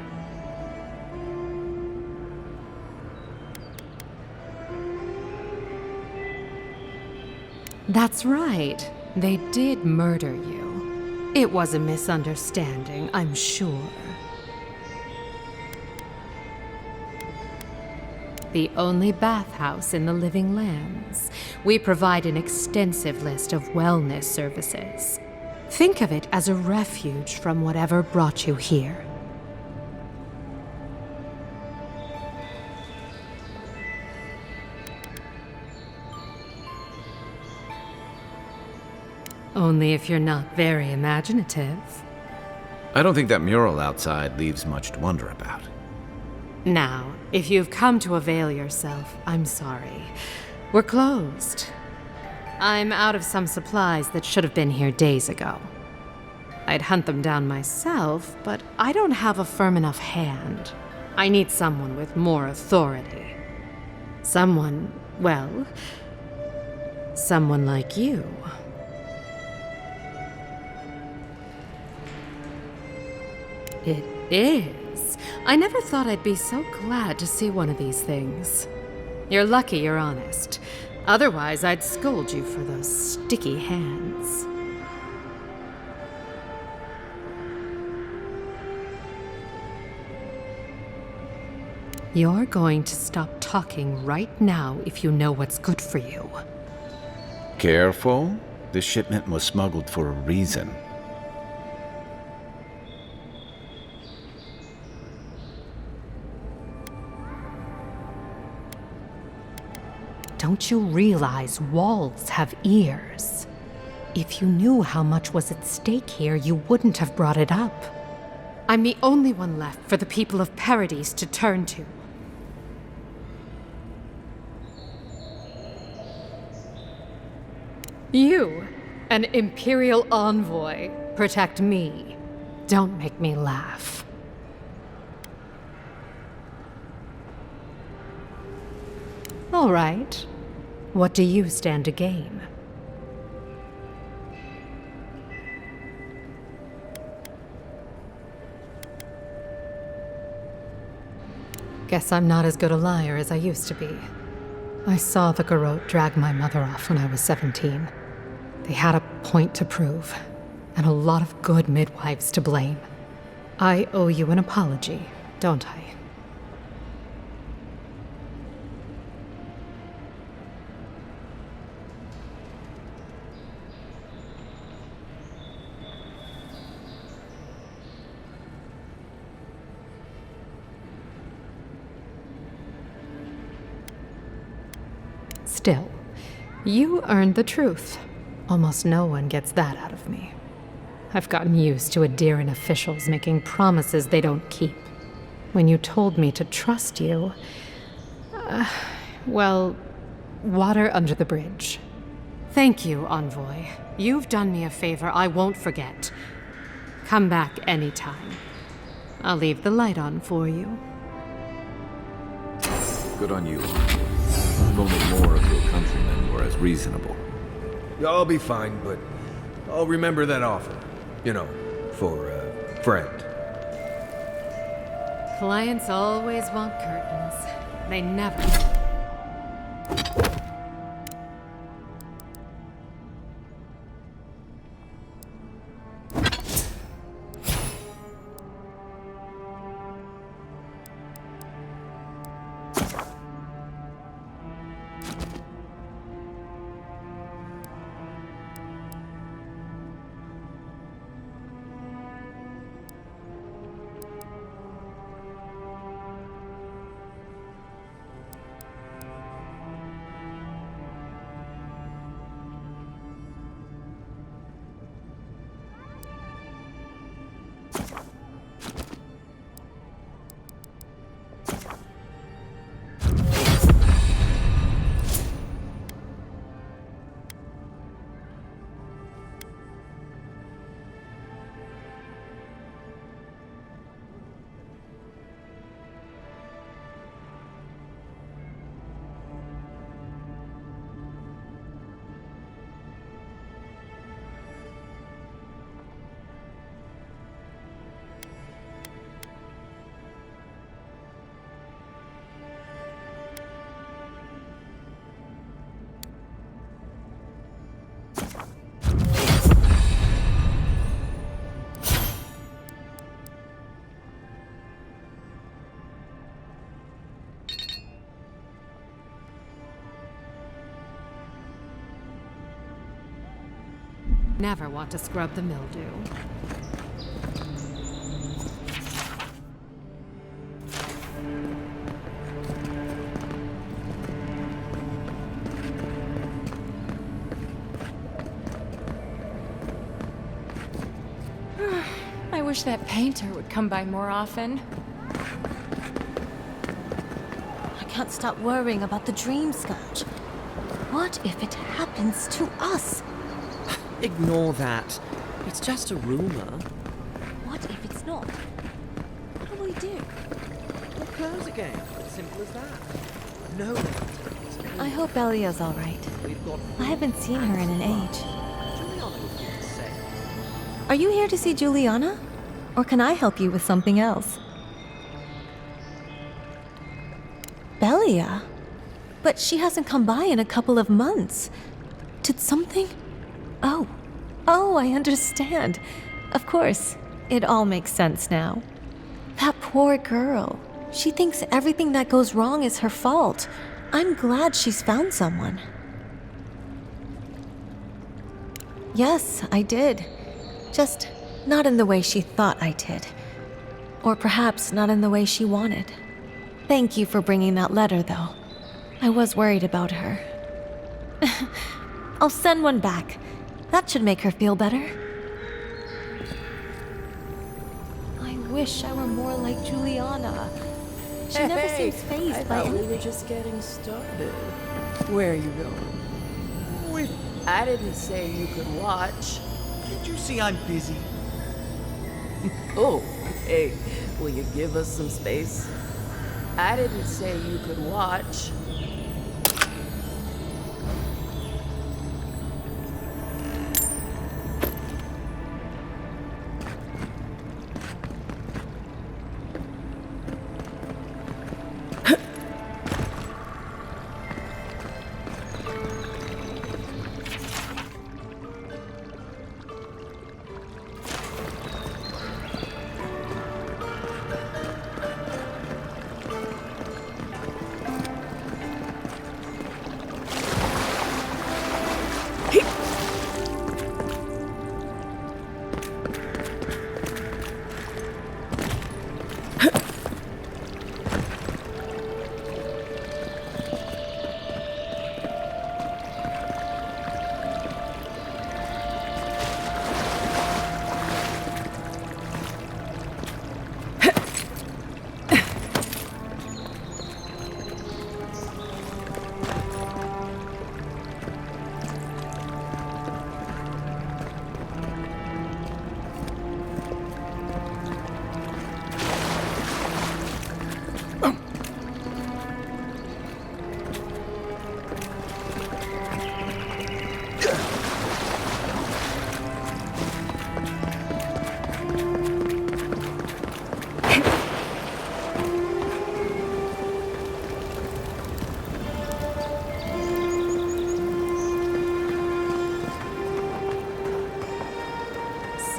That's right. They did murder you. It was a misunderstanding, I'm sure. The only bathhouse in the Living Lands. We provide an extensive list of wellness services. Think of it as a refuge from whatever brought you here. Only if you're not very imaginative. I don't think that mural outside leaves much to wonder about. Now, if you've come to avail yourself, I'm sorry. We're closed. I'm out of some supplies that should have been here days ago. I'd hunt them down myself, but I don't have a firm enough hand. I need someone with more authority. Someone, well, someone like you. It is. I never thought I'd be so glad to see one of these things. You're lucky you're honest. Otherwise, I'd scold you for those sticky hands. You're going to stop talking right now if you know what's good for you. Careful. This shipment was smuggled for a reason. Don't you realize walls have ears? If you knew how much was at stake here, you wouldn't have brought it up. I'm the only one left for the people of Paradise to turn to. You, an Imperial envoy, protect me. Don't make me laugh. All right. What do you stand to gain? Guess I'm not as good a liar as I used to be. I saw the Garrote drag my mother off when I was 17. They had a point to prove, and a lot of good midwives to blame. I owe you an apology, don't I? Still, you earned the truth. Almost no one gets that out of me. I've gotten used to adherent officials making promises they don't keep. When you told me to trust you, well, water under the bridge. Thank you, Envoy. You've done me a favor I won't forget. Come back anytime. I'll leave the light on for you. Good on you. If only more of your countrymen were as reasonable. I'll be fine, but I'll remember that offer. You know, for a friend. Clients always want curtains. They never... Never want to scrub the mildew. I wish that painter would come by more often. I can't stop worrying about the dream scourge. What if it happens to us? Ignore that. It's just a rumor. What if it's not? What do we do? We'll close again. Simple as that. No. I hope Elia's all right. I haven't seen her in an age. Are you here to see Juliana? Or can I help you with something else? Belia? But she hasn't come by in a couple of months. Did something... Oh, I understand. Of course, it all makes sense now. That poor girl. She thinks everything that goes wrong is her fault. I'm glad she's found someone. Yes, I did. Just not in the way she thought I did. Or perhaps not in the way she wanted. Thank you for bringing that letter, though. I was worried about her. I'll send one back. That should make her feel better. I wish I were more like Juliana. She never seems fazed by anything. We were just getting started. Where are you going? I didn't say you could watch. Did you see I'm busy? Oh, hey, will you give us some space? I didn't say you could watch.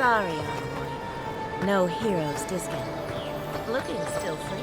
Sorry, Envoy. No heroes discount. Looking still free.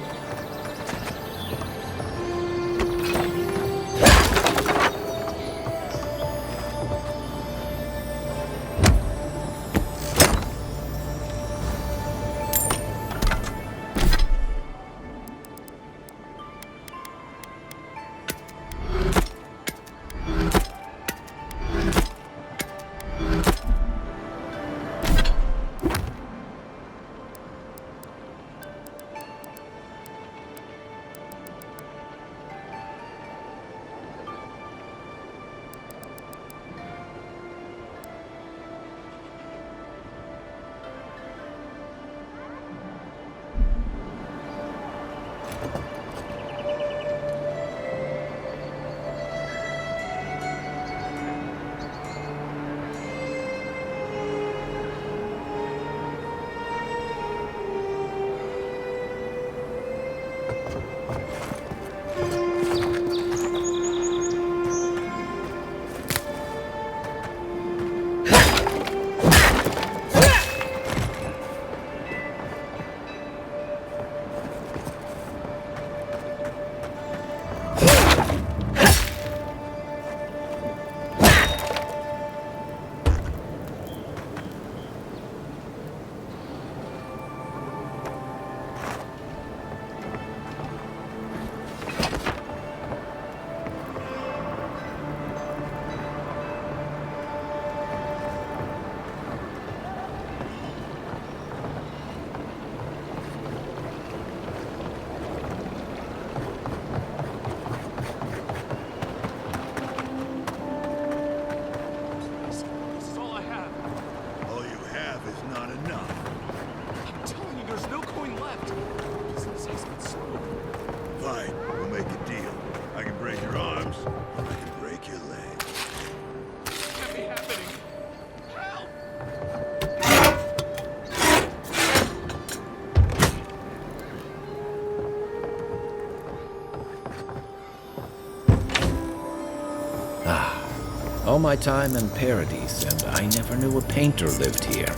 All my time in Paradise, and I never knew a painter lived here.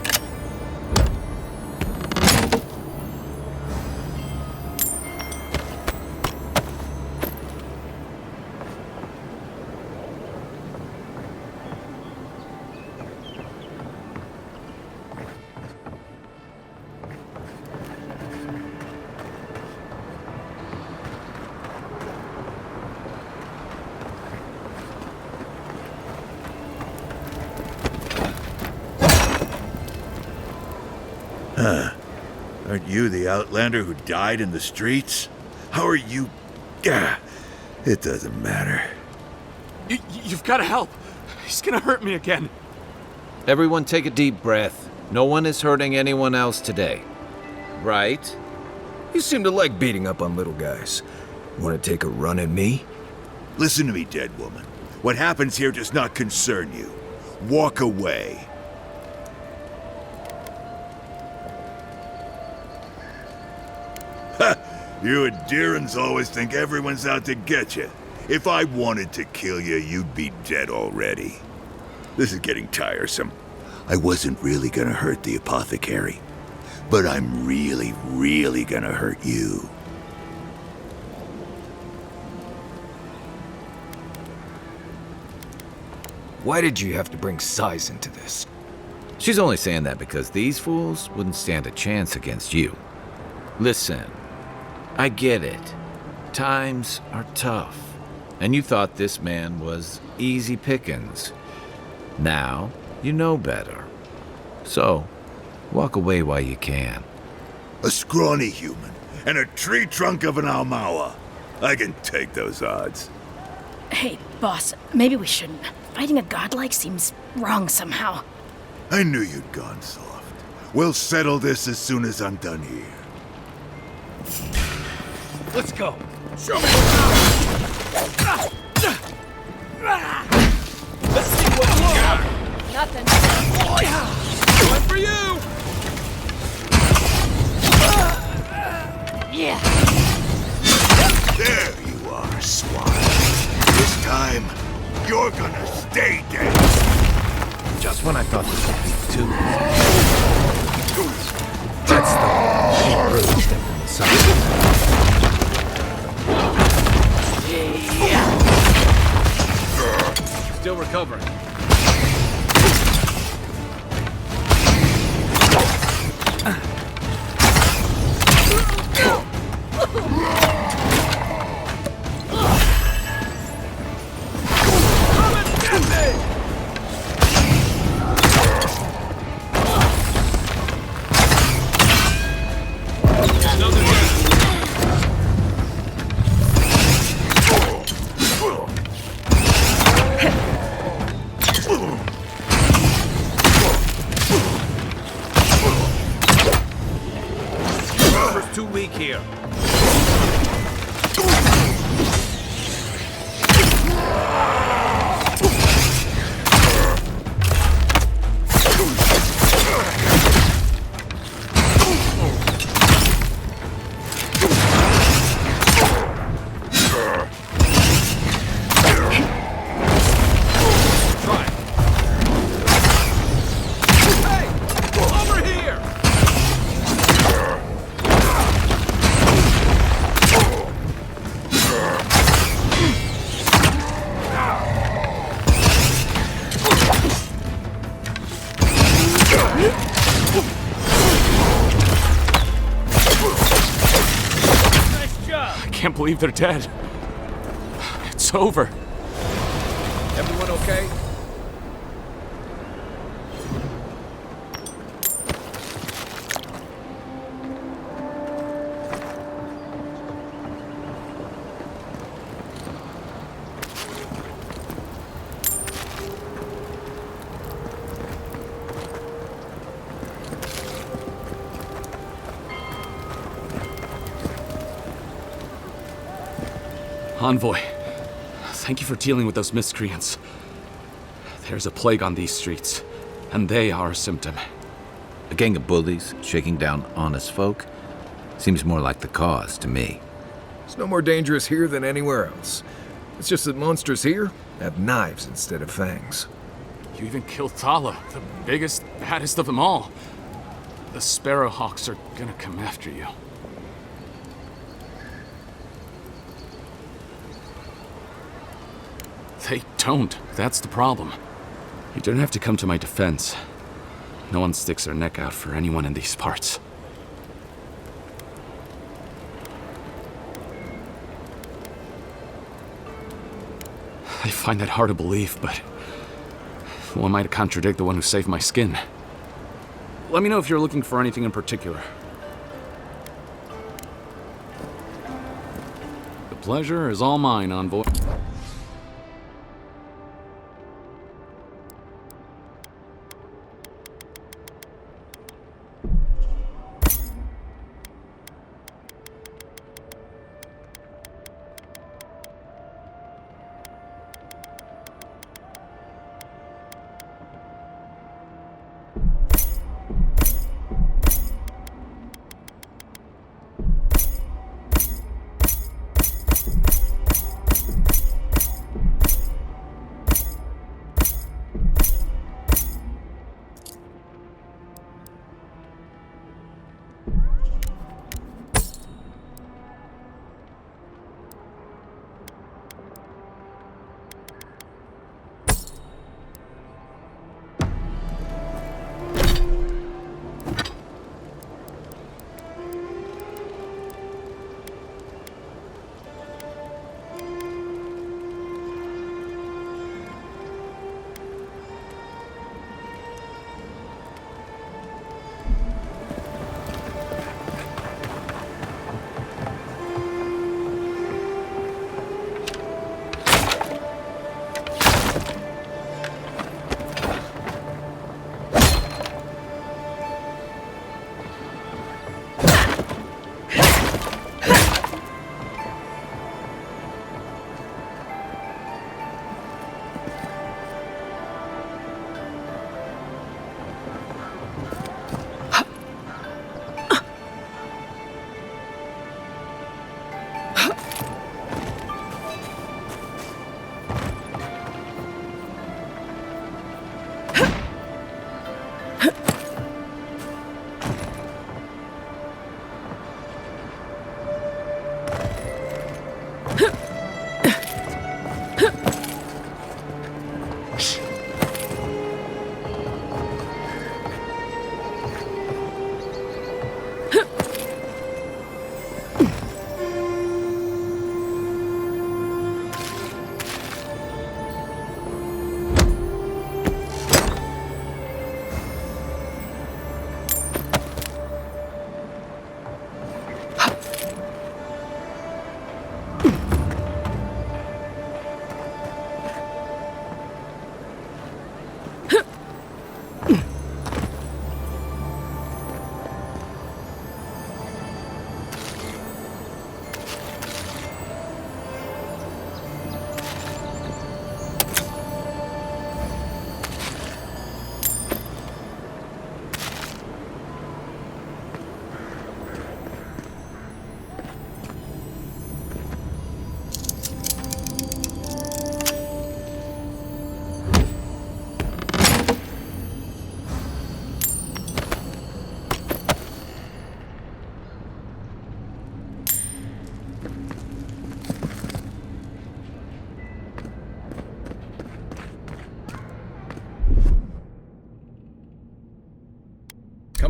Huh. Aren't you the Outlander who died in the streets? How are you... It doesn't matter. You've got to help. He's gonna hurt me again. Everyone take a deep breath. No one is hurting anyone else today. Right? You seem to like beating up on little guys. Want to take a run at me? Listen to me, dead woman. What happens here does not concern you. Walk away. You Adyrans always think everyone's out to get you. If I wanted to kill you, you'd be dead already. This is getting tiresome. I wasn't really gonna hurt the apothecary, but I'm really, really gonna hurt you. Why did you have to bring size into this? She's only saying that because these fools wouldn't stand a chance against you. Listen, I get it. Times are tough, and you thought this man was easy pickings. Now, you know better. So, walk away while you can. A scrawny human and a tree trunk of an Almawa. I can take those odds. Hey, boss, maybe we shouldn't. Fighting a godlike seems wrong somehow. I knew you'd gone soft. We'll settle this as soon as I'm done here. Let's go. Show me. Let's see what you got. Nothing. One for you. Yeah. There you are, swine. This time, you're gonna stay dead. Just when I thought this would be too easy. too weak here. I can't believe they're dead. It's over. Everyone okay? Envoy, thank you for dealing with those miscreants. There's a plague on these streets, and they are a symptom. A gang of bullies shaking down honest folk seems more like the cause to me. It's no more dangerous here than anywhere else. It's just that monsters here have knives instead of fangs. You even killed Thala, the biggest, baddest of them all. The Sparrowhawks are gonna come after you. They don't. That's the problem. You don't have to come to my defense. No one sticks their neck out for anyone in these parts. I find that hard to believe, but who am I to contradict the one who saved my skin? Let me know if you're looking for anything in particular. The pleasure is all mine, Envoy.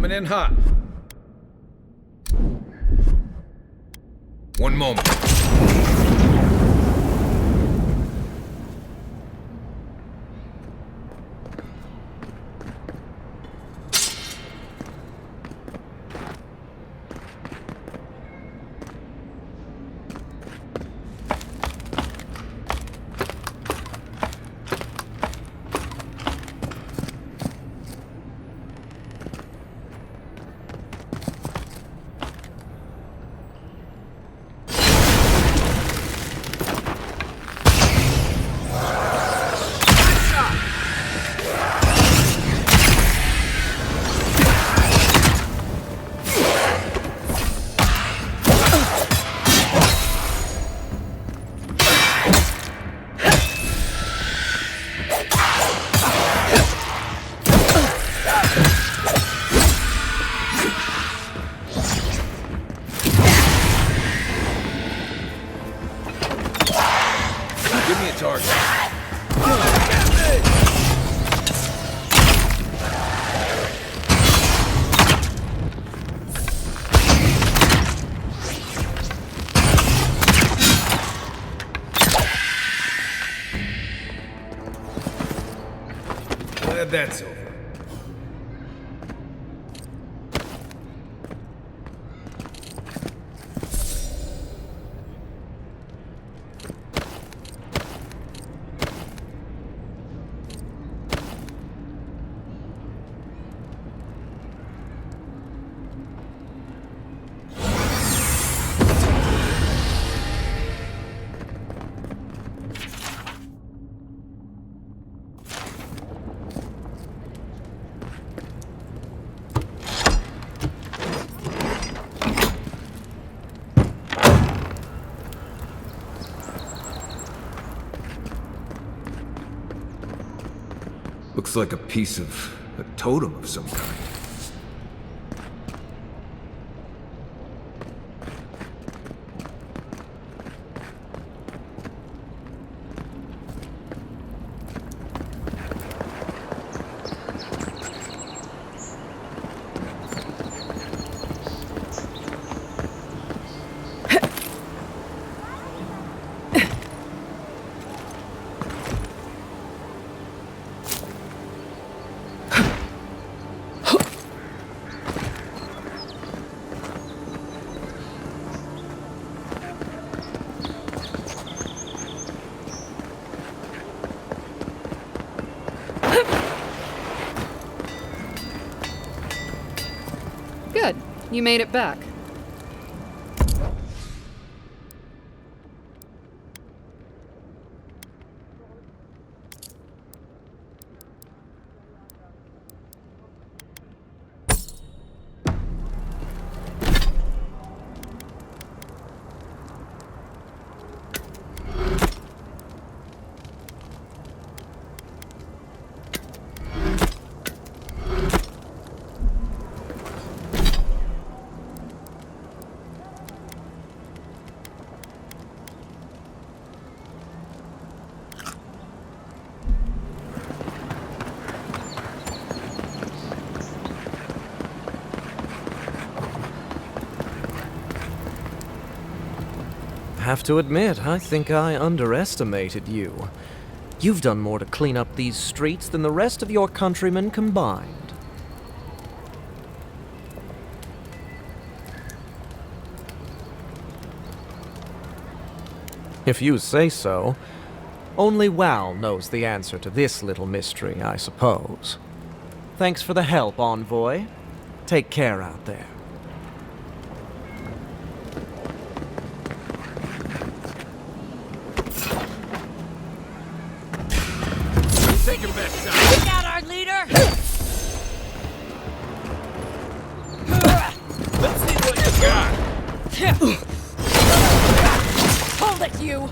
Coming in hot. One moment. Give me a target. Glad that's over. Looks like a piece of a totem of some kind. Good. You made it back. Have to admit, I think I underestimated you. You've done more to clean up these streets than the rest of your countrymen combined. If you say so. Only Wal knows the answer to this little mystery, I suppose. Thanks for the help, Envoy. Take care out there. Take your best shot. Take out our leader! Let's see what you got. Hold it, you!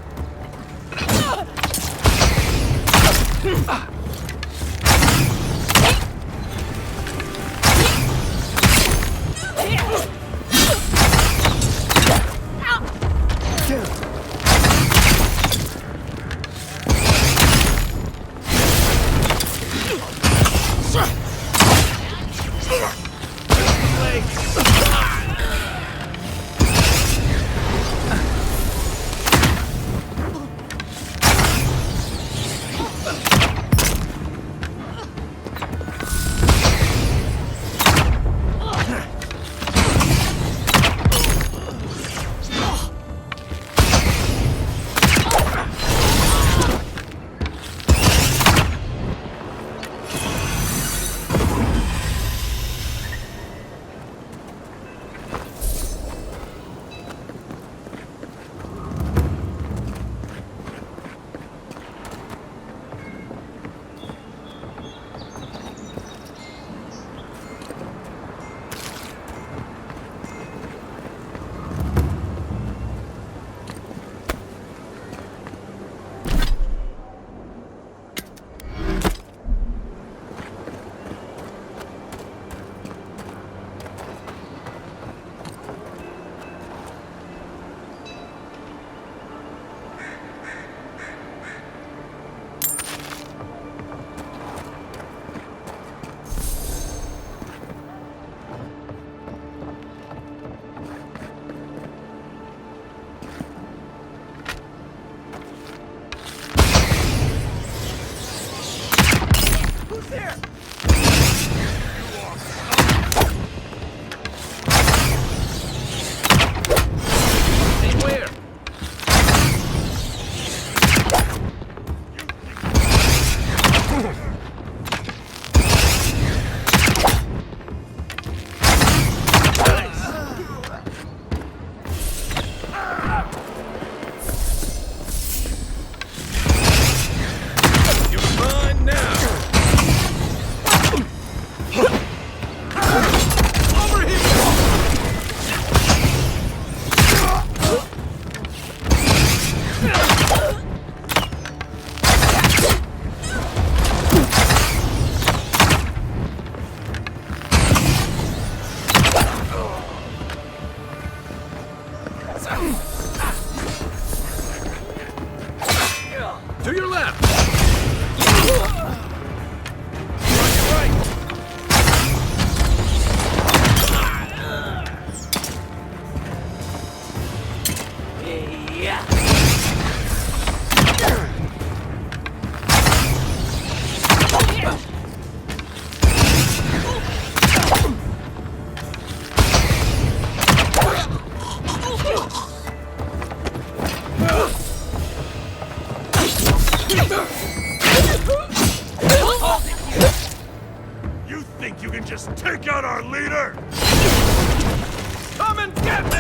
To your left! You think you can just take out our leader? Come and get me!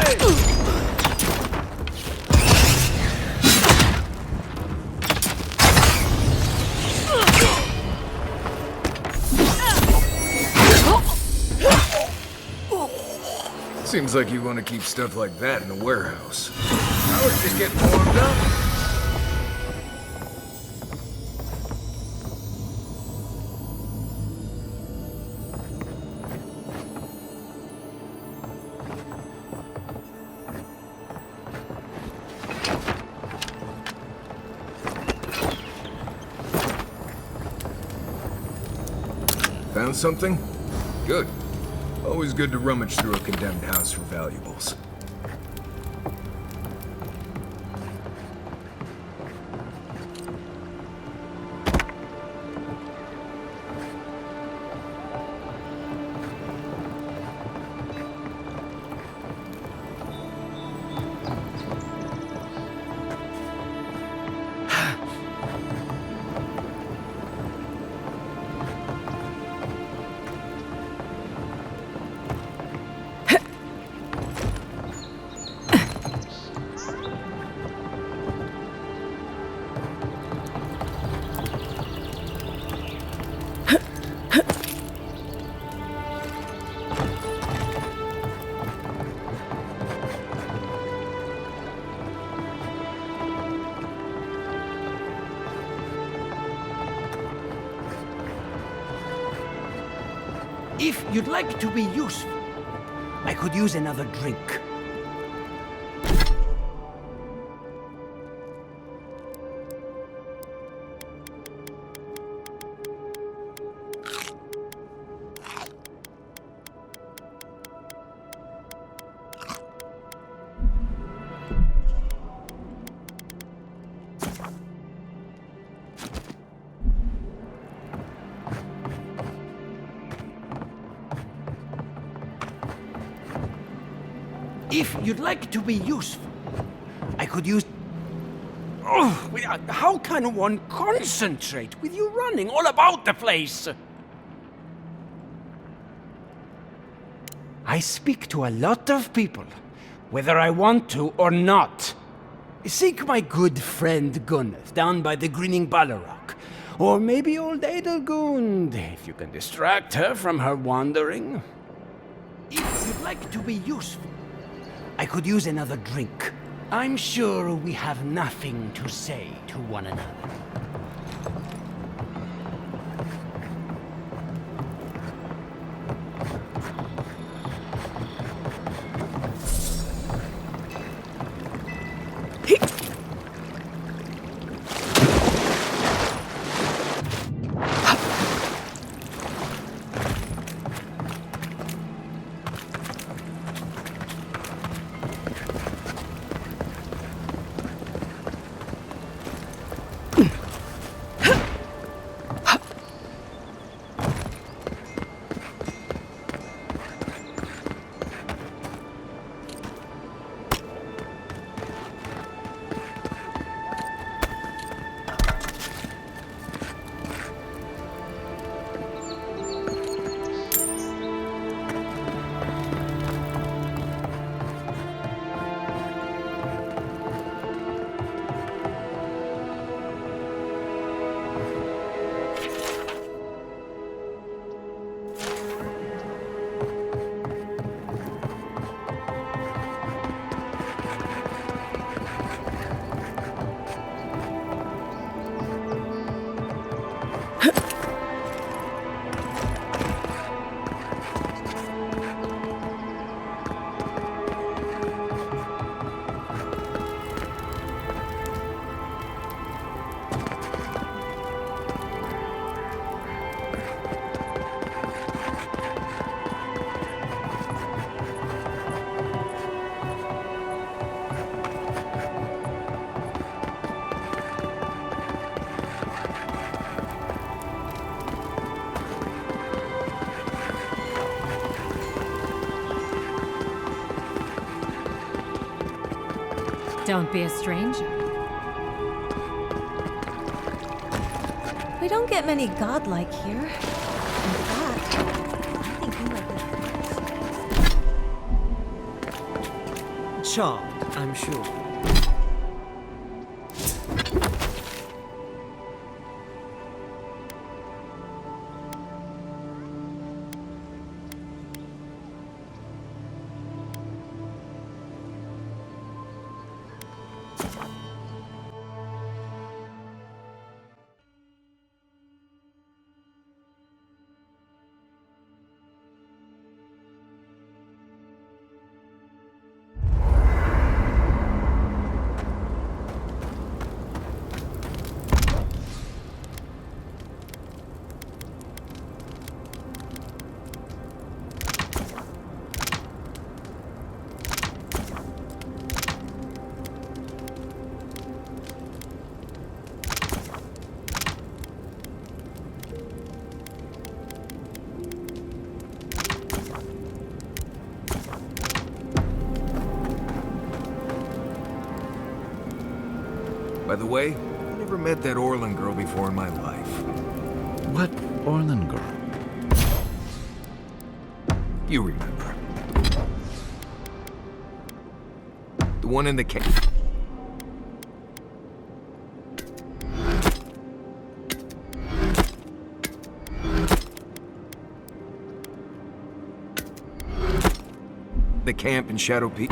Seems like you want to keep stuff like that in the warehouse. I was just getting warmed up. Found something? Good. Always good to rummage through a condemned house for valuables. If you'd like to be useful, I could use another drink. If you'd like to be useful, I could use... Oh, how can one concentrate with you running all about the place? I speak to a lot of people, whether I want to or not. Seek my good friend Gunneth down by the grinning Balrog. Or maybe old Edelgund, if you can distract her from her wandering. If you'd like to be useful, I could use another drink. I'm sure we have nothing to say to one another. Don't be a stranger. We don't get many godlike here. In fact, I think you might be... Charmed, I'm sure. By the way, I never met that Orlin girl before in my life. What Orlin girl? You remember. The one in the cave. The camp in Shadow Peak.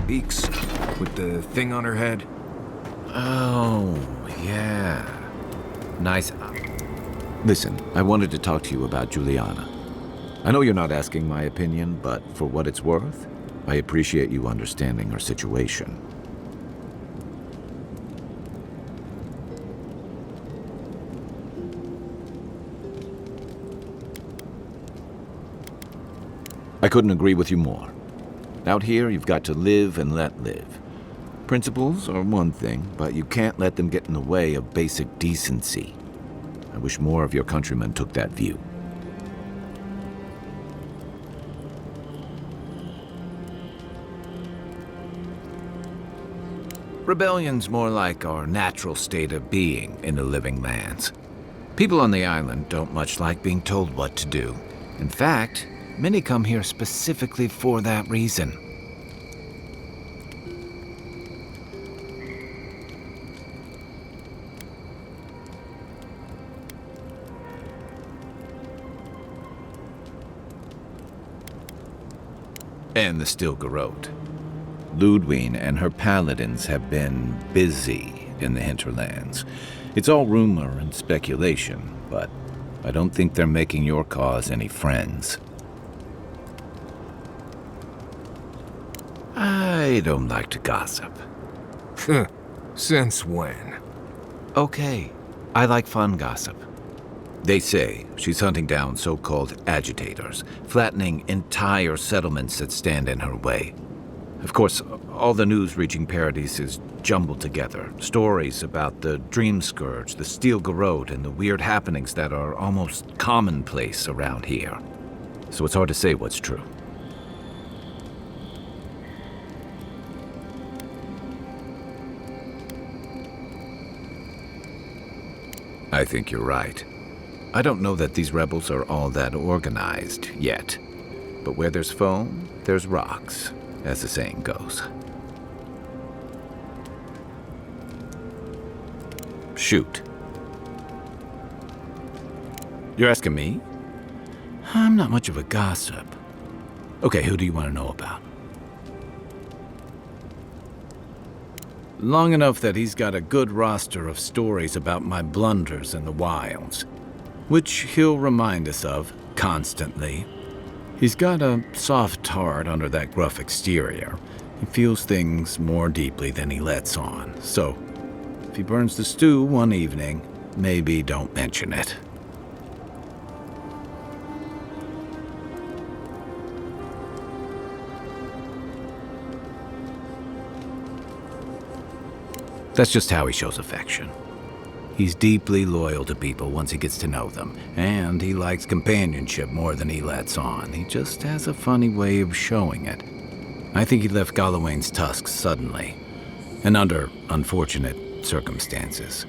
Beaks with the thing on her head. Oh, yeah. Nice. Listen, I wanted to talk to you about Juliana. I know you're not asking my opinion, but for what it's worth, I appreciate you understanding her situation. I couldn't agree with you more. Out here, you've got to live and let live. Principles are one thing, but you can't let them get in the way of basic decency. I wish more of your countrymen took that view. Rebellion's more like our natural state of being in the living lands. People on the island don't much like being told what to do. In fact, many come here specifically for that reason. And the Stilgarrote. Ludwine and her paladins have been busy in the hinterlands. It's all rumor and speculation, but I don't think they're making your cause any friends. I don't like to gossip. Since when? Okay, I like fun gossip. They say she's hunting down so-called agitators, flattening entire settlements that stand in her way. Of course, all the news reaching Paradis is jumbled together. Stories about the Dream Scourge, the Stilgarrote, and the weird happenings that are almost commonplace around here. So it's hard to say what's true. I think you're right. I don't know that these rebels are all that organized yet. But where there's foam, there's rocks, as the saying goes. Shoot. You're asking me? I'm not much of a gossip. Okay, who do you want to know about? Long enough that he's got a good roster of stories about my blunders in the wilds, which he'll remind us of constantly. He's got a soft heart under that gruff exterior. He feels things more deeply than he lets on. So, if he burns the stew one evening, maybe don't mention it. That's just how he shows affection. He's deeply loyal to people once he gets to know them, and he likes companionship more than he lets on. He just has a funny way of showing it. I think he left Gallowayne's tusks suddenly, and under unfortunate circumstances.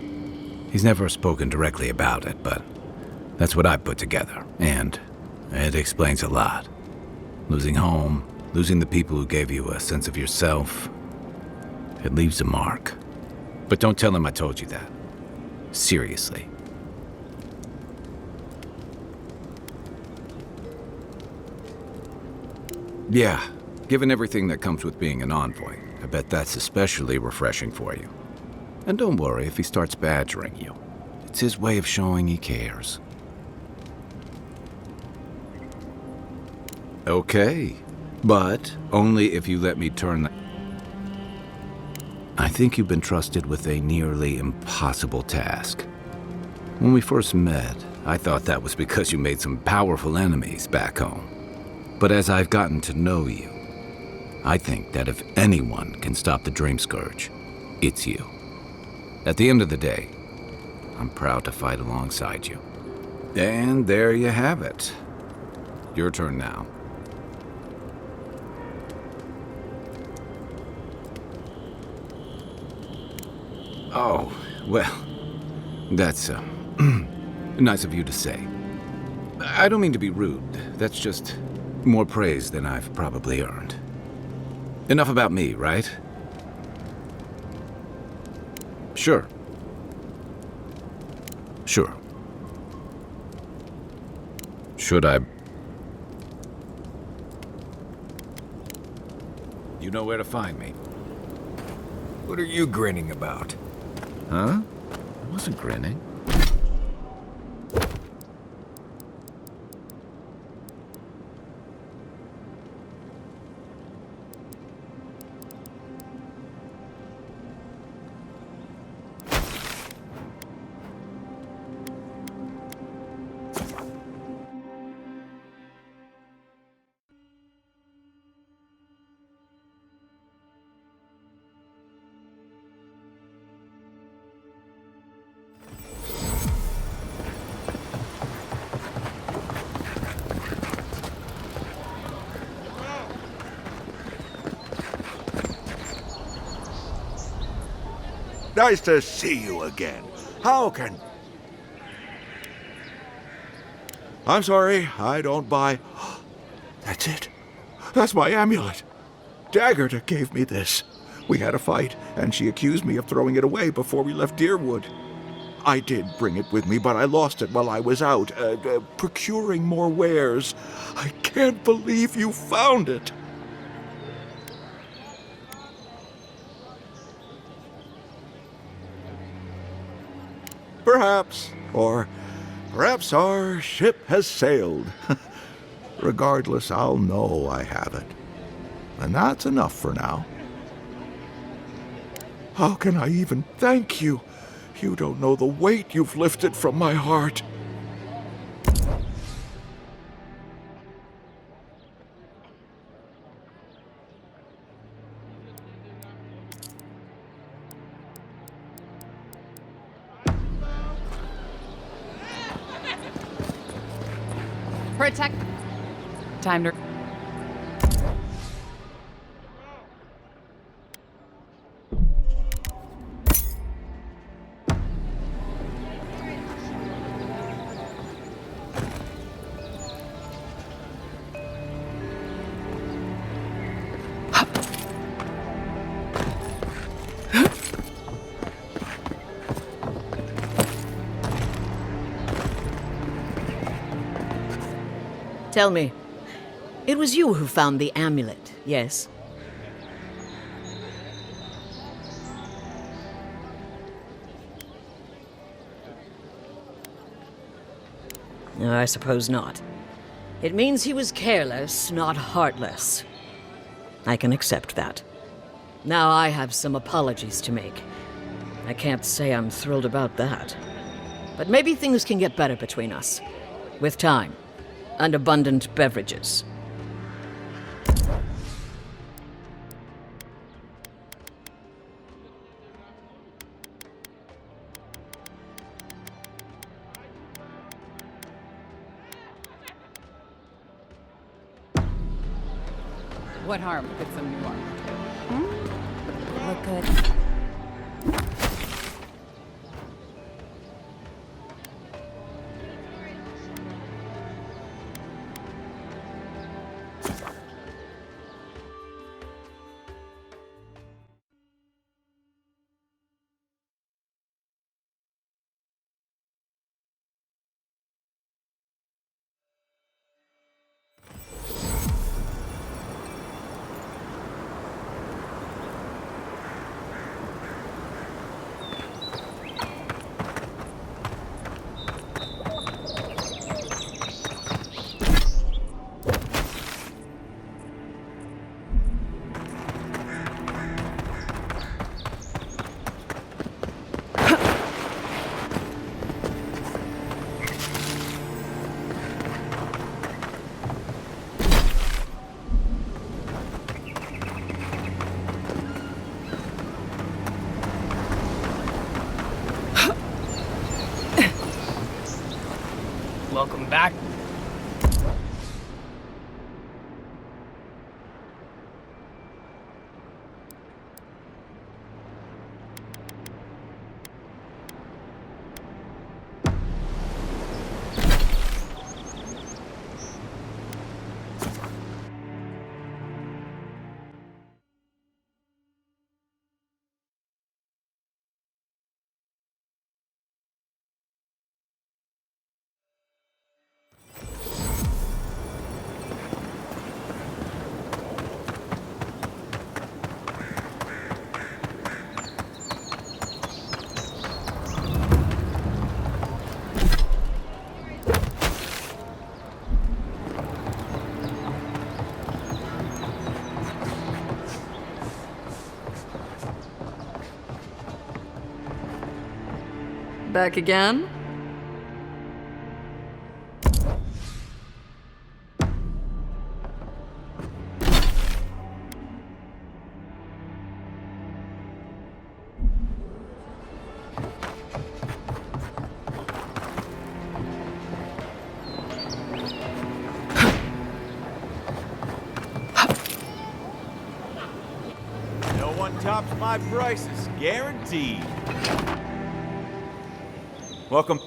He's never spoken directly about it, but that's what I put together, and it explains a lot. Losing home, losing the people who gave you a sense of yourself, it leaves a mark. But don't tell him I told you that. Seriously. Yeah, given everything that comes with being an envoy, I bet that's especially refreshing for you. And don't worry if he starts badgering you. It's his way of showing he cares. Okay, but only if you let me turn that. I think you've been trusted with a nearly impossible task. When we first met, I thought that was because you made some powerful enemies back home. But as I've gotten to know you, I think that if anyone can stop the Dream Scourge, it's you. At the end of the day, I'm proud to fight alongside you. And there you have it. Your turn now. Oh, well, that's nice of you to say. I don't mean to be rude. That's just more praise than I've probably earned. Enough about me, right? Sure. Sure. Should I? You know where to find me. What are you grinning about? Huh? I wasn't grinning. Nice to see you again. How can... I'm sorry, I don't buy... That's it. That's my amulet. Daggerta gave me this. We had a fight, and she accused me of throwing it away before we left Deerwood. I did bring it with me, but I lost it while I was out, procuring more wares. I can't believe you found it. Perhaps, or perhaps our ship has sailed. Regardless, I'll know I have it. And that's enough for now. How can I even thank you? You don't know the weight you've lifted from my heart. Protect. Time to. Tell me, it was you who found the amulet, yes? I suppose not. It means he was careless, not heartless. I can accept that. Now I have some apologies to make. I can't say I'm thrilled about that. But maybe things can get better between us. With time. And abundant beverages. What harm could some new armor do? Look good. Welcome back. Back again? No one tops my prices, guaranteed. Welcome.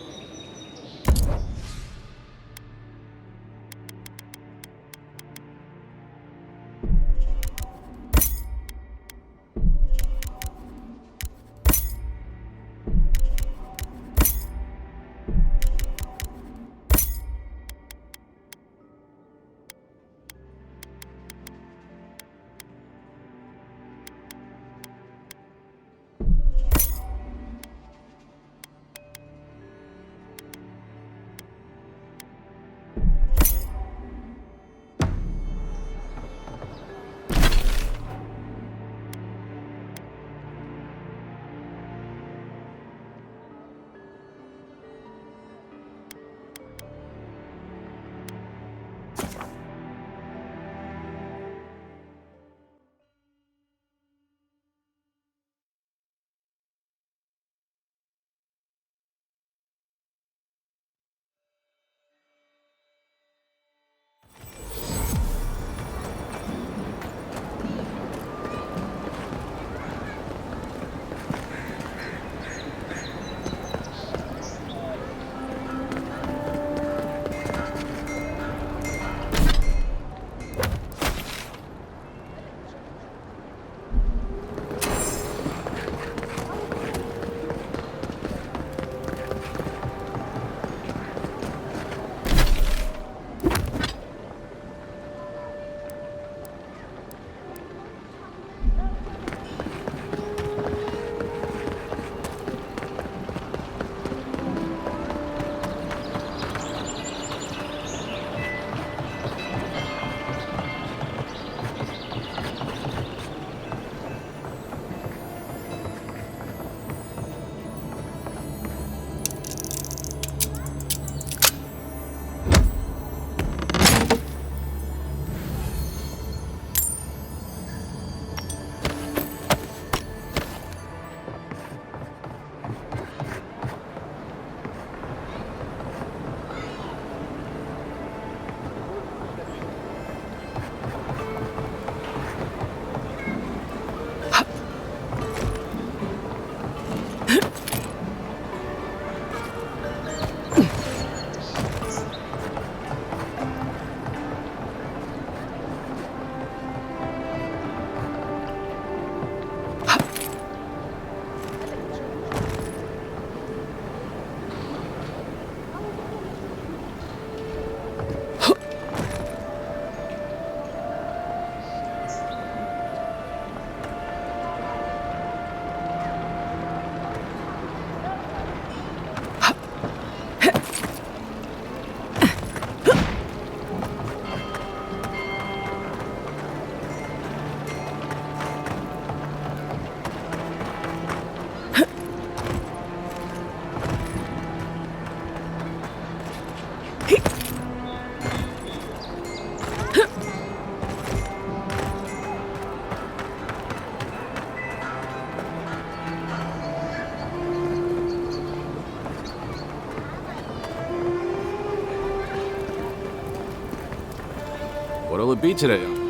What'll it be today?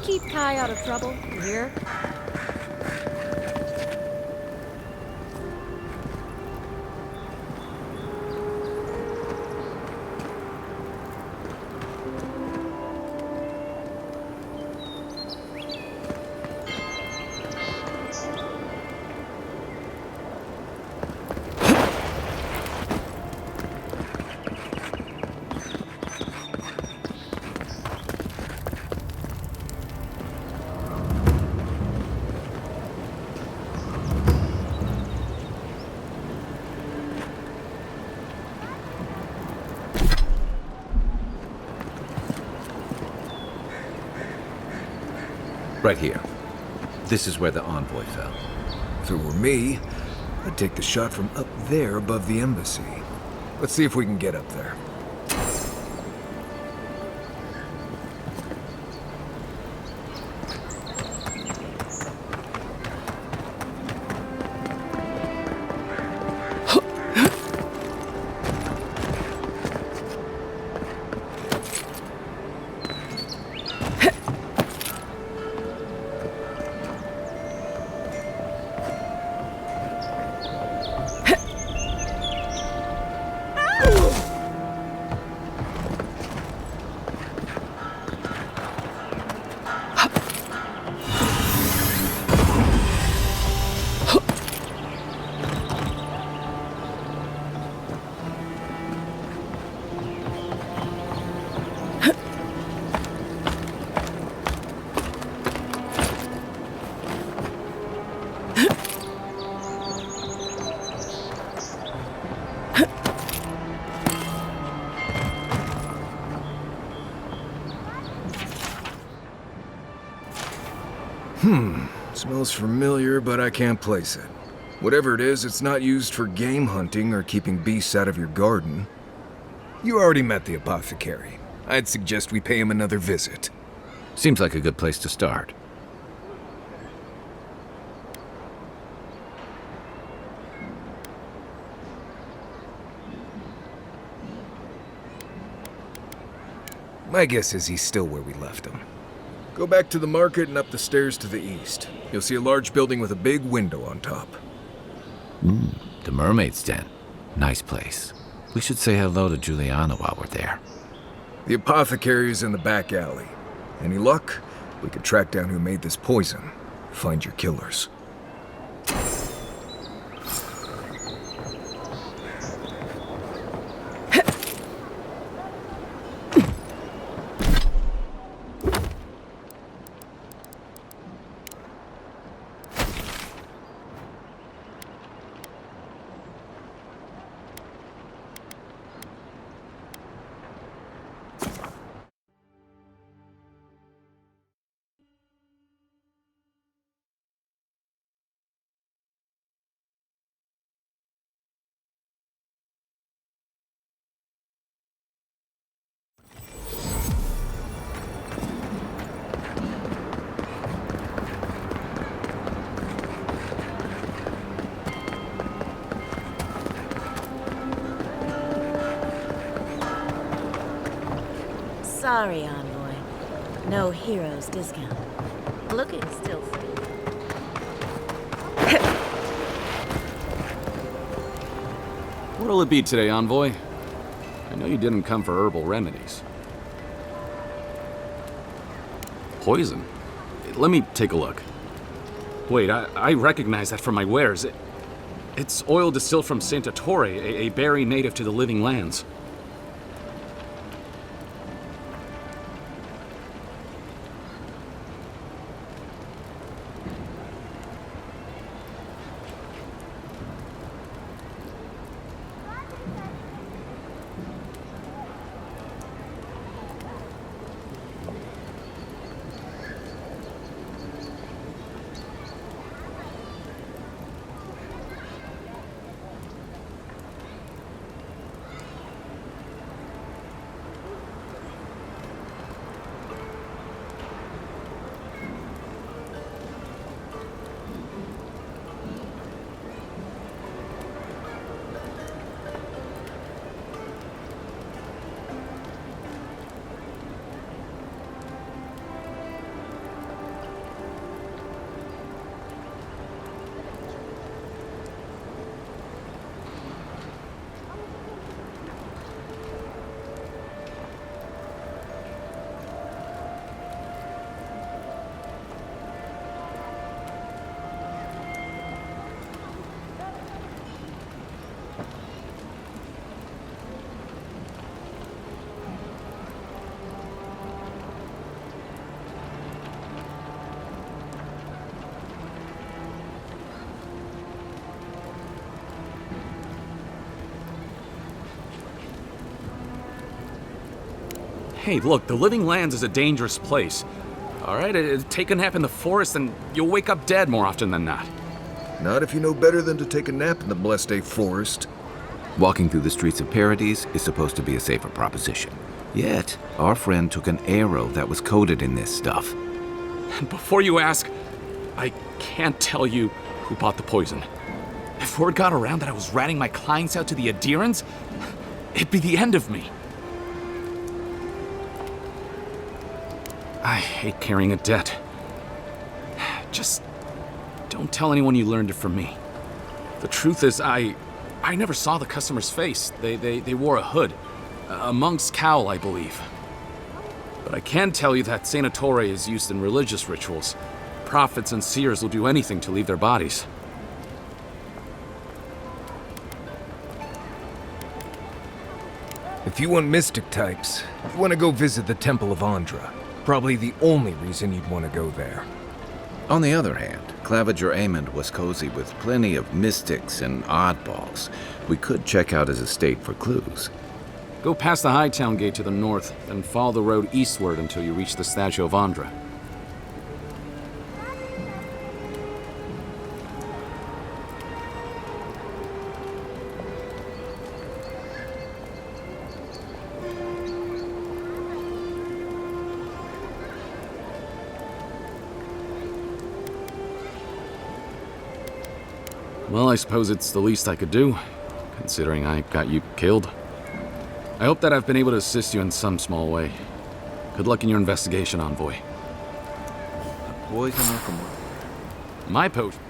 keep Kai out of trouble, you hear? Right here. This is where the envoy fell. If it were me, I'd take the shot from up there above the embassy. Let's see if we can get up there. Smells familiar, but I can't place it. Whatever it is, it's not used for game hunting or keeping beasts out of your garden. You already met the apothecary. I'd suggest we pay him another visit. Seems like a good place to start. My guess is he's still where we left him. Go back to the market and up the stairs to the east. You'll see a large building with a big window on top. The Mermaid's Den. Nice place. We should say hello to Juliana while we're there. The apothecary's in the back alley. Any luck? We could track down who made this poison. Find your killers. Sorry, Envoy. No heroes discount. Looking still free. What'll it be today, Envoy? I know you didn't come for herbal remedies. Poison? Let me take a look. Wait, I recognize that from my wares. It's oil distilled from Santa Torre, a berry native to the Living Lands. Hey, look, the Living Lands is a dangerous place. All right, take a nap in the forest and you'll wake up dead more often than not. Not if you know better than to take a nap in the blessed A forest. Walking through the streets of Paradise is supposed to be a safer proposition. Yet, our friend took an arrow that was coated in this stuff. And before you ask, I can't tell you who bought the poison. If word got around that I was ratting my clients out to the Adherents, it'd be the end of me. I hate carrying a debt. Just don't tell anyone you learned it from me. The truth is, I never saw the customer's face. They wore a hood. A monk's cowl, I believe. But I can tell you that Saint Ettore is used in religious rituals. Prophets and seers will do anything to leave their bodies. If you want mystic types, you want to go visit the Temple of Andra. Probably the only reason you'd want to go there. On the other hand, Claviger Amond was cozy with plenty of mystics and oddballs. We could check out his estate for clues. Go past the Hightown Gate to the north, then follow the road eastward until you reach the statue of Andra. Well, I suppose it's the least I could do, considering I got you killed. I hope that I've been able to assist you in some small way. Good luck in your investigation, Envoy. Poison or from my potion.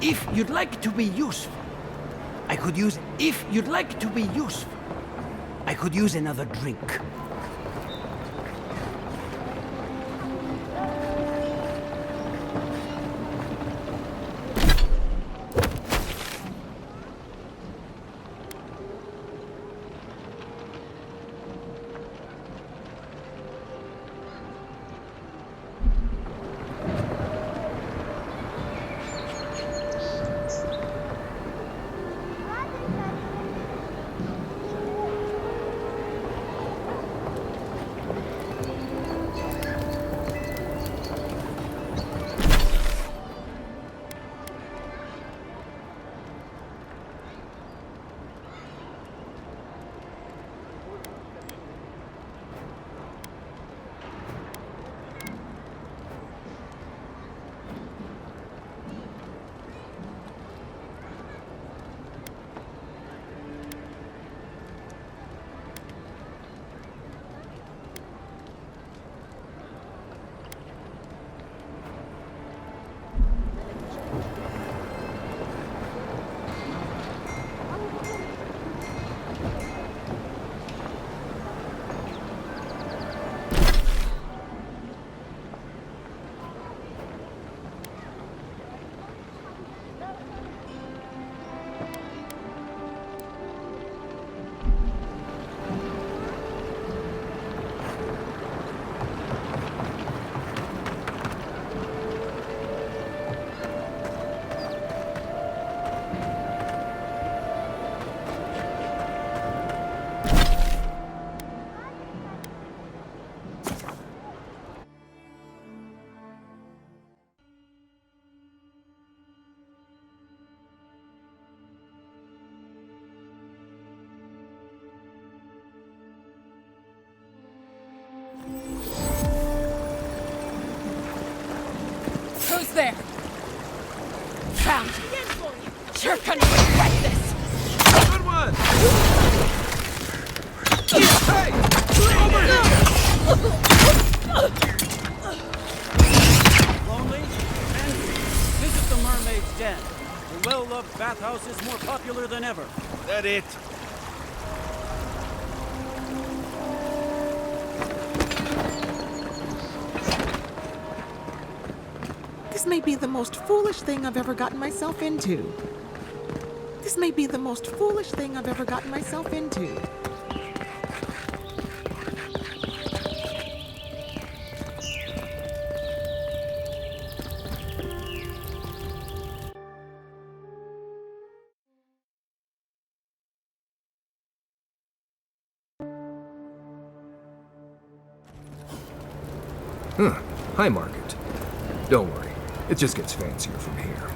If you'd like to be useful, I could use. If you'd like to be useful, I could use another drink. Who's there? Found you. You're gonna regret this. Good one! Hey! Over here! Lonely? Visit the Mermaid's Den. The well-loved bathhouse is more popular than ever. That it? This may be the most foolish thing I've ever gotten myself into. This may be the most foolish thing I've ever gotten myself into. Huh. Hi, Margaret. Don't worry. It just gets fancier from here.